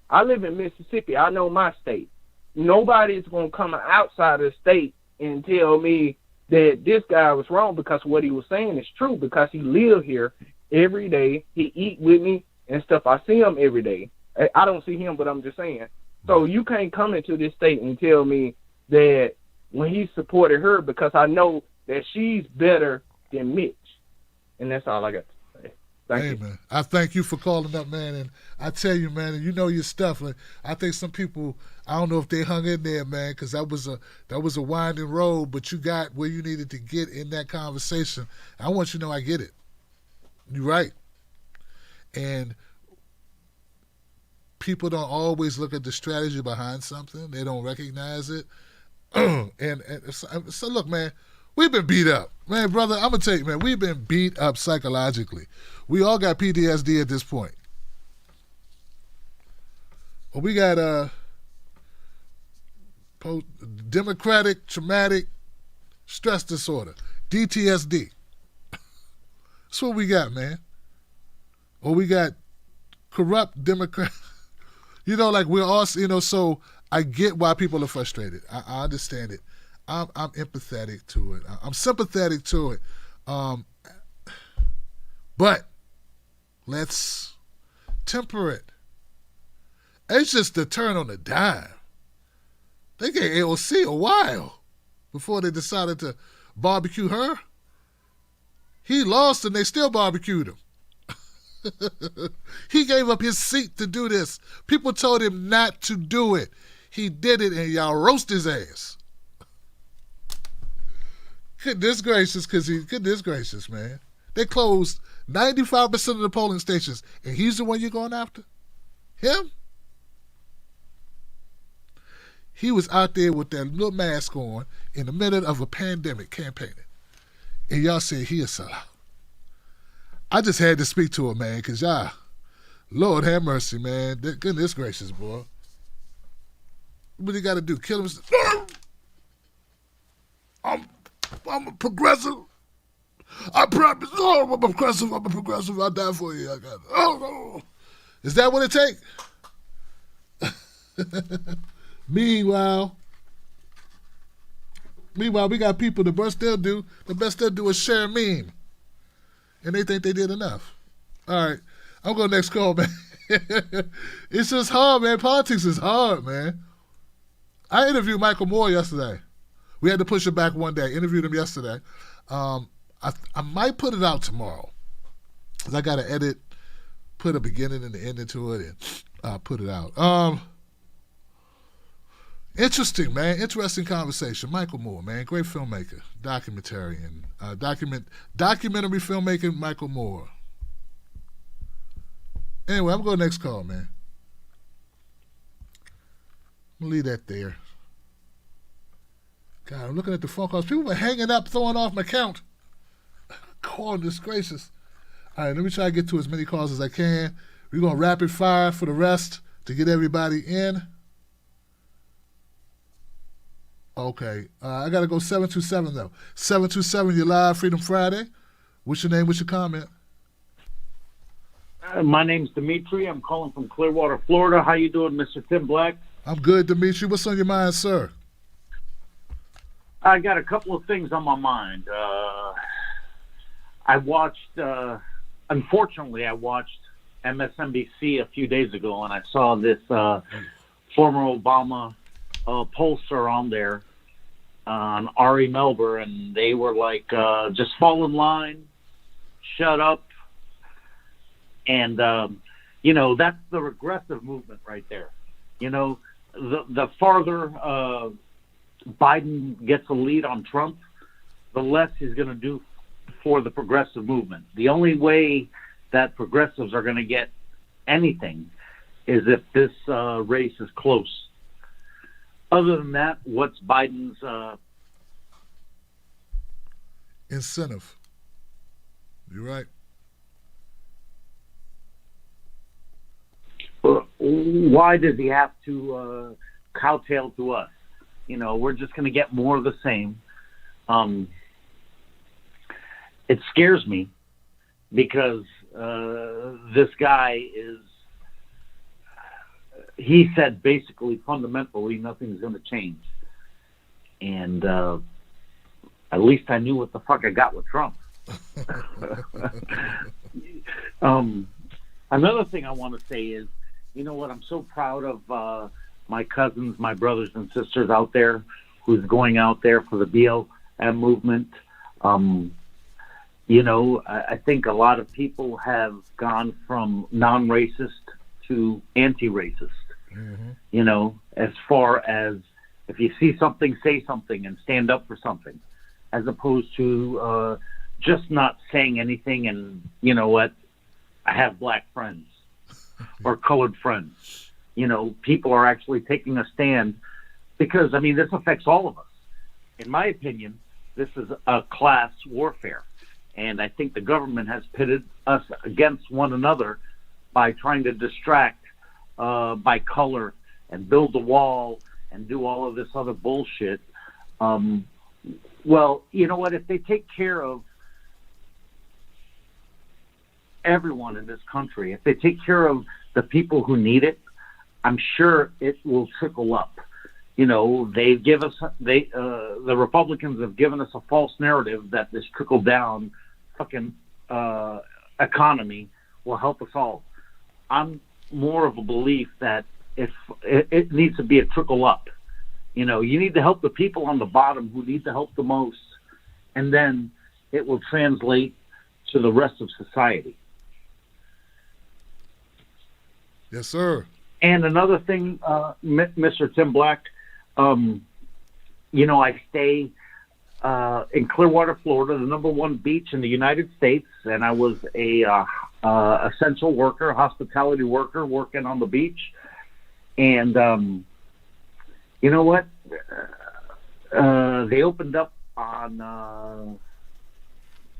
I live in Mississippi. I know my state. Nobody's going to come outside of the state and tell me that this guy was wrong, because what he was saying is true, because he live here every day. He eat with me and stuff. I see him every day. I don't see him, but I'm just saying. So you can't come into this state and tell me that when he supported her, because I know that she's better than Mitch. And that's all I got to say. Thank you. Man, I thank you for calling up, man. And I tell you, man, and you know your stuff. And I think some people, I don't know if they hung in there, man, because that was a winding road, but you got where you needed to get in that conversation. I want you to know I get it. You're right. And people don't always look at the strategy behind something. They don't recognize it. and so look, man, we've been beat up. Man, brother, I'm going to tell you, man, we've been beat up psychologically. We all got PTSD at this point. Well, we got democratic traumatic stress disorder, DTSD. That's what we got, man. Or we got corrupt Democrat. You know, like we're all, you know, so I get why people are frustrated. I understand it. I'm empathetic to it. I'm sympathetic to it. But let's temper it. It's just the turn on the dime. They gave AOC a while before they decided to barbecue her. He lost and they still barbecued him. He gave up his seat to do this. People told him not to do it. He did it, and y'all roast his ass. Goodness gracious, man. They closed 95% of the polling stations, and he's the one you're going after? Him? He was out there with that little mask on in the middle of a pandemic campaigning. And y'all said he a sellout. I just had to speak to him, man, because y'all, Lord have mercy, man. Goodness gracious, boy. What he got to do? Kill him? I'm a progressive. I promise. Oh, I'm a progressive. I'll die for you. I got it. Oh, no. Is that what it take? Meanwhile, we got people, the best they'll do is share a meme. And they think they did enough. All right. I'm going next call, man. It's just hard, man. Politics is hard, man. I interviewed Michael Moore yesterday. We had to push it back one day. Interviewed him yesterday. I might put it out tomorrow. Because I got to edit, put a beginning and an ending to it, and put it out. Interesting, man. Interesting conversation. Michael Moore, man. Great filmmaker. Documentarian. Documentary filmmaker Michael Moore. Anyway, I'm going next call, man. I'm going to leave that there. God, I'm looking at the phone calls. People were hanging up, throwing off my count. Goodness gracious. All right, let me try to get to as many calls as I can. We're going to rapid fire for the rest to get everybody in. Okay. I got to go 727, though. 727, you're live, Freedom Friday. What's your name? What's your comment? My name's Dimitri. I'm calling from Clearwater, Florida. How you doing, Mr. Tim Black? I'm good, Dimitri. What's on your mind, sir? I got a couple of things on my mind. Unfortunately, I watched MSNBC a few days ago, and I saw this former Obama pollster on there on Ari Melber, and they were like, just fall in line, shut up. And, that's the regressive movement right there. The farther Biden gets a lead on Trump, the less he's going to do for the progressive movement. The only way that progressives are going to get anything is if this race is close. Other than that, what's Biden's incentive? You're right. Why does he have to kowtow to us? We're just going to get more of the same. It scares me because this guy he said basically fundamentally nothing's going to change. And at least I knew what the fuck I got with Trump. Another thing I want to say is, you know what, I'm so proud of my cousins, my brothers and sisters out there who's going out there for the BLM movement. I think a lot of people have gone from non-racist to anti-racist. Mm-hmm. As far as if you see something, say something and stand up for something, as opposed to just not saying anything and, you know what, I have black friends or colored friends. People are actually taking a stand because, this affects all of us. In my opinion, this is a class warfare. And I think the government has pitted us against one another by trying to distract by color and build a wall and do all of this other bullshit. Well, you know what? If they take care of everyone in this country, if they take care of the people who need it, I'm sure it will trickle up. The Republicans have given us a false narrative that this trickle down fucking economy will help us all. I'm more of a belief that if it needs to be a trickle up. You need to help the people on the bottom who need the help the most, and then it will translate to the rest of society. Yes, sir. And another thing, Mr. Tim Black, I stay in Clearwater, Florida, the #1 beach in the United States, and I was a essential worker, hospitality worker, working on the beach. And you know what? They opened up on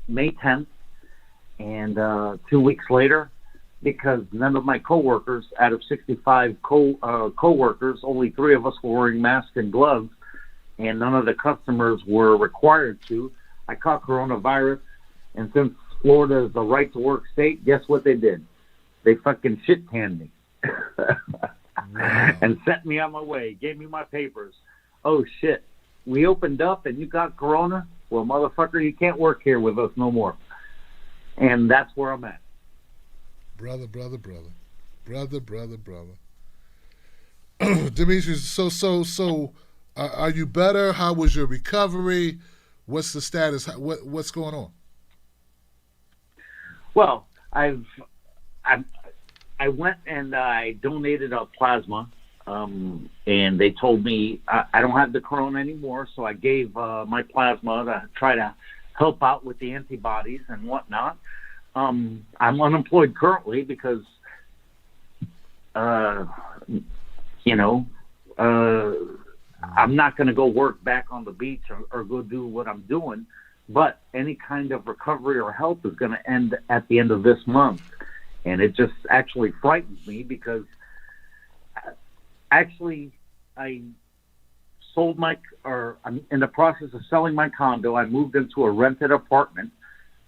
May 10th, and 2 weeks later, because none of my coworkers, out of 65 coworkers, only 3 of us were wearing masks and gloves, and none of the customers were required to. I caught coronavirus, and since Florida is a right-to-work state, guess what they did? They fucking shit-canned me. And sent me on my way, gave me my papers. Oh, shit. We opened up and you got corona? Well, motherfucker, you can't work here with us no more. And that's where I'm at. Brother. Demetrius, so, are you better? How was your recovery? What's the status? What's going on? Well, I went and I donated a plasma, and they told me I don't have the corona anymore, so I gave my plasma to try to help out with the antibodies and whatnot. I'm unemployed currently because, I'm not going to go work back on the beach or go do what I'm doing, but any kind of recovery or help is going to end at the end of this month. And it just actually frightens me because actually I'm in the process of selling my condo. I moved into a rented apartment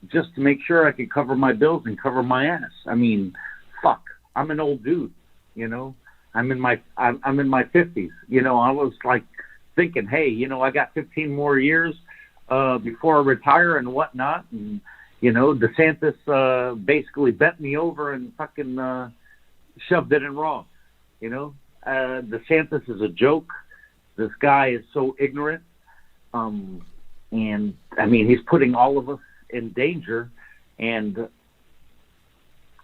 just to make sure I could cover my bills and cover my ass. Fuck, I'm an old dude, I'm in my 50s. I was like thinking, hey, I got 15 more years before I retire and whatnot. And DeSantis basically bent me over and fucking shoved it in wrong. DeSantis is a joke. This guy is so ignorant. And he's putting all of us in danger. And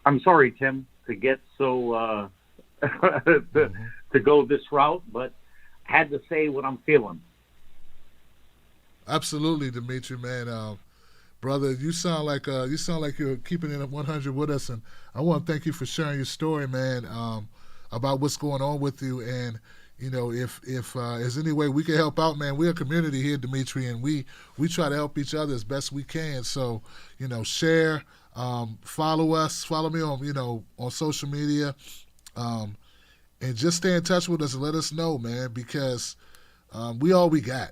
I'm sorry, Tim, to get so to go this route, but I had to say what I'm feeling. Absolutely, Dimitri, man. Brother, you sound like you're keeping it at 100 with us, and I want to thank you for sharing your story, man, about what's going on with you. And you know, if there's any way we can help out, man, we're a community here, Dimitri, and we try to help each other as best we can. So, you know, share, follow us, follow me on, you know, on social media, and just stay in touch with us and let us know, man, because we all we got.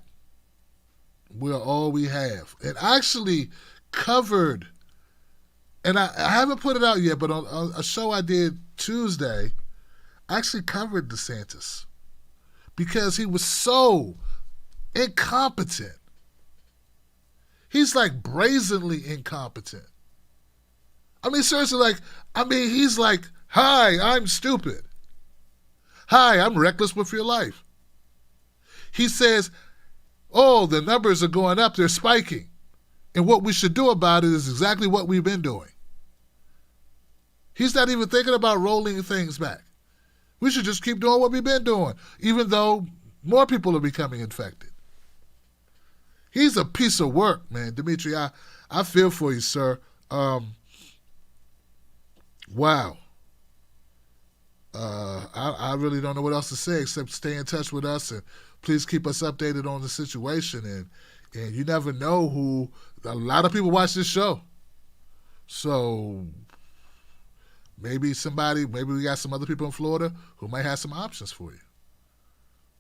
We're all we have. And I actually covered, and I haven't put it out yet, but on a show I did Tuesday, I actually covered DeSantis because he was so incompetent. He's like brazenly incompetent. I mean, seriously, he's like, hi, I'm stupid. Hi, I'm reckless with your life. He says, oh, the numbers are going up, they're spiking. And what we should do about it is exactly what we've been doing. He's not even thinking about rolling things back. We should just keep doing what we've been doing, even though more people are becoming infected. He's a piece of work, man. Dimitri, I feel for you, sir. Wow. I really don't know what else to say except stay in touch with us and please keep us updated on the situation. And you never know who, a lot of people watch this show. So maybe we got some other people in Florida who might have some options for you.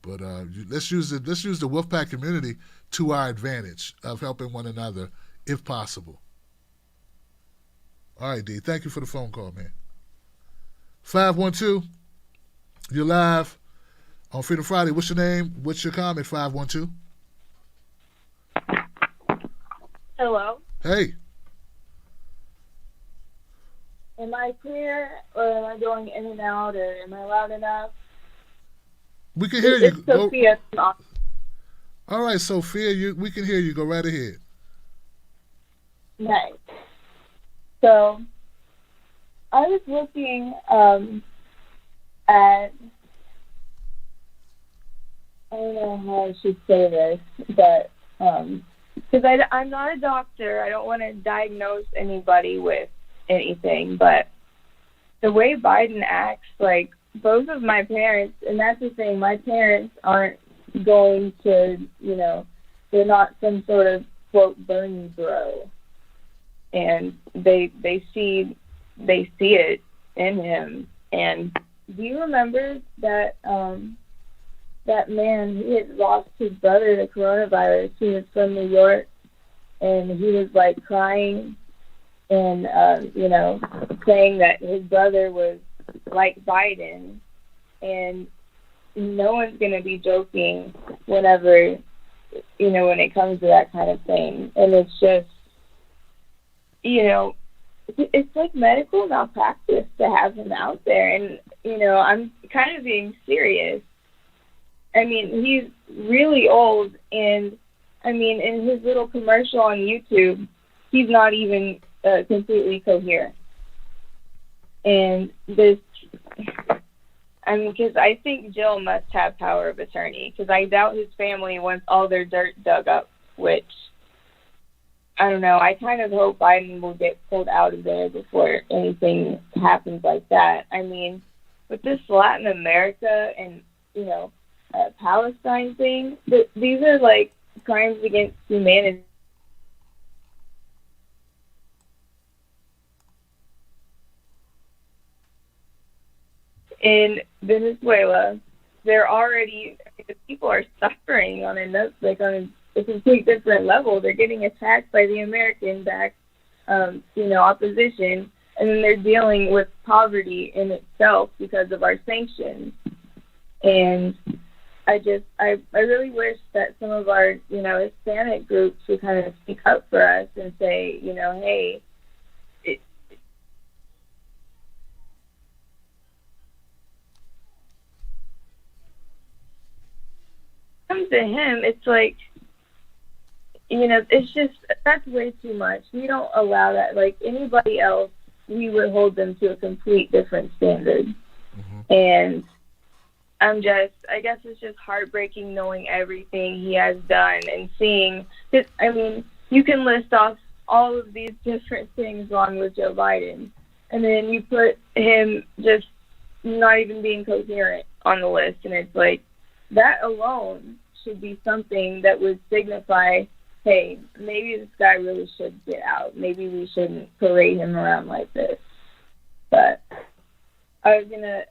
But let's use the Wolfpack community to our advantage of helping one another if possible. All right, D. Thank you for the phone call, man. 512, you're live on Freedom Friday. What's your name? What's your comment, 512? Hello. Hey. Am I clear, or am I going in and out, or am I loud enough? We can hear you. It's Sophia. All right, Sophia, we can hear you. Go right ahead. Nice. So, I was looking at, I don't know how I should say this, but because I'm not a doctor, I don't want to diagnose anybody with anything, but the way Biden acts, like both of my parents, and that's the thing, my parents aren't going to, you know, they're not some sort of quote Bernie bro, and they see it in him. And do you remember that that man, he had lost his brother to coronavirus? He was from New York, and he was like crying and you know, saying that his brother was like Biden, and no one's going to be joking whenever, you know, when it comes to that kind of thing. And it's just, you know, it's like medical malpractice to have him out there. And, you know, I'm kind of being serious. I mean, he's really old, and, I mean, in his little commercial on YouTube, he's not even completely coherent. And this, I mean, because I think Jill must have power of attorney, because I doubt his family wants all their dirt dug up, which, I don't know, I kind of hope Biden will get pulled out of there before anything happens like that. I mean, with this Latin America and, you know, Palestine thing, these are like crimes against humanity. In Venezuela, the people are suffering on a complete different level. They're getting attacked by the American-backed, you know, opposition, and then they're dealing with poverty in itself because of our sanctions. And I really wish that some of our, you know, Hispanic groups would kind of speak up for us and say, you know, hey, comes to him, it's like, you know, it's just, that's way too much. We don't allow that. Like anybody else, we would hold them to a complete different standard. Mm-hmm. And I guess it's just heartbreaking knowing everything he has done and seeing, I mean, you can list off all of these different things wrong with Joe Biden, and then you put him just not even being coherent on the list, and it's like, that alone should be something that would signify, hey, maybe this guy really should get out. Maybe we shouldn't parade him around like this. But I was going to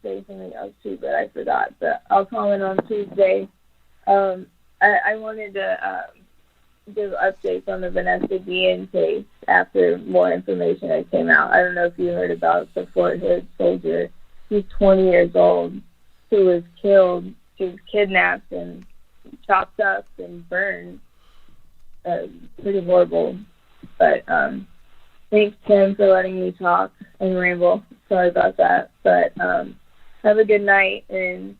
say something else too, but I forgot. But I'll call in on Tuesday. I wanted to give updates on the Vanessa Guillen case after more information that came out. I don't know if you heard about the Fort Hood soldier. He's 20 years old who was killed. She was kidnapped and chopped up and burned. Pretty horrible. But thanks, Tim, for letting me talk and ramble. Sorry about that. But have a good night, and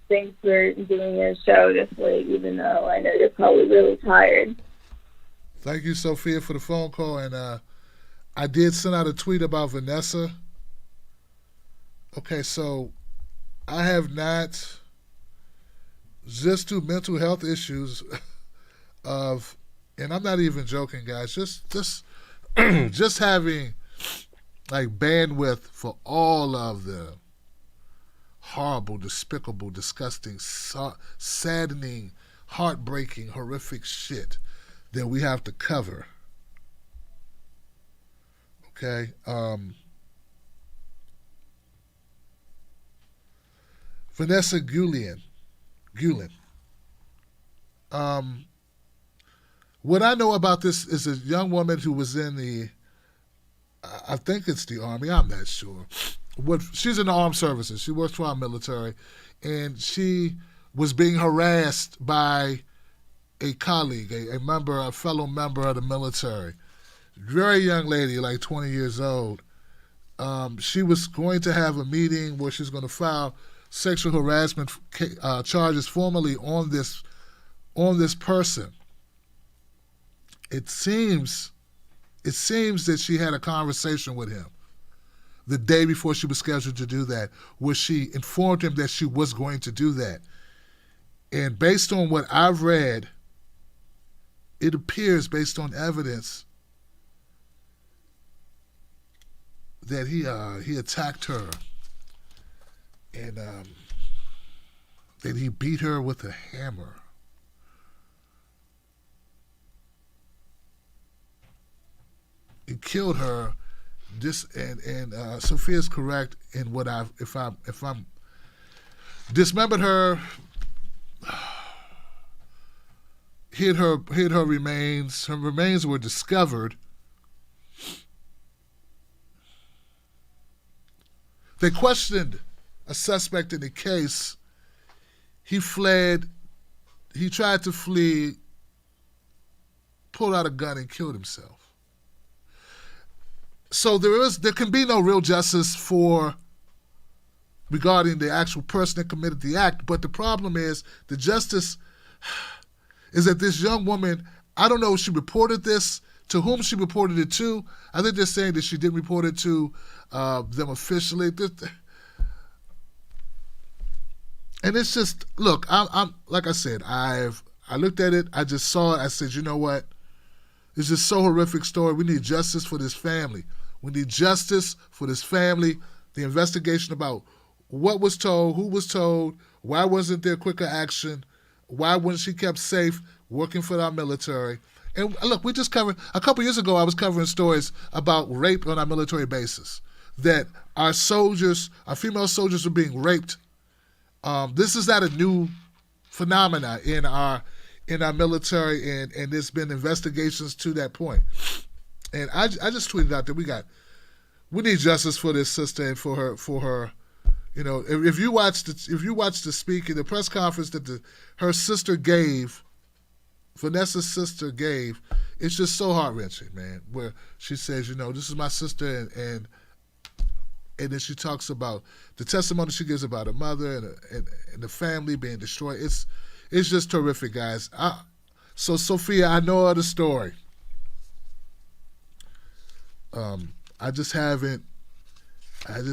thanks for doing your show this late, even though I know you're probably really tired. Thank you, Sophia, for the phone call. And I did send out a tweet about Vanessa. Okay, so I have not, just to mental health issues of, and I'm not even joking, guys, just having like bandwidth for all of the horrible, despicable, disgusting, saddening, heartbreaking, horrific shit that we have to cover. Okay? Vanessa Guillen. What I know about this is a young woman who was in the, I think it's the Army, I'm not sure. She's in the armed services. She works for our military, and she was being harassed by a colleague, a fellow member of the military. Very young lady, like 20 years old. She was going to have a meeting where she's going to file sexual harassment charges formally on this person. It seems that she had a conversation with him the day before she was scheduled to do that, where she informed him that she was going to do that. And based on what I've read, it appears, based on evidence, that he attacked her, and that he beat her with a hammer. He killed her. Sophia's correct in what if I'm dismembered her, hid her remains. Her remains were discovered. They questioned a suspect in the case. He fled. He tried to flee, pulled out a gun, and killed himself. So there can be no real justice regarding the actual person that committed the act. But the problem is, the justice is that this young woman, I don't know if she reported this, to whom she reported it to. I think they're saying that she didn't report it to them officially. And it's just, look, I'm like I said, I looked at it, I just saw it, I said, you know what? It's just so horrific story. We need justice for this family. We need justice for this family. The investigation about what was told, who was told, why wasn't there quicker action, why wasn't she kept safe working for our military. And look, we just covered, a couple years ago I was covering stories about rape on our military bases, that our soldiers, our female soldiers were being raped. This is not a new phenomena in our military, and there's been investigations to that point. And I just tweeted out that we need justice for this sister and for her. You know, if you watch the speaking, the press conference that her sister gave, Vanessa's sister gave, it's just so heart-wrenching, man. Where she says, you know, this is my sister, and then she talks about the testimony she gives about her mother and the family being destroyed. It's just terrific, guys. So Sophia, I know of the story. I just haven't had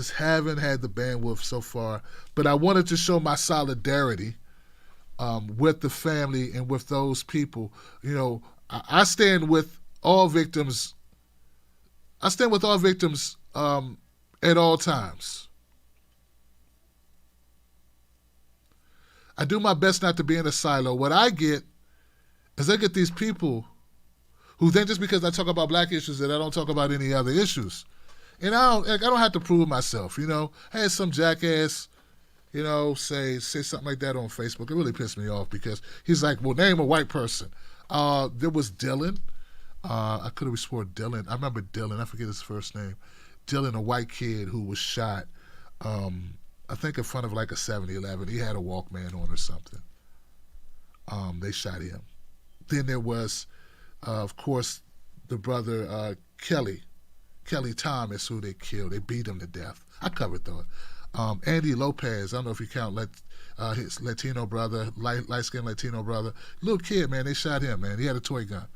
the bandwidth so far, but I wanted to show my solidarity with the family and with those people. You know, I stand with all victims. I stand with all victims at all times. I do my best not to be in a silo. What I get is I get these people who think just because I talk about black issues that I don't talk about any other issues. And I don't have to prove myself, you know. I had some jackass, you know, say something like that on Facebook. It really pissed me off because he's like, well, name a white person. There was Dylan. I could have sworn Dylan. I remember Dylan. I forget his first name. Dylan, a white kid who was shot, I think in front of like a 7-Eleven. He had a Walkman on or something. They shot him. Then there was, of course, the brother Kelly Thomas, who they killed. They beat him to death. I covered that. Andy Lopez, I don't know if you count his Latino brother, light-skinned Latino brother. Little kid, man, they shot him, man. He had a toy gun.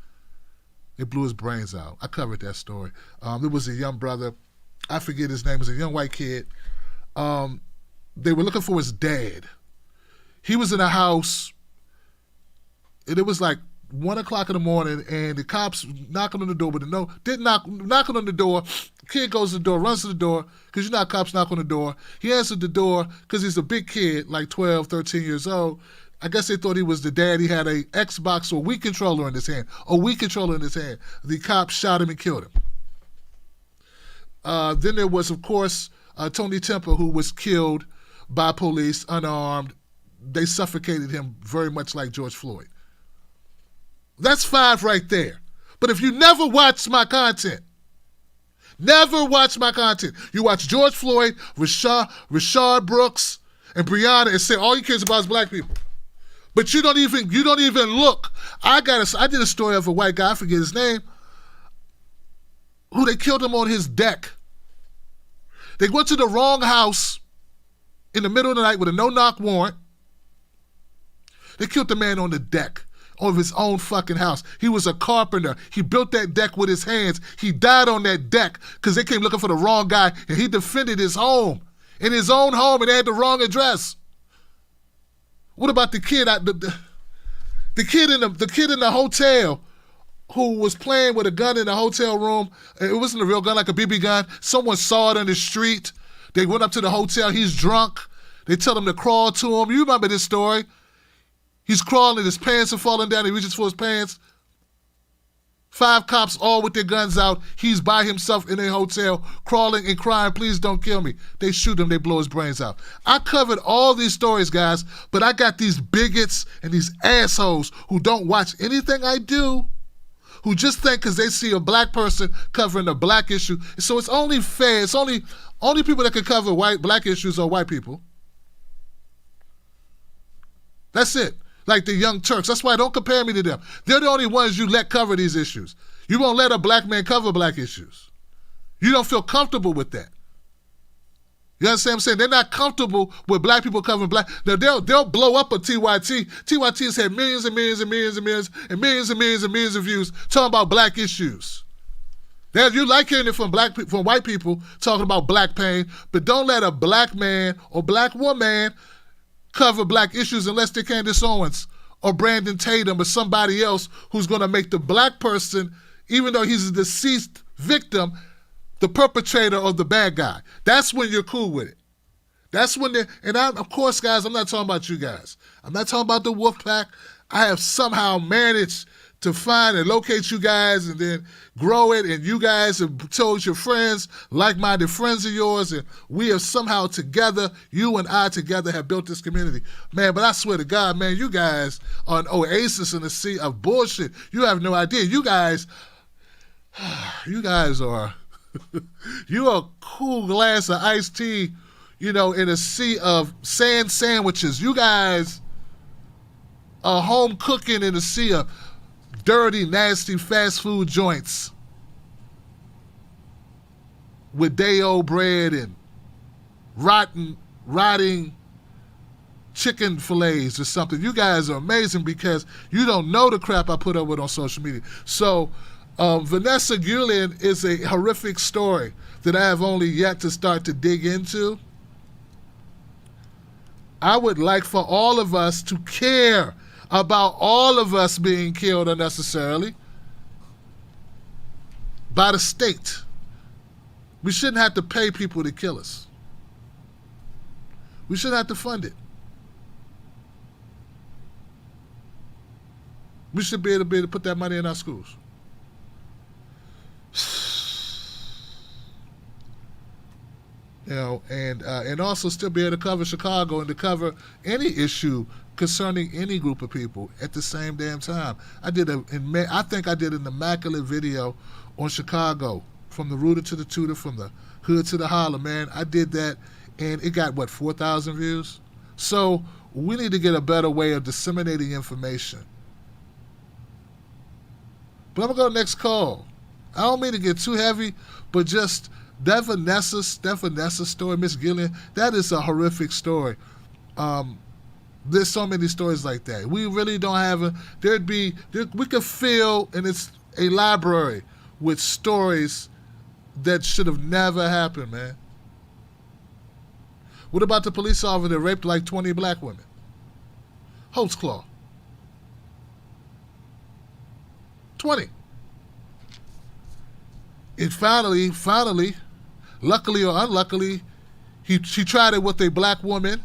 They blew his brains out. I covered that story. There was a young brother, I forget his name, it was a young white kid. They were looking for his dad. He was in a house, and it was like 1 o'clock in the morning, and the cops knocking on the door, but knocking on the door. Kid goes to the door, runs to the door, because you know how cops knock on the door. He answered the door because he's a big kid, like 12, 13 years old. I guess they thought he was the dad. He had a Xbox or Wii controller in his hand. The cops shot him and killed him. Then there was, of course, Tony Temple, who was killed by police, unarmed. They suffocated him very much like George Floyd. That's 5 right there. But if you never watch my content, you watch George Floyd, Rashard Brooks, and Breonna, and say all you care about is black people. But you don't even look. I did a story of a white guy, I forget his name, who they killed him on his deck. They went to the wrong house in the middle of the night with a no-knock warrant. They killed the man on the deck of his own fucking house. He was a carpenter. He built that deck with his hands. He died on that deck because they came looking for the wrong guy, and he defended his home, in his own home, and they had the wrong address. What about the kid? The kid in the hotel who was playing with a gun in the hotel room. It wasn't a real gun, like a BB gun. Someone saw it on the street. They went up to the hotel. He's drunk. They tell him to crawl to him. You remember this story? He's crawling, his pants are falling down. He reaches for his pants. 5 cops, all with their guns out. He's by himself in a hotel, crawling and crying, please don't kill me. They shoot him, they blow his brains out. I covered all these stories, guys, but I got these bigots and these assholes who don't watch anything I do, who just think because they see a black person covering a black issue. So it's only fair. It's only people that can cover black issues are white people. That's it. Like the Young Turks. That's why don't compare me to them. They're the only ones you let cover these issues. You won't let a black man cover black issues. You don't feel comfortable with that. You understand what I'm saying? They're not comfortable with black people covering black. Now they'll blow up a TYT. TYT has had millions and millions and millions and millions and millions and millions and millions of views talking about black issues. Now, you like hearing it from white people talking about black pain, but don't let a black man or black woman cover black issues unless they're Candace Owens or Brandon Tatum or somebody else who's going to make the black person, even though he's a deceased victim, the perpetrator or the bad guy. That's when you're cool with it. That's when of course, guys, I'm not talking about you guys. I'm not talking about the wolf pack. I have somehow managed to find and locate you guys and then grow it, and you guys have told your friends, like-minded friends of yours, and we have somehow together, you and I together have built this community. Man, but I swear to God, man, you guys are an oasis in the sea of bullshit. You have no idea. You guys are, you are a cool glass of iced tea, in a sea of sand sandwiches. You guys are home cooking in a sea of dirty, nasty fast food joints with day-old bread and rotting chicken fillets or something. You guys are amazing because you don't know the crap I put up with on social media. So Vanessa Guillen is a horrific story that I have only yet to start to dig into. I would like for all of us to care about all of us being killed unnecessarily by the state. We shouldn't have to pay people to kill us. We shouldn't have to fund it. We should be able to put that money in our schools. You know, and also still be able to cover Chicago and to cover any issue concerning any group of people at the same damn time. I think I did an immaculate video on Chicago, from the rooter to the tutor, from the hood to the holler, man. I did that, and it got, 4,000 views? So we need to get a better way of disseminating information. But I'm going to go next call. I don't mean to get too heavy, but just that Vanessa story, Miss Gillian, that is a horrific story. There's so many stories like that. We really don't have we could fill, and it's a library with stories that should have never happened, man. What about the police officer that raped like 20 black women? Holtzclaw. 20. And finally, luckily or unluckily, she tried it with a black woman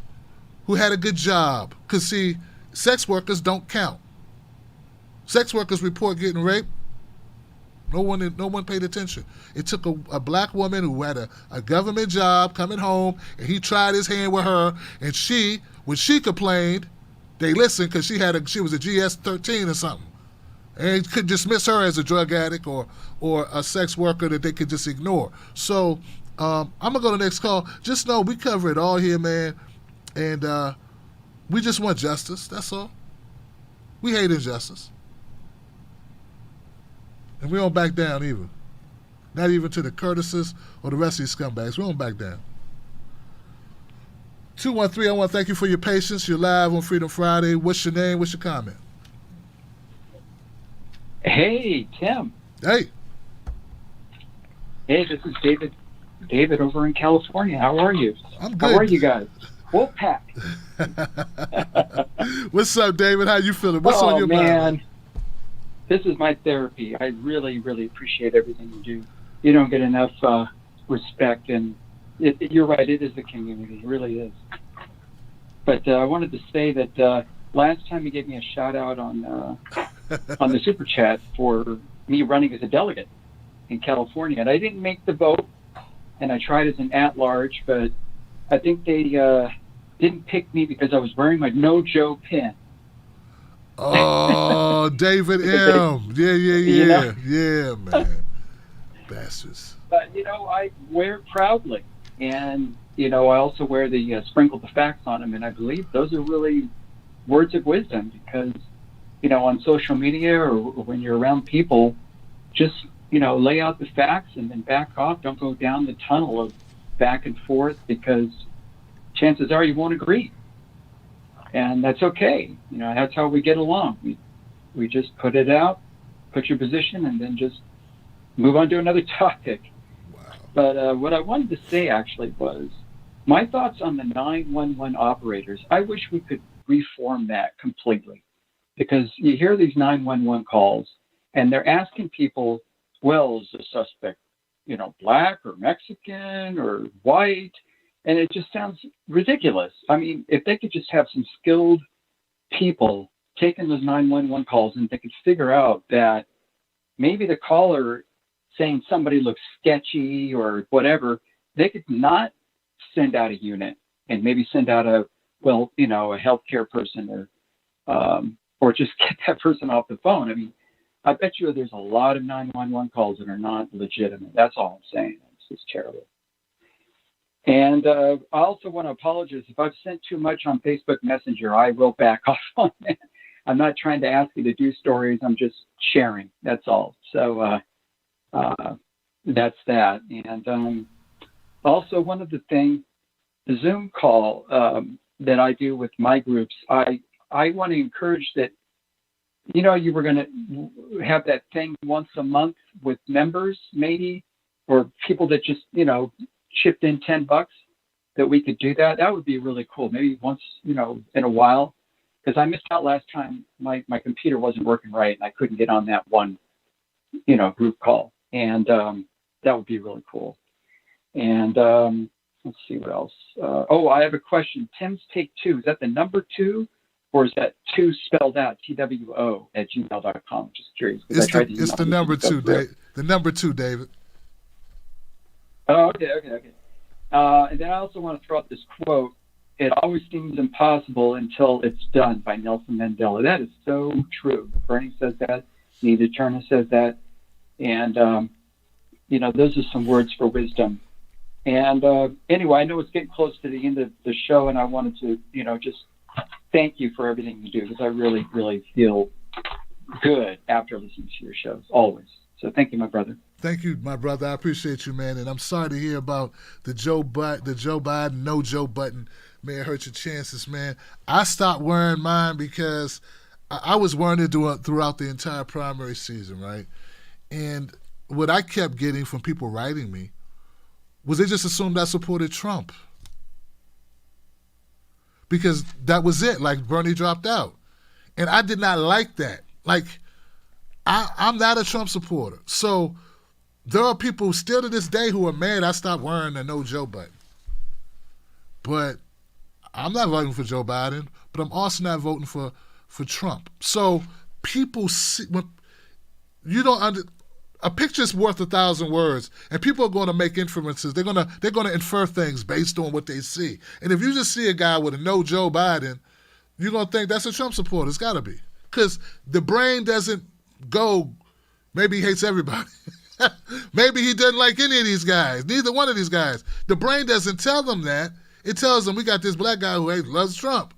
who had a good job. Because, see, sex workers don't count. Sex workers report getting raped. No one paid attention. It took a black woman who had a government job coming home, and he tried his hand with her, and when she complained, they listened because she was a GS-13 or something. And could dismiss her as a drug addict or a sex worker that they could just ignore. So I'm going to go to the next call. Just know we cover it all here, man. And we just want justice. That's all. We hate injustice. And we don't back down either. Not even to the Curtises or the rest of these scumbags. We don't back down. 213, I want to thank you for your patience. You're live on Freedom Friday. What's your name? What's your comment? Hey, Tim. Hey. Hey, this is David. David over in California. How are you? I'm good. How are you guys? Wolfpack. What's up, David? How you feeling? What's on your mind? This is my therapy. I really, really appreciate everything you do. You don't get enough respect, and you're right. It is a community. It really is. But I wanted to say that last time you gave me a shout out on the Super Chat for me running as a delegate in California, and I didn't make the vote, and I tried as an at-large, but I think they didn't pick me because I was wearing my No Joe pin. Oh, David M. Yeah, You know? Yeah, man. Bastards. But, I wear it proudly. And, I also wear the sprinkle the facts on them. And I believe those are really words of wisdom because, on social media or when you're around people, just, lay out the facts and then back off. Don't go down the tunnel of back and forth because chances are you won't agree. And that's okay. That's how we get along. We just put it out, put your position, and then just move on to another topic. Wow. But what I wanted to say actually was my thoughts on the 911 operators. I wish we could reform that completely because you hear these 911 calls and they're asking people, well, is the suspect, black or Mexican or white? And it just sounds ridiculous. I mean, if they could just have some skilled people taking those 911 calls and they could figure out that maybe the caller saying somebody looks sketchy or whatever, they could not send out a unit and maybe send out a healthcare person or just get that person off the phone. I mean, I bet you there's a lot of 911 calls that are not legitimate. That's all I'm saying. It's just terrible. And I also want to apologize. If I've sent too much on Facebook Messenger, I will back off on that. I'm not trying to ask you to do stories. I'm just sharing. That's all. So that's that. And also one of the things, the Zoom call that I do with my groups, I want to encourage that, you were going to have that thing once a month with members maybe, or people that just, chipped in $10 that we could do that. That would be really cool. Maybe once, in a while, because I missed out last time. My computer wasn't working right and I couldn't get on that one, group call. And that would be really cool. And let's see what else. I have a question. Tim's Take Two. Is that the number 2 or is that two spelled out, TWO at gmail.com? Just curious. It's I tried to the email number you, two, so- The number 2, David. Oh, okay. And then I also want to throw out this quote: "It always seems impossible until it's done," by Nelson Mandela. That is so true. Bernie says that. Nita Turner says that. And, those are some words for wisdom. And anyway, I know it's getting close to the end of the show, and I wanted to, just thank you for everything you do, because I really, really feel good after listening to your shows, always. So thank you, my brother. Thank you, my brother. I appreciate you, man. And I'm sorry to hear about the Joe Biden, no Joe button. May it hurt your chances, man. I stopped wearing mine because I was wearing it throughout the entire primary season, right? And what I kept getting from people writing me was they just assumed I supported Trump. Because that was it. Like, Bernie dropped out. And I did not like that. Like, I'm not a Trump supporter. So there are people still to this day who are mad I stopped wearing the no Joe button. But I'm not voting for Joe Biden, but I'm also not voting for Trump. So people see, when you don't a picture's worth 1,000 words, and people are going to make inferences. They're going to infer things based on what they see. And if you just see a guy with a no Joe Biden, you're going to think that's a Trump supporter. It's got to be. Because the brain doesn't go, maybe he hates everybody. Maybe he doesn't like any of these guys, neither one of these guys. The brain doesn't tell them that. It tells them we got this black guy who loves Trump.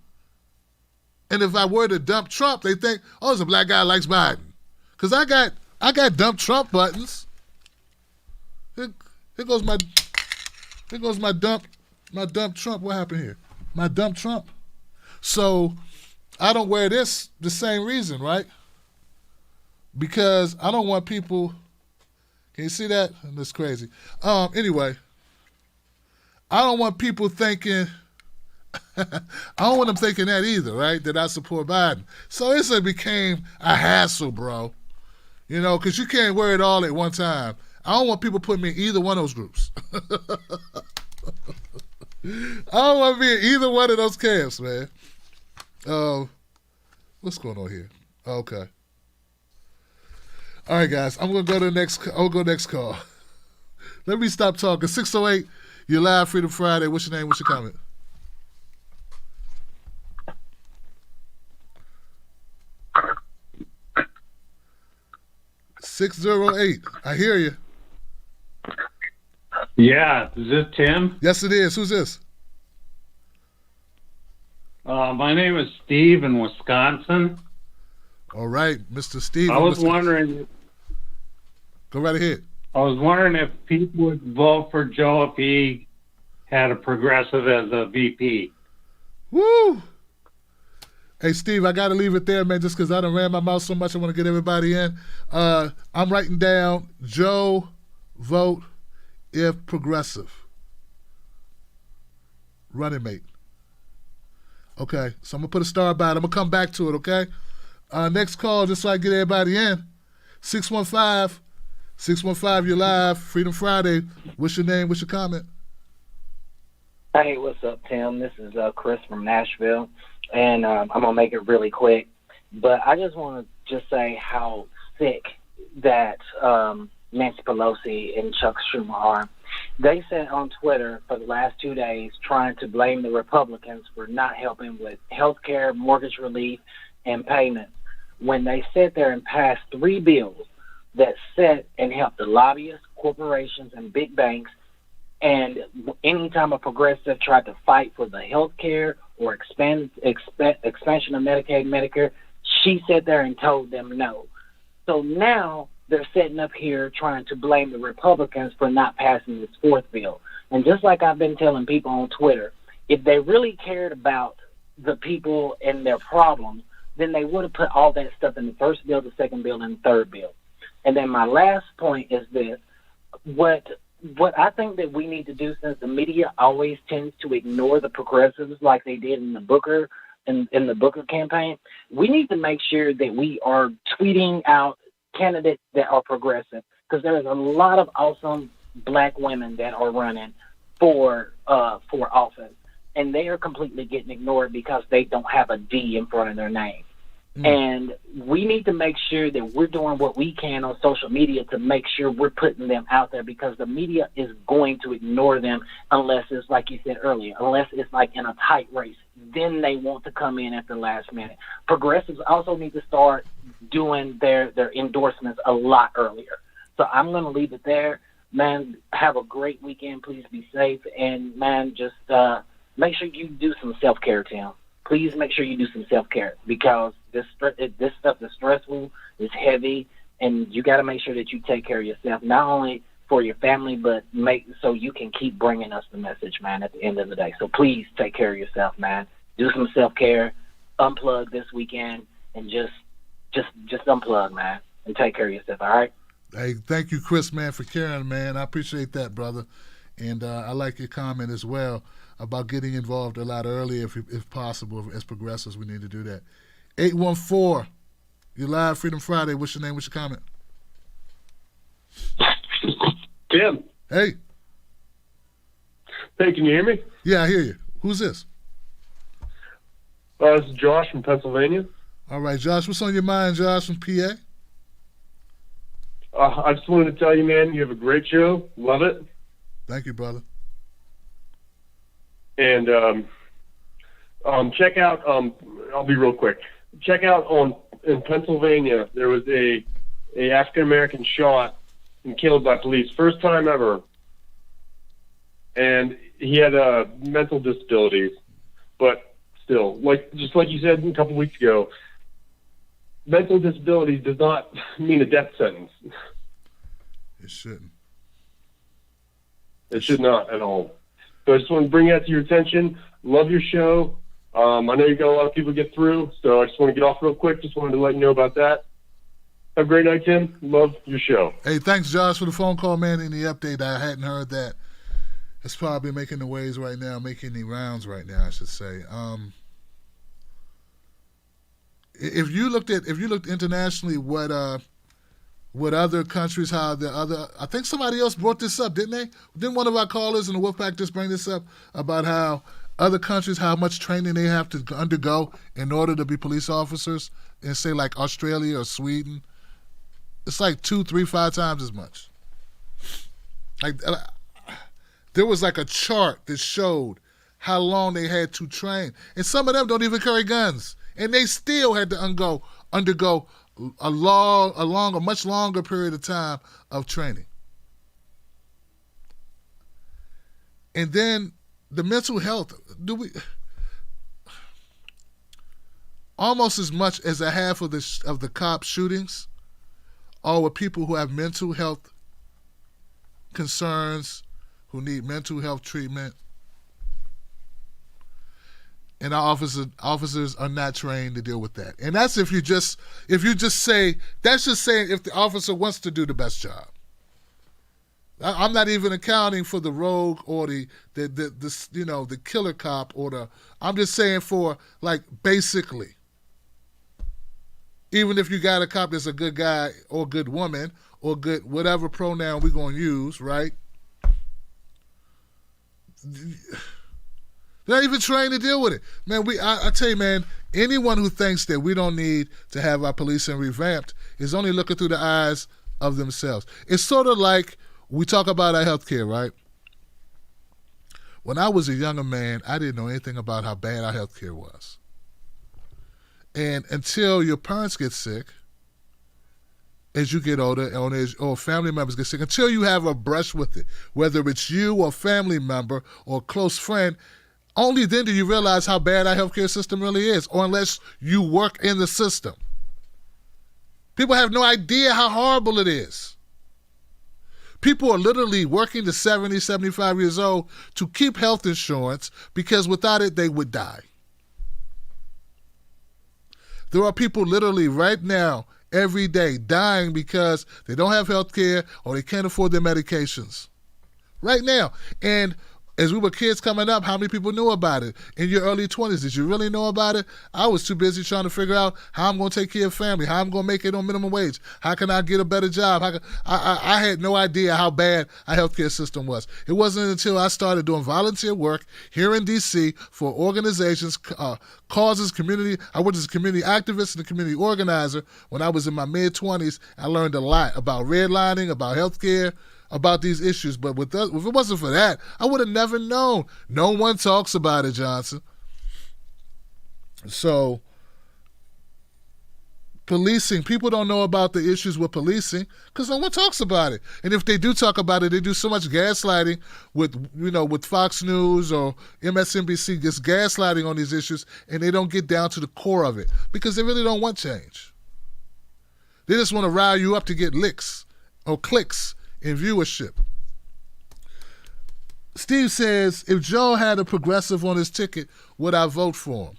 And if I were to dump Trump, they think, oh, it's a black guy who likes Biden. Because I got dump Trump buttons. Here goes my dump Trump. What happened here? My dump Trump. So I don't wear this the same reason, right? Because I don't want people. Can you see that? That's crazy. Anyway, I don't want people thinking. I don't want them thinking that either, right? That I support Biden. So it became a hassle, bro. Because you can't wear it all at one time. I don't want people putting me in either one of those groups. I don't want to be in either one of those camps, man. What's going on here? Okay. All right, guys. I'm going to go to the next. I'll go next call. Let me stop talking. 608, you're live, Freedom Friday. What's your name? What's your comment? .608. I hear you. Yeah, is this Tim? Yes, it is. Who's this? My name is Steve in Wisconsin. All right, Mr. Steve. I was wondering. Go right ahead. I was wondering if people would vote for Joe if he had a progressive as a VP. Woo! Hey, Steve, I got to leave it there, man, just because I done ran my mouth so much. I want to get everybody in. I'm writing down Joe vote if progressive. Running mate. Okay, so I'm going to put a star by it. I'm going to come back to it, okay? Next call, just so I get everybody in. 615, you're live. Freedom Friday. What's your name? What's your comment? Hey, what's up, Tim? This is Chris from Nashville, and I'm going to make it really quick. But I just want to just say how sick that Nancy Pelosi and Chuck Schumer are. They said on Twitter for the last 2 days trying to blame the Republicans for not helping with health care, mortgage relief, and payments, when they sat there and passed 3 bills that set and helped the lobbyists, corporations, and big banks. And anytime a progressive tried to fight for the health care or expansion of Medicaid, Medicare, she sat there and told them no. So now they're sitting up here trying to blame the Republicans for not passing this 4th bill. And just like I've been telling people on Twitter, if they really cared about the people and their problems, then they would have put all that stuff in the 1st bill, the 2nd bill, and the 3rd bill. And then my last point is this. What I think that we need to do, since the media always tends to ignore the progressives like they did in the Booker in the Booker campaign, we need to make sure that we are tweeting out candidates that are progressive, because there is a lot of awesome black women that are running for office. and they are completely getting ignored because they don't have a D in front of their name. And we need to make sure that we're doing what we can on social media to make sure we're putting them out there, because the media is going to ignore them unless it's like you said earlier, unless it's like in a tight race. Then they want to come in at the last minute. Progressives also need to start doing their endorsements a lot earlier. So I'm going to leave it there. Man, have a great weekend. Please be safe. And, man, just make sure you do some self-care, Tim. Please make sure you do some self-care, because this stuff is stressful, it's heavy, and you got to make sure that you take care of yourself, not only for your family, but make so you can keep bringing us the message, man, at the end of the day. So please take care of yourself, man. Do some self-care, unplug this weekend, and just unplug, man, and take care of yourself, all right? Hey, thank you, Chris, man, for caring, man. I appreciate that, brother. And I like your comment as well about getting involved a lot earlier, if possible. As progressives, we need to do that. 814, you're live, Freedom Friday. What's your name? What's your comment? Tim. Hey. Hey, can you hear me? Yeah, I hear you. Who's this? This is Josh from Pennsylvania. All right, Josh. What's on your mind, Josh, from PA? I just wanted to tell you, man, you have a great show. Love it. Thank you, brother. And check out, I'll be real quick. Check out in Pennsylvania, there was a African-American shot and killed by police. First time ever. And he had mental disabilities. But still, just like you said a couple weeks ago, mental disability does not mean a death sentence. It shouldn't. It should not at all. So I just want to bring that to your attention. Love your show. I know you got a lot of people to get through, so I just want to get off real quick. Just wanted to let you know about that. Have a great night, Tim. Love your show. Hey, thanks, Josh, for the phone call, man, and the update. I hadn't heard that. It's probably making the waves right now, making the rounds right now, I should say. If you looked internationally, what other countries, I think somebody else brought this up, didn't they? Didn't one of our callers in the Wolfpack just bring this up about how other countries, how much training they have to undergo in order to be police officers, and say like Australia or Sweden? It's like 2, 3, 5 times as much. Like there was like a chart that showed how long they had to train, and some of them don't even carry guns, and they still had to undergo a much longer period of time of training. And then the mental health, almost as much as a half of the cop shootings are with people who have mental health concerns, who need mental health treatment. And our officers are not trained to deal with that. And that's if you just say, that's just saying if the officer wants to do the best job. I'm not even accounting for the rogue or the killer cop I'm just saying for like basically. Even if you got a cop that's a good guy or good woman or good whatever pronoun we're gonna use, right? They're not even trained to deal with it. Man, I tell you, man, anyone who thinks that we don't need to have our policing revamped is only looking through the eyes of themselves. It's sort of like we talk about our health care, right? When I was a younger man, I didn't know anything about how bad our health care was. And until your parents get sick, as you get older, or family members get sick, until you have a brush with it, whether it's you or a family member or a close friend, only then do you realize how bad our healthcare system really is, or unless you work in the system. People have no idea how horrible it is. People are literally working to 70, 75 years old to keep health insurance because without it, they would die. There are people literally right now, every day, dying because they don't have health care or they can't afford their medications. Right now. And As we were kids coming up, how many people knew about it? In your early 20s, did you really know about it? I was too busy trying to figure out how I'm going to take care of family, how I'm going to make it on minimum wage, how can I get a better job? I had no idea how bad our healthcare system was. It wasn't until I started doing volunteer work here in D.C. for organizations, causes, community. I worked as a community activist and a community organizer when I was in my mid-20s. I learned a lot about redlining, about healthcare, about these issues. But if it wasn't for that, I would have never known. No one talks about it, Johnson. So, policing, people don't know about the issues with policing because no one talks about it. And if they do talk about it, they do so much gaslighting with Fox News or MSNBC, just gaslighting on these issues, and they don't get down to the core of it because they really don't want change. They just want to rile you up to get licks or clicks in viewership. Steve says, if Joe had a progressive on his ticket, would I vote for him?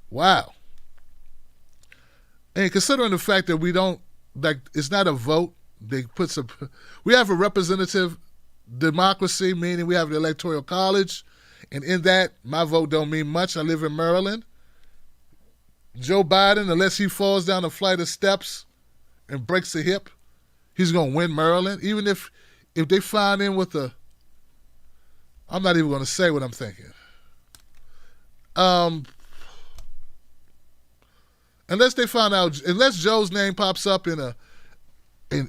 Wow. And considering the fact that we don't, like, it's not a vote, we have a representative democracy, meaning we have the Electoral College, and in that, my vote don't mean much. I live in Maryland. Joe Biden, unless he falls down a flight of steps and breaks a hip, he's going to win Maryland. Even if they find him with I'm not even going to say what I'm thinking. Unless they find out, unless Joe's name pops up in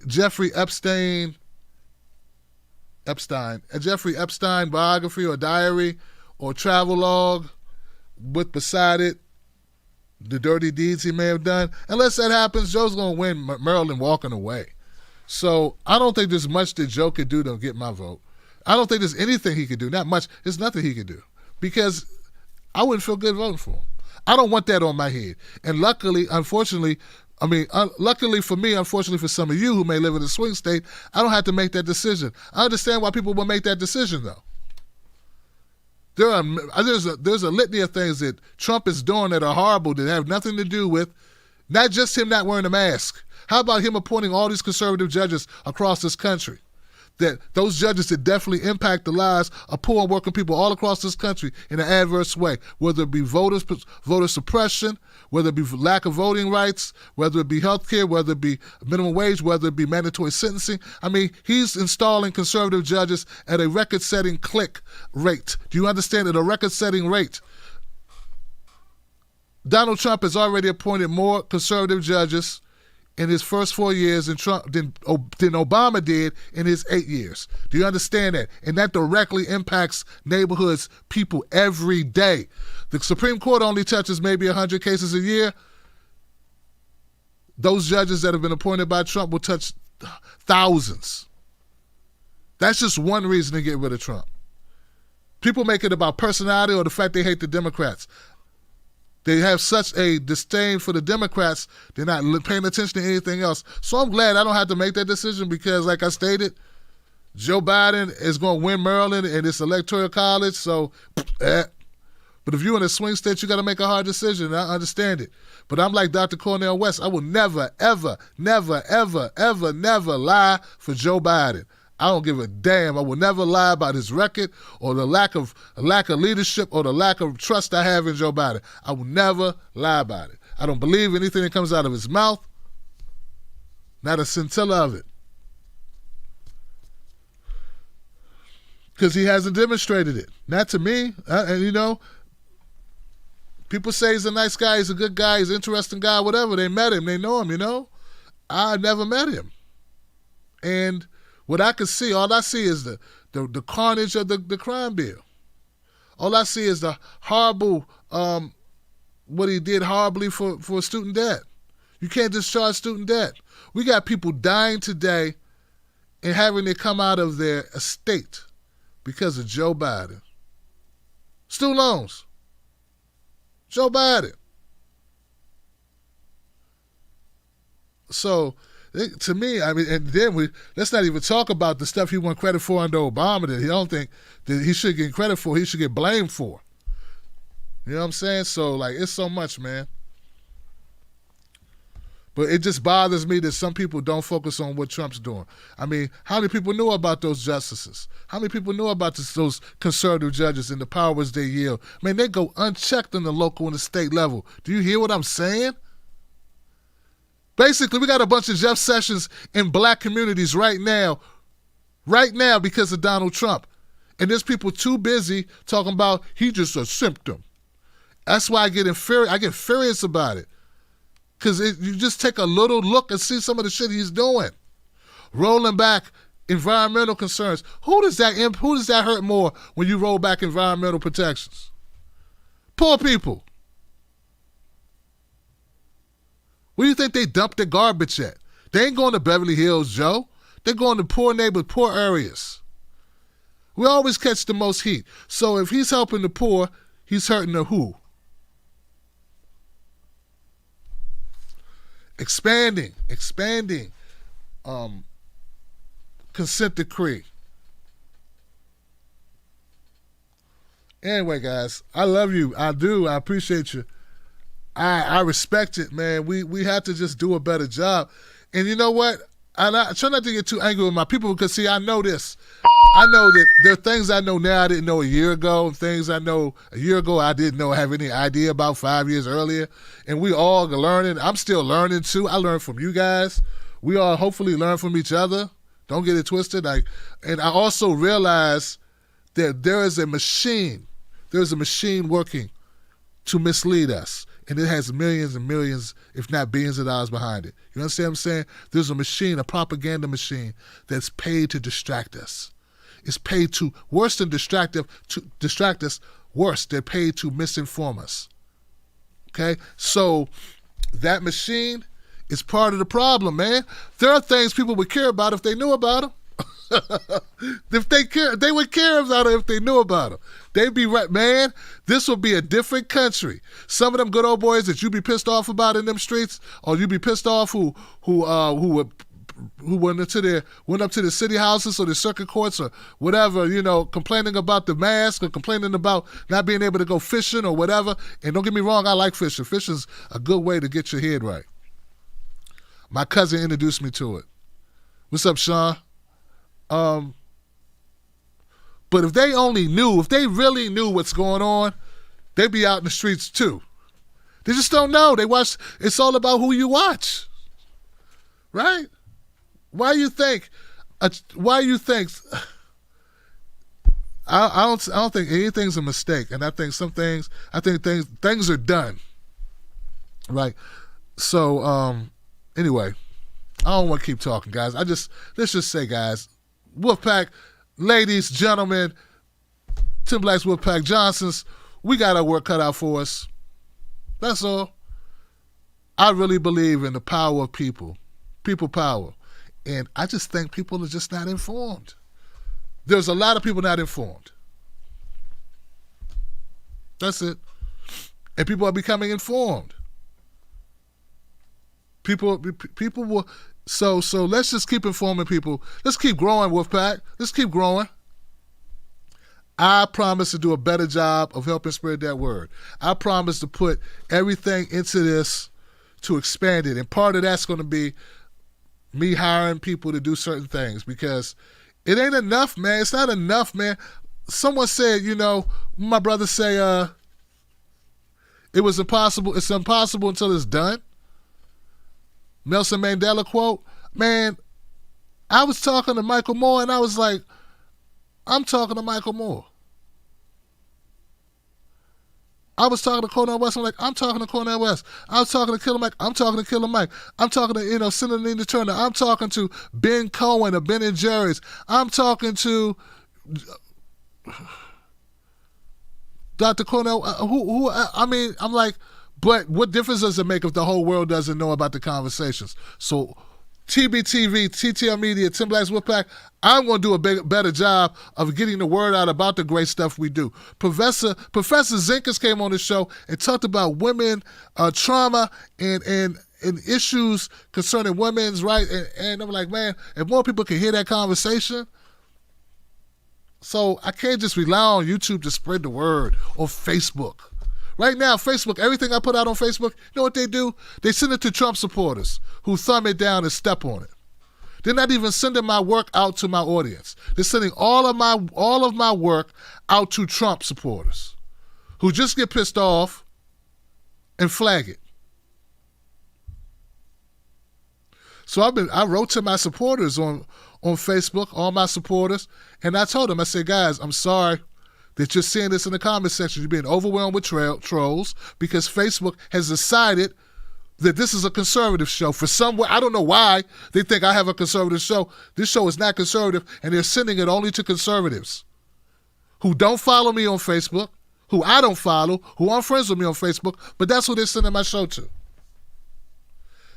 Jeffrey Epstein, a Jeffrey Epstein biography or diary or travel log with beside it the dirty deeds he may have done. Unless that happens, Joe's going to win Maryland walking away. So I don't think there's much that Joe could do to get my vote. I don't think there's anything he could do. Not much. There's nothing he could do because I wouldn't feel good voting for him. I don't want that on my head. And luckily for me, unfortunately for some of you who may live in a swing state, I don't have to make that decision. I understand why people will make that decision, though. There's a litany of things that Trump is doing that are horrible that have nothing to do with not just him not wearing a mask. How about him appointing all these conservative judges across this country? That those judges that definitely impact the lives of poor and working people all across this country in an adverse way, whether it be voter suppression, whether it be lack of voting rights, whether it be health care, whether it be minimum wage, whether it be mandatory sentencing. I mean, he's installing conservative judges at a record-setting click rate. Do you understand? At a record-setting rate. Donald Trump has already appointed more conservative judges in his first 4 years than Obama did in his 8 years. Do you understand that? And that directly impacts neighborhoods, people every day. The Supreme Court only touches maybe 100 cases a year. Those judges that have been appointed by Trump will touch thousands. That's just one reason to get rid of Trump. People make it about personality or the fact they hate the Democrats. They have such a disdain for the Democrats, they're not paying attention to anything else. So I'm glad I don't have to make that decision because, like I stated, Joe Biden is going to win Maryland in this electoral college. So, But if you're in a swing state, you got to make a hard decision. I understand it. But I'm like Dr. Cornel West. I will never, ever, never, ever, ever, never lie for Joe Biden. I don't give a damn. I will never lie about his record or the lack of leadership or the lack of trust I have in Joe Biden. I will never lie about it. I don't believe anything that comes out of his mouth. Not a scintilla of it. Because he hasn't demonstrated it. Not to me. People say he's a nice guy, he's a good guy, he's an interesting guy, whatever. They met him, they know him, I never met him. And what I can see, all I see is the carnage of the crime bill. All I see is the horrible, what he did horribly for student debt. You can't discharge student debt. We got people dying today and having to come out of their estate because of Joe Biden. Student loans. Joe Biden. So, to me, and then let's not even talk about the stuff he won credit for under Obama that he don't think that he should get credit for, he should get blamed for. You know what I'm saying? So, it's so much, man. But it just bothers me that some people don't focus on what Trump's doing. I mean, how many people knew about those justices? How many people knew about those conservative judges and the powers they yield? Man, they go unchecked on the local and the state level. Do you hear what I'm saying? Basically, we got a bunch of Jeff Sessions in black communities right now because of Donald Trump. And there's people too busy talking about he's just a symptom. That's why I get furious about it. Because you just take a little look and see some of the shit he's doing. Rolling back environmental concerns. Who does that hurt more when you roll back environmental protections? Poor people. Where do you think they dump their garbage at? They ain't going to Beverly Hills, Joe. They're going to poor neighborhoods, poor areas. We always catch the most heat. So if he's helping the poor, he's hurting the who? Expanding consent decree. Anyway, guys, I love you. I do. I appreciate you. I respect it, man. We have to just do a better job. And you know what? And I try not to get too angry with my people because, see, I know this. I know that there are things I know now I didn't know a year ago, and things I know a year ago I didn't have any idea about 5 years earlier. And we all are learning. I'm still learning, too. I learned from you guys. We all hopefully learn from each other. Don't get it twisted. And I also realize that there is a machine. There's a machine working to mislead us. And it has millions and millions, if not billions of dollars behind it. You understand what I'm saying? There's a machine, a propaganda machine, that's paid to distract us. It's paid to, worse than distract us, worse, they're paid to misinform us. Okay? So that machine is part of the problem, man. There are things people would care about if they knew about them. If they care, they would care about it if they knew about them. They'd be right, man. This would be a different country. Some of them good old boys that you be pissed off about in them streets, or you be pissed off who went up to the city houses or the circuit courts or whatever, complaining about the mask or complaining about not being able to go fishing or whatever. And don't get me wrong, I like fishing. Fishing's a good way to get your head right. My cousin introduced me to it. What's up, Sean? But if they really knew what's going on, they'd be out in the streets too. They just don't know. It's all about who you watch. Right? Why you think I don't think anything's a mistake. And I think things are done. Right? So, anyway, I don't want to keep talking, guys. Let's just say, guys, Wolfpack, ladies, gentlemen, Tim Black's Wolfpack Johnsons, we got our work cut out for us. That's all. I really believe in the power of people power. And I just think people are just not informed. There's a lot of people not informed. That's it. And people are becoming informed. People will... So let's just keep informing people. Let's keep growing, Wolfpack. Let's keep growing. I promise to do a better job of helping spread that word. I promise to put everything into this to expand it. And part of that's going to be me hiring people to do certain things because it ain't enough, man. It's not enough, man. Someone said, my brother say, it's impossible until it's done. Nelson Mandela quote, man, I was talking to Michael Moore and I was like, I'm talking to Michael Moore. I was talking to Cornel West, I'm like, I'm talking to Cornel West. I was talking to Killer Mike, I'm talking to Killer Mike. I'm talking to, Senator Nina Turner. I'm talking to Ben Cohen of Ben and Jerry's. I'm talking to Dr. Cornel, I'm like, but what difference does it make if the whole world doesn't know about the conversations? So TBTV, TTL Media, Tim Black's Wolfpack, I'm going to do a better job of getting the word out about the great stuff we do. Professor Zinkas came on the show and talked about women trauma and issues concerning women's rights. And I'm like, man, if more people can hear that conversation, so I can't just rely on YouTube to spread the word or Facebook. Right now, Facebook, everything I put out on Facebook, you know what they do? They send it to Trump supporters who thumb it down and step on it. They're not even sending my work out to my audience. They're sending all of my work out to Trump supporters who just get pissed off and flag it. So I wrote to my supporters on Facebook, all my supporters, and I told them, I said, guys, I'm sorry that you're seeing this in the comment section. You're being overwhelmed with trolls because Facebook has decided that this is a conservative show. For some way, I don't know why they think I have a conservative show. This show is not conservative, and they're sending it only to conservatives who don't follow me on Facebook, who I don't follow, who aren't friends with me on Facebook, but that's who they're sending my show to.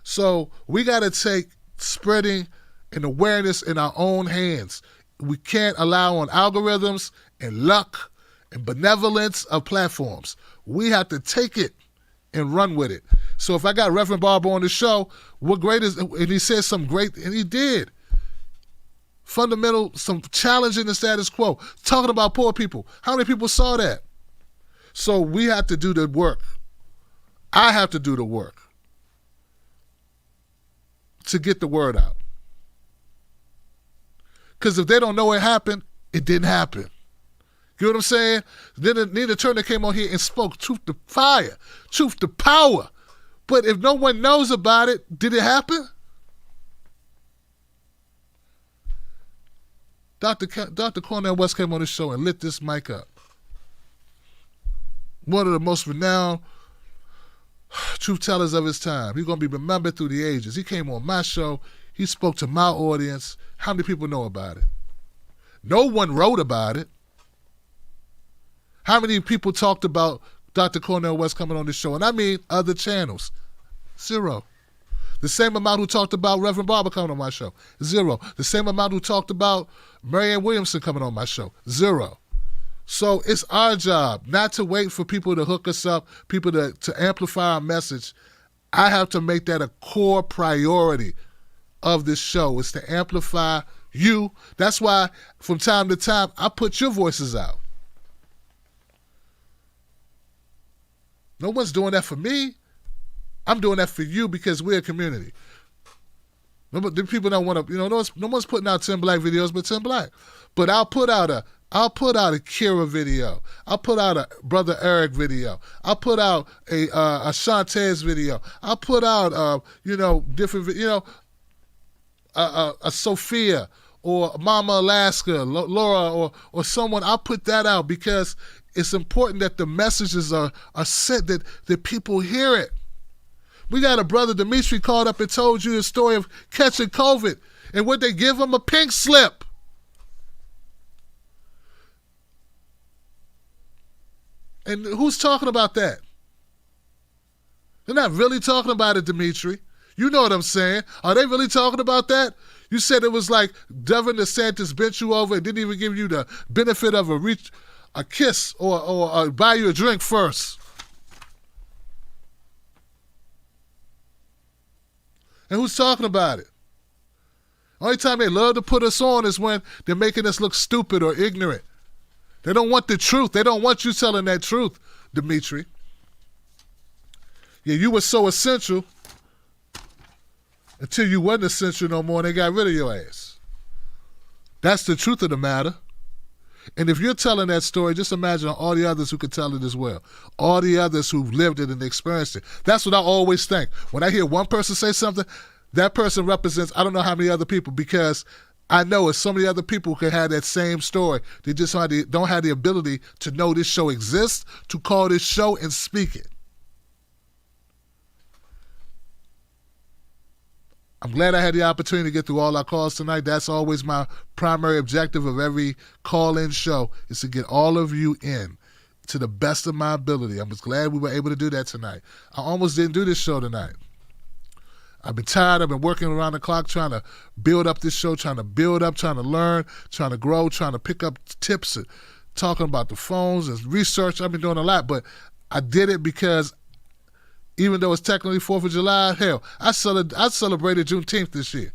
So we got to take spreading and awareness in our own hands. We can't allow on algorithms and luck and benevolence of platforms. We have to take it and run with it. So if I got Reverend Barber on the show, what great is, and he said some great, and he did. Fundamental, some challenging the status quo, talking about poor people. How many people saw that? So we have to do the work. I have to do the work to get the word out. Because if they don't know it happened, it didn't happen. You know what I'm saying? Then Nina Turner came on here and spoke truth to fire, truth to power. But if no one knows about it, did it happen? Dr. Cornel West came on the show and lit this mic up. One of the most renowned truth tellers of his time. He's going to be remembered through the ages. He came on my show. He spoke to my audience. How many people know about it? No one wrote about it. How many people talked about Dr. Cornel West coming on the show? And I mean other channels. 0. The same amount who talked about Reverend Barber coming on my show. 0. The same amount who talked about Marianne Williamson coming on my show. 0. So it's our job not to wait for people to hook us up, people to amplify our message. I have to make that a core priority of this show, is to amplify you. That's why from time to time I put your voices out. No one's doing that for me. I'm doing that for you because we're a community. The people don't want to, no one's putting out Tim Black videos but Tim Black. But I'll put out a Kira video. I'll put out a Brother Eric video. I'll put out a Shantae's video. I'll put out different, a Sophia or Mama Alaska, Laura or someone. I'll put that out because it's important that the messages are sent, that people hear it. We got a brother, Dimitri, called up and told you the story of catching COVID, and would they give him a pink slip? And who's talking about that? They're not really talking about it, Dimitri. You know what I'm saying. Are they really talking about that? You said it was like Devin DeSantis bent you over and didn't even give you the benefit of a kiss or buy you a drink first. And who's talking about it? Only time they love to put us on is when they're making us look stupid or ignorant. They don't want the truth. They don't want you telling that truth, Dimitri. Yeah, you were so essential until you wasn't essential no more and they got rid of your ass. That's the truth of the matter. And if you're telling that story, just imagine all the others who could tell it as well. All the others who've lived it and experienced it. That's what I always think. When I hear one person say something, that person represents I don't know how many other people, because I know it's so many other people who can have that same story. They just don't have the ability to know this show exists, to call this show and speak it. I'm glad I had the opportunity to get through all our calls tonight. That's always my primary objective of every call-in show, is to get all of you in to the best of my ability. I'm just glad we were able to do that tonight. I almost didn't do this show tonight. I've been tired. I've been working around the clock trying to build up this show, trying to learn, trying to grow, trying to pick up tips, and talking about the phones and research. I've been doing a lot, but I did it because even though it's technically 4th of July, hell, I celebrated Juneteenth this year.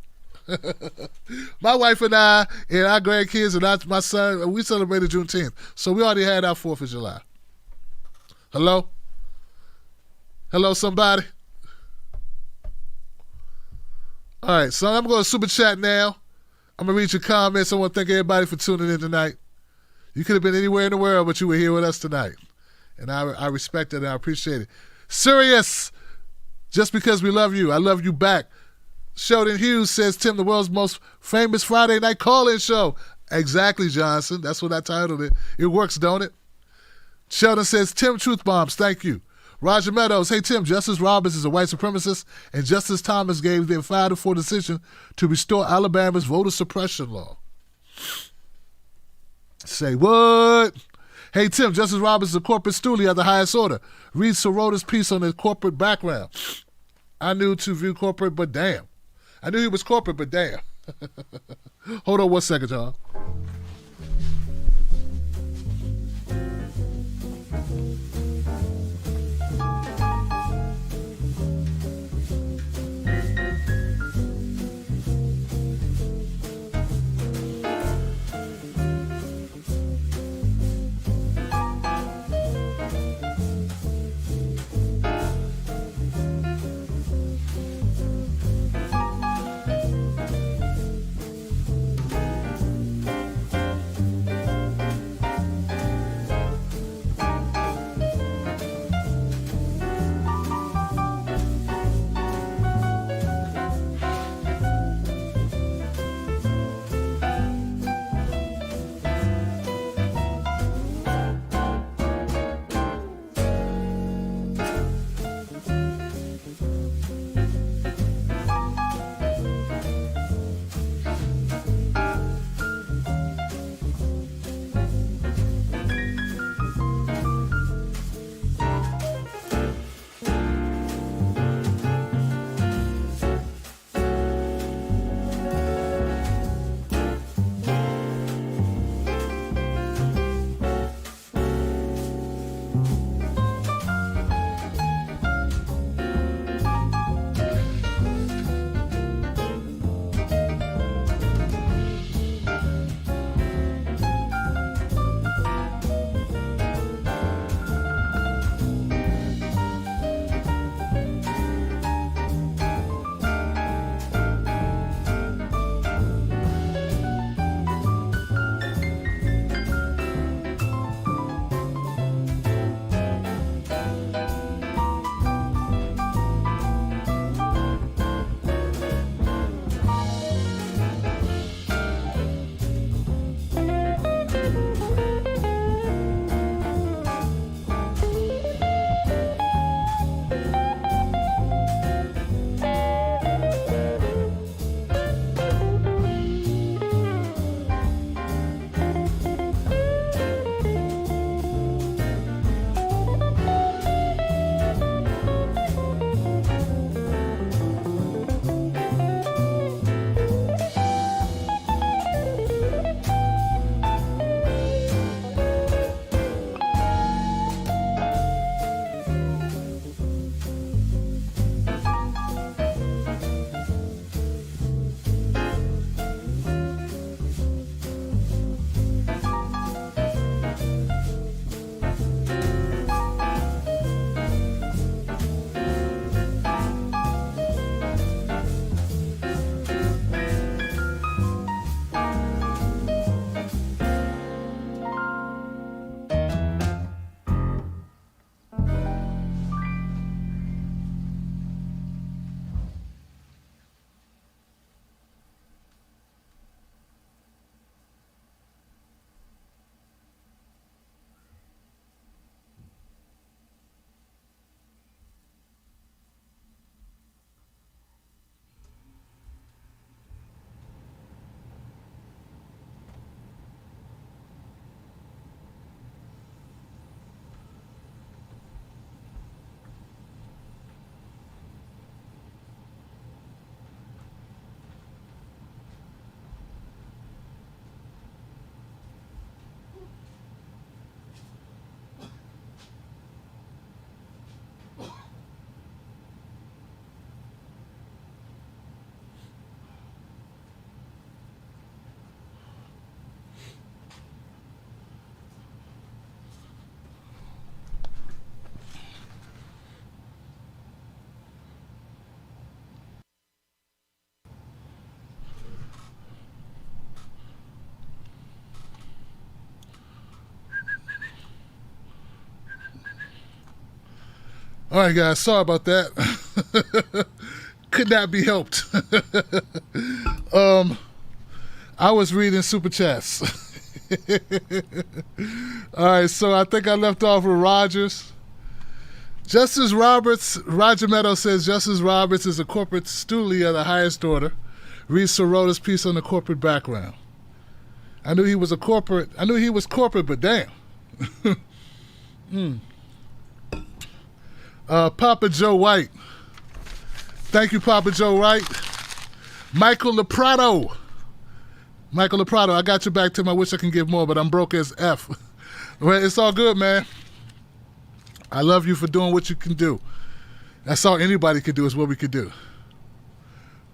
My wife and I and our grandkids and my son, we celebrated Juneteenth. So we already had our 4th of July. Hello? Hello, somebody. All right, so I'm going to super chat now. I'm going to read your comments. I want to thank everybody for tuning in tonight. You could have been anywhere in the world, but you were here with us tonight. And I respect it and I appreciate it. Serious, just because we love you, I love you back. Sheldon Hughes says, Tim, the world's most famous Friday night call-in show. Exactly, Johnson. That's what I titled it. It works, don't it? Sheldon says, Tim Truth Bombs, thank you. Roger Meadows, hey, Tim, Justice Roberts is a white supremacist, and Justice Thomas gave their 5-4 decision to restore Alabama's voter suppression law. Say what? Hey, Tim, Justice Roberts is a corporate stoolie of the highest order. Read Sorota's piece on his corporate background. I knew to view corporate, but damn. I knew he was corporate, but damn. Hold on 1 second, y'all. All right, guys. Sorry about that. Could not be helped. I was reading super chats. All right, so I think I left off with Rogers. Justice Roberts, Roger Meadows says Justice Roberts is a corporate stoolie of the highest order. Read Sorota's piece on the corporate background. I knew he was corporate, but damn. Papa Joe White. Thank you, Papa Joe White. Michael Leprato. I got your back, Tim. I wish I can give more, but I'm broke as F. Well, it's all good, man. I love you for doing what you can do. That's all anybody could do is what we could do.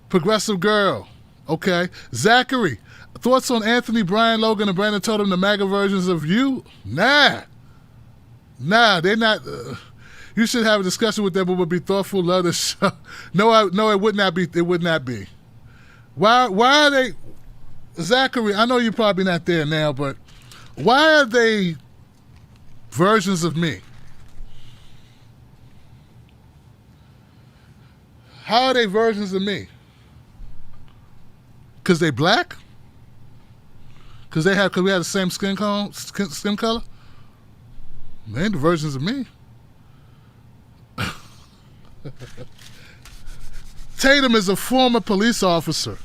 Progressive Girl. Okay. Zachary. Thoughts on Anthony, Brian, Logan, and Brandon Totem, the MAGA versions of you? Nah, they're not. You should have a discussion with them, but would be thoughtful, love the show. No, it would not be. It would not be. Why are they... Zachary, I know you're probably not there now, but why are they versions of me? How are they versions of me? Because they black? Because we have the same skin color? They ain't the versions of me. Tatum is a former police officer.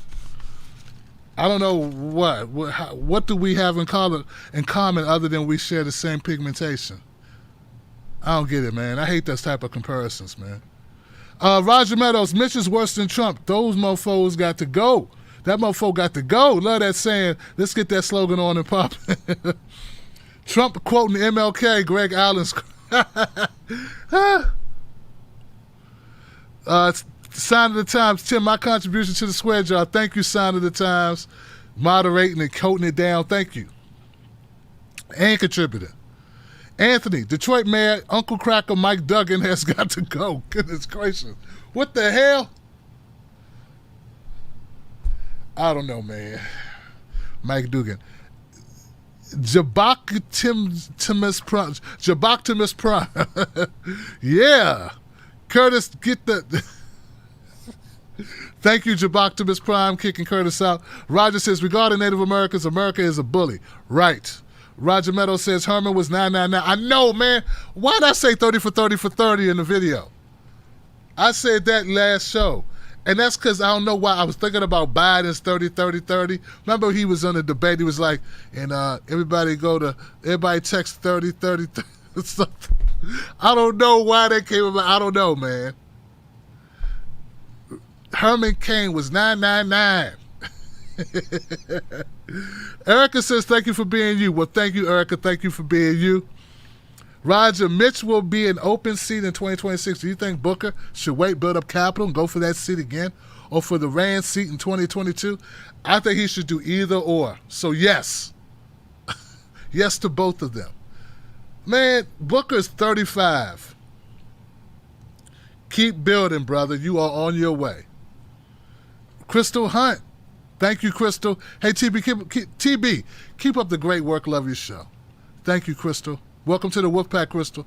I don't know what do we have in common other than we share the same pigmentation. I don't get it, man. I hate those type of comparisons, man. Roger Meadows, Mitch is worse than Trump. Those mofos got to go. That mofo got to go. Love that saying. Let's get that slogan on and pop. Trump quoting MLK, Greg Allen's. Sign of the Times. Tim, my contribution to the square jar. Thank you, Sign of the Times. Moderating and coating it down. Thank you. And contributor. Anthony, Detroit Mayor, Uncle Cracker Mike Duggan has got to go. Goodness gracious. What the hell? I don't know, man. Mike Duggan. Jaboctimus Prime. Yeah. Curtis, get the... Thank you, Jaboctimus Prime, kicking Curtis out. Roger says, regarding Native Americans, America is a bully. Right. Roger Meadows says, Herman was 999. I know, man. Why did I say 30 for 30 for 30 in the video? I said that last show. And that's because I don't know why. I was thinking about Biden's 30, 30, 30. Remember he was on the debate. He was like, and everybody text 30, 30, 30. Something. I don't know why that came about. I don't know, man. Herman Cain was 999. Erica says, thank you for being you. Well, thank you, Erica. Thank you for being you. Roger, Mitch will be an open seat in 2026. Do you think Booker should wait, build up capital, and go for that seat again? Or for the Rand seat in 2022? I think he should do either or. So, yes. Yes to both of them. Man, Booker's 35. Keep building, brother. You are on your way. Crystal Hunt. Thank you, Crystal. Hey, TB, keep up the great work. Love your show. Thank you, Crystal. Welcome to the Wolfpack, Crystal.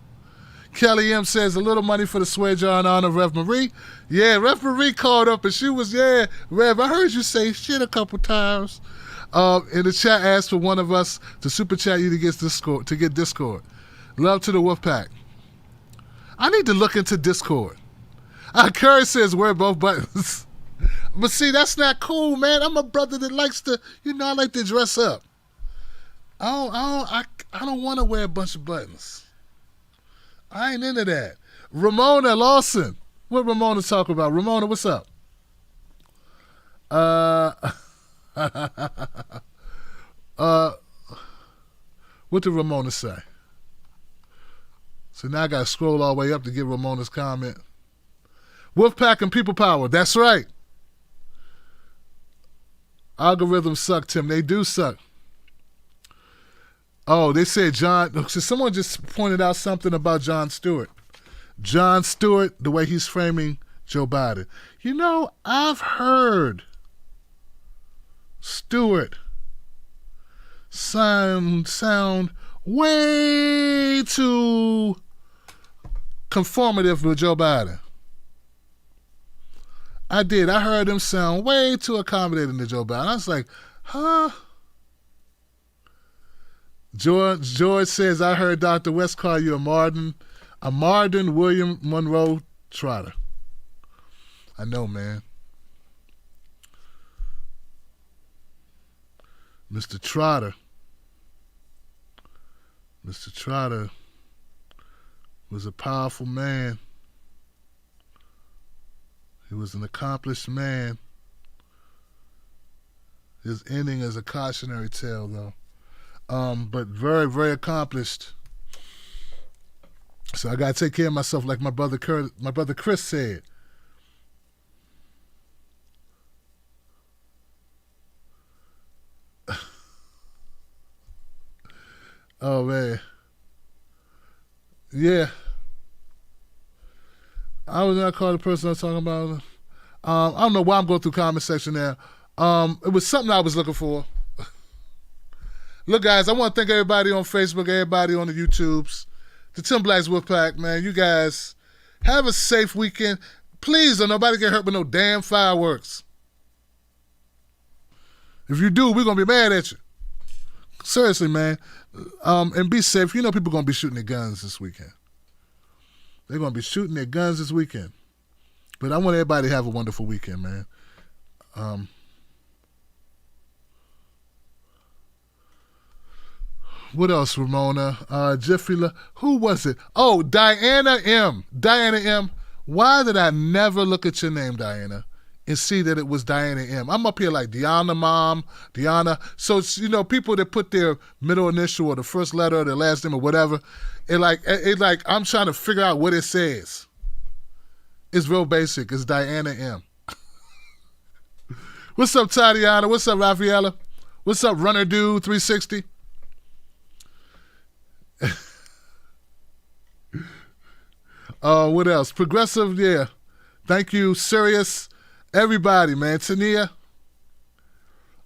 Kelly M says, a little money for the swear jar in honor of Rev Marie. Yeah, Rev Marie called up and she was, Rev, I heard you say shit a couple times. In the chat, asked for one of us to super chat you to get Discord. Love to the Wolfpack. I need to look into Discord. Curry says, wear both buttons. But see, that's not cool, man. I'm a brother that likes to, I like to dress up. I don't want to wear a bunch of buttons. I ain't into that. Ramona Lawson. What Ramona talk about? Ramona, what's up? What did Ramona say? So now I got to scroll all the way up to get Ramona's comment. Wolfpack and people power. That's right. Algorithms suck, Tim. They do suck. Oh, they said John. So someone just pointed out something about Jon Stewart. Jon Stewart, the way he's framing Joe Biden. I've heard Stewart sound way too conformative with Joe Biden. I did. I heard him sound way too accommodating to Joe Biden. I was like, huh? George says, I heard Dr. West call you a Martin William Monroe Trotter. I know, man. Mr. Trotter was a powerful man. He was an accomplished man. His ending is a cautionary tale, though. But very, very accomplished. So I gotta take care of myself, like my brother Chris said. Oh man, yeah. I was not called the person I was talking about. I don't know why I'm going through comment section now. It was something I was looking for. Look, guys, I want to thank everybody on Facebook, everybody on the YouTubes, the Tim Black's Wolfpack, man. You guys have a safe weekend. Please don't nobody get hurt with no damn fireworks. If you do, we're going to be mad at you. Seriously, man. And be safe. You know people are going to be shooting their guns this weekend. They're going to be shooting their guns this weekend. But I want everybody to have a wonderful weekend, man. What else, Ramona? Jiffy, who was it? Oh, Diana M. Diana M. Why did I never look at your name, Diana, and see that it was Diana M? I'm up here like Deanna Mom, Deanna. So, it's, you know, people that put their middle initial or the first letter or their last name or whatever, it like I'm trying to figure out what it says. It's real basic. It's Diana M. What's up, Tatiana? What's up, Rafaela? What's up, Runner Dude 360? What else? Progressive, yeah. Thank you, Sirius. Everybody, man. Tania.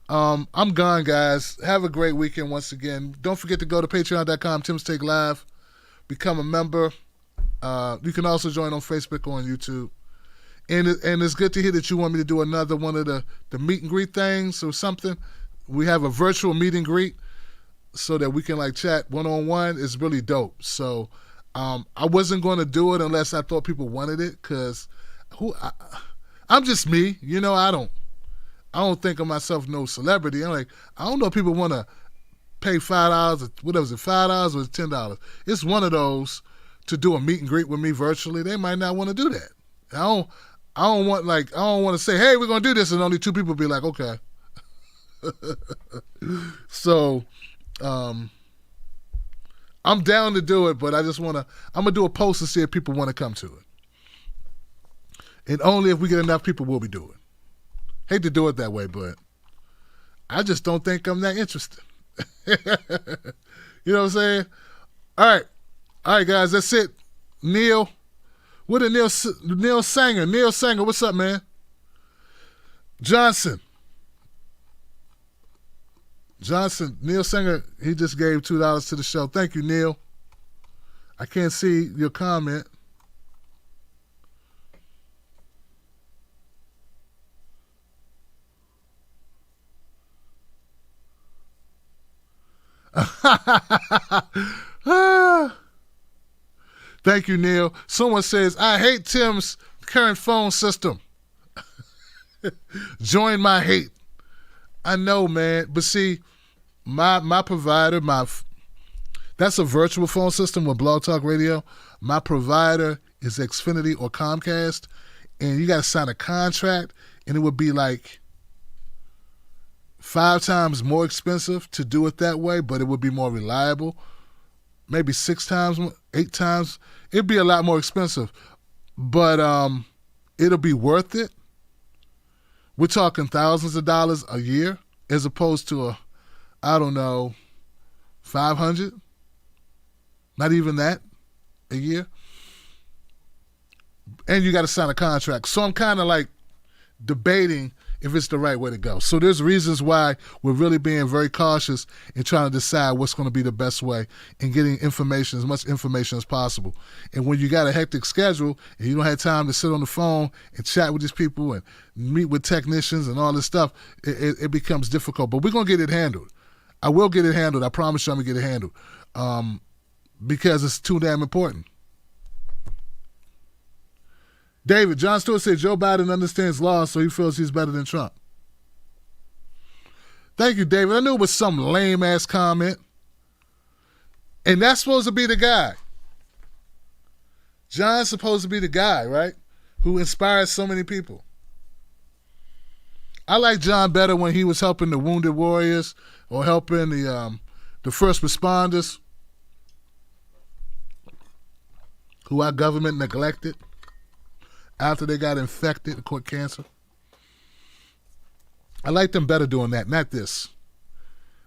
I'm gone, guys. Have a great weekend once again. Don't forget to go to patreon.com, Tim's Take Live. Become a member. You can also join on Facebook or on YouTube. And it's good to hear that you want me to do another one of the meet and greet things or something. We have a virtual meet and greet so that we can like chat one-on-one. It's really dope. So I wasn't going to do it unless I thought people wanted it, because I'm just me. You know, I don't think of myself no celebrity. I'm like, I don't know if people want to pay $5 or whatever, is it $5 or $10? It's one of those to do a meet and greet with me virtually. They might not want to do that. I don't want to say, hey, we're going to do this, and only 2 people be like, okay. So I'm down to do it, but I'm going to do a post to see if people want to come to it. And only if we get enough people will we do it. Hate to do it that way, but I just don't think I'm that interested. You know what I'm saying? All right, guys, that's it. Neil. What a Neil Sanger. Neil Sanger, what's up, man? Johnson, Neil Sanger, he just gave $2 to the show. Thank you, Neil. I can't see your comment. Thank you, Neil. Someone says, I hate Tim's current phone system. Join my hate. I know, man. But see, my provider, that's a virtual phone system with Blog Talk Radio. My provider is Xfinity or Comcast, and you got to sign a contract, and it would be like 5 times more expensive to do it that way, but it would be more reliable. Maybe 6 times, 8 times. It'd be a lot more expensive, but it'll be worth it. We're talking thousands of dollars a year as opposed to $500. Not even that a year. And you got to sign a contract. So I'm kind of like debating if it's the right way to go. So there's reasons why we're really being very cautious in trying to decide what's going to be the best way in getting information, as much information as possible. And when you got a hectic schedule and you don't have time to sit on the phone and chat with these people and meet with technicians and all this stuff, it becomes difficult. But we're going to get it handled. I will get it handled. I promise you I'm going to get it handled because it's too damn important. David, John Stewart said Joe Biden understands law, so he feels he's better than Trump. Thank you, David. I knew it was some lame-ass comment. And that's supposed to be the guy. John's supposed to be the guy, right, who inspires so many people. I like John better when he was helping the wounded warriors or helping the first responders who our government neglected after they got infected and caught cancer. I like them better doing that, not this.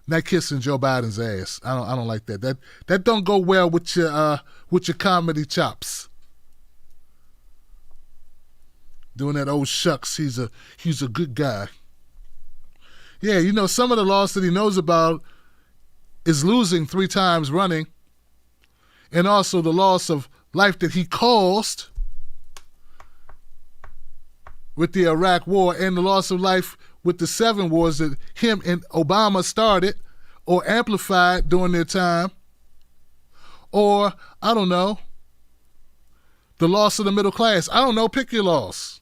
Not kissing Joe Biden's ass. I don't like that. That don't go well with your comedy chops. Doing that old shucks, he's a good guy. Yeah, you know, some of the loss that he knows about is losing 3 times running, and also the loss of life that he caused with the Iraq War, and the loss of life with the 7 wars that him and Obama started or amplified during their time. Or, I don't know, the loss of the middle class. I don't know, pick your loss.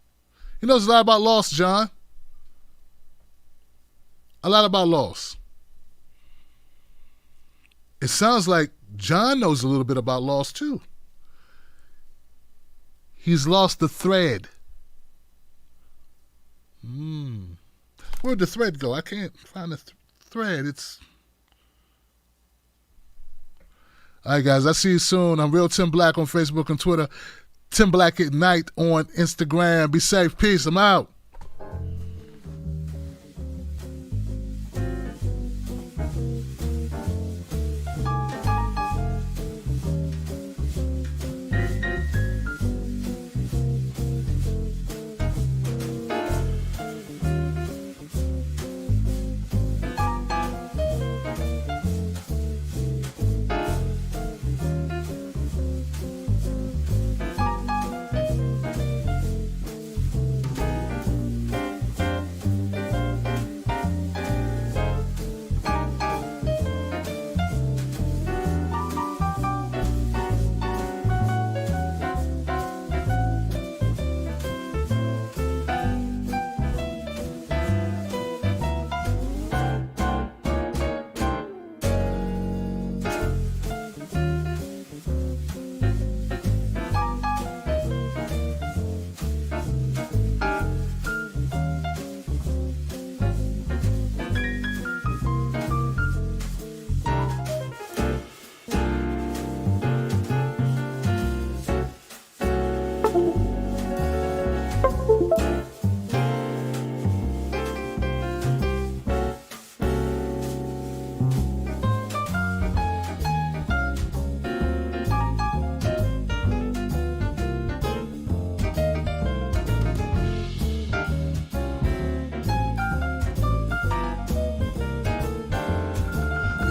He knows a lot about loss, John. A lot about loss. It sounds like John knows a little bit about loss too. He's lost the thread. Where'd the thread go? I can't find the thread. All right, guys. I'll see you soon. I'm Real Tim Black on Facebook and Twitter. Tim Black at Night on Instagram. Be safe. Peace. I'm out.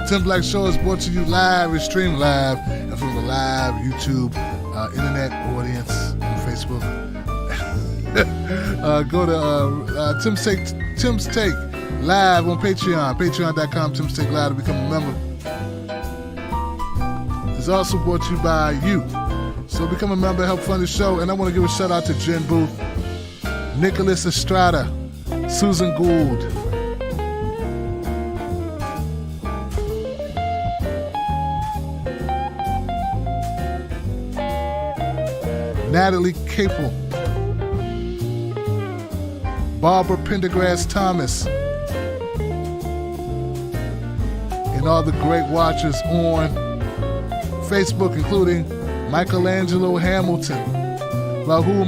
Tim Black Show is brought to you live. We stream live. That's from the live YouTube internet audience on Facebook. Go to Tim's Take live on Patreon. Patreon.com, Tim's Take Live to become a member. It's also brought to you by you. So become a member, help fund the show. And I want to give a shout out to Jen Booth, Nicholas Estrada, Susan Gould, Natalie Capel, Barbara Pendergrass Thomas, and all the great watchers on Facebook, including Michelangelo Hamilton, Rahul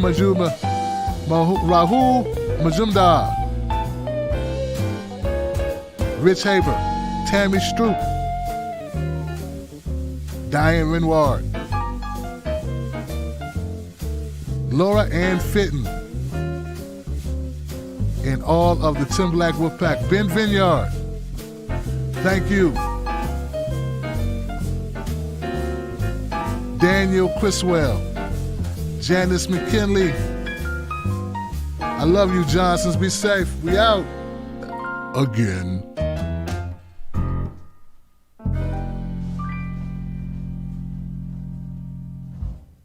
Majumdar, Rich Haber, Tammy Stroop, Diane Renward, Laura Ann Fitton, and all of the Tim Black Wolf Pack. Ben Vineyard, thank you. Daniel Criswell, Janice McKinley. I love you, Johnsons. Be safe. We out again.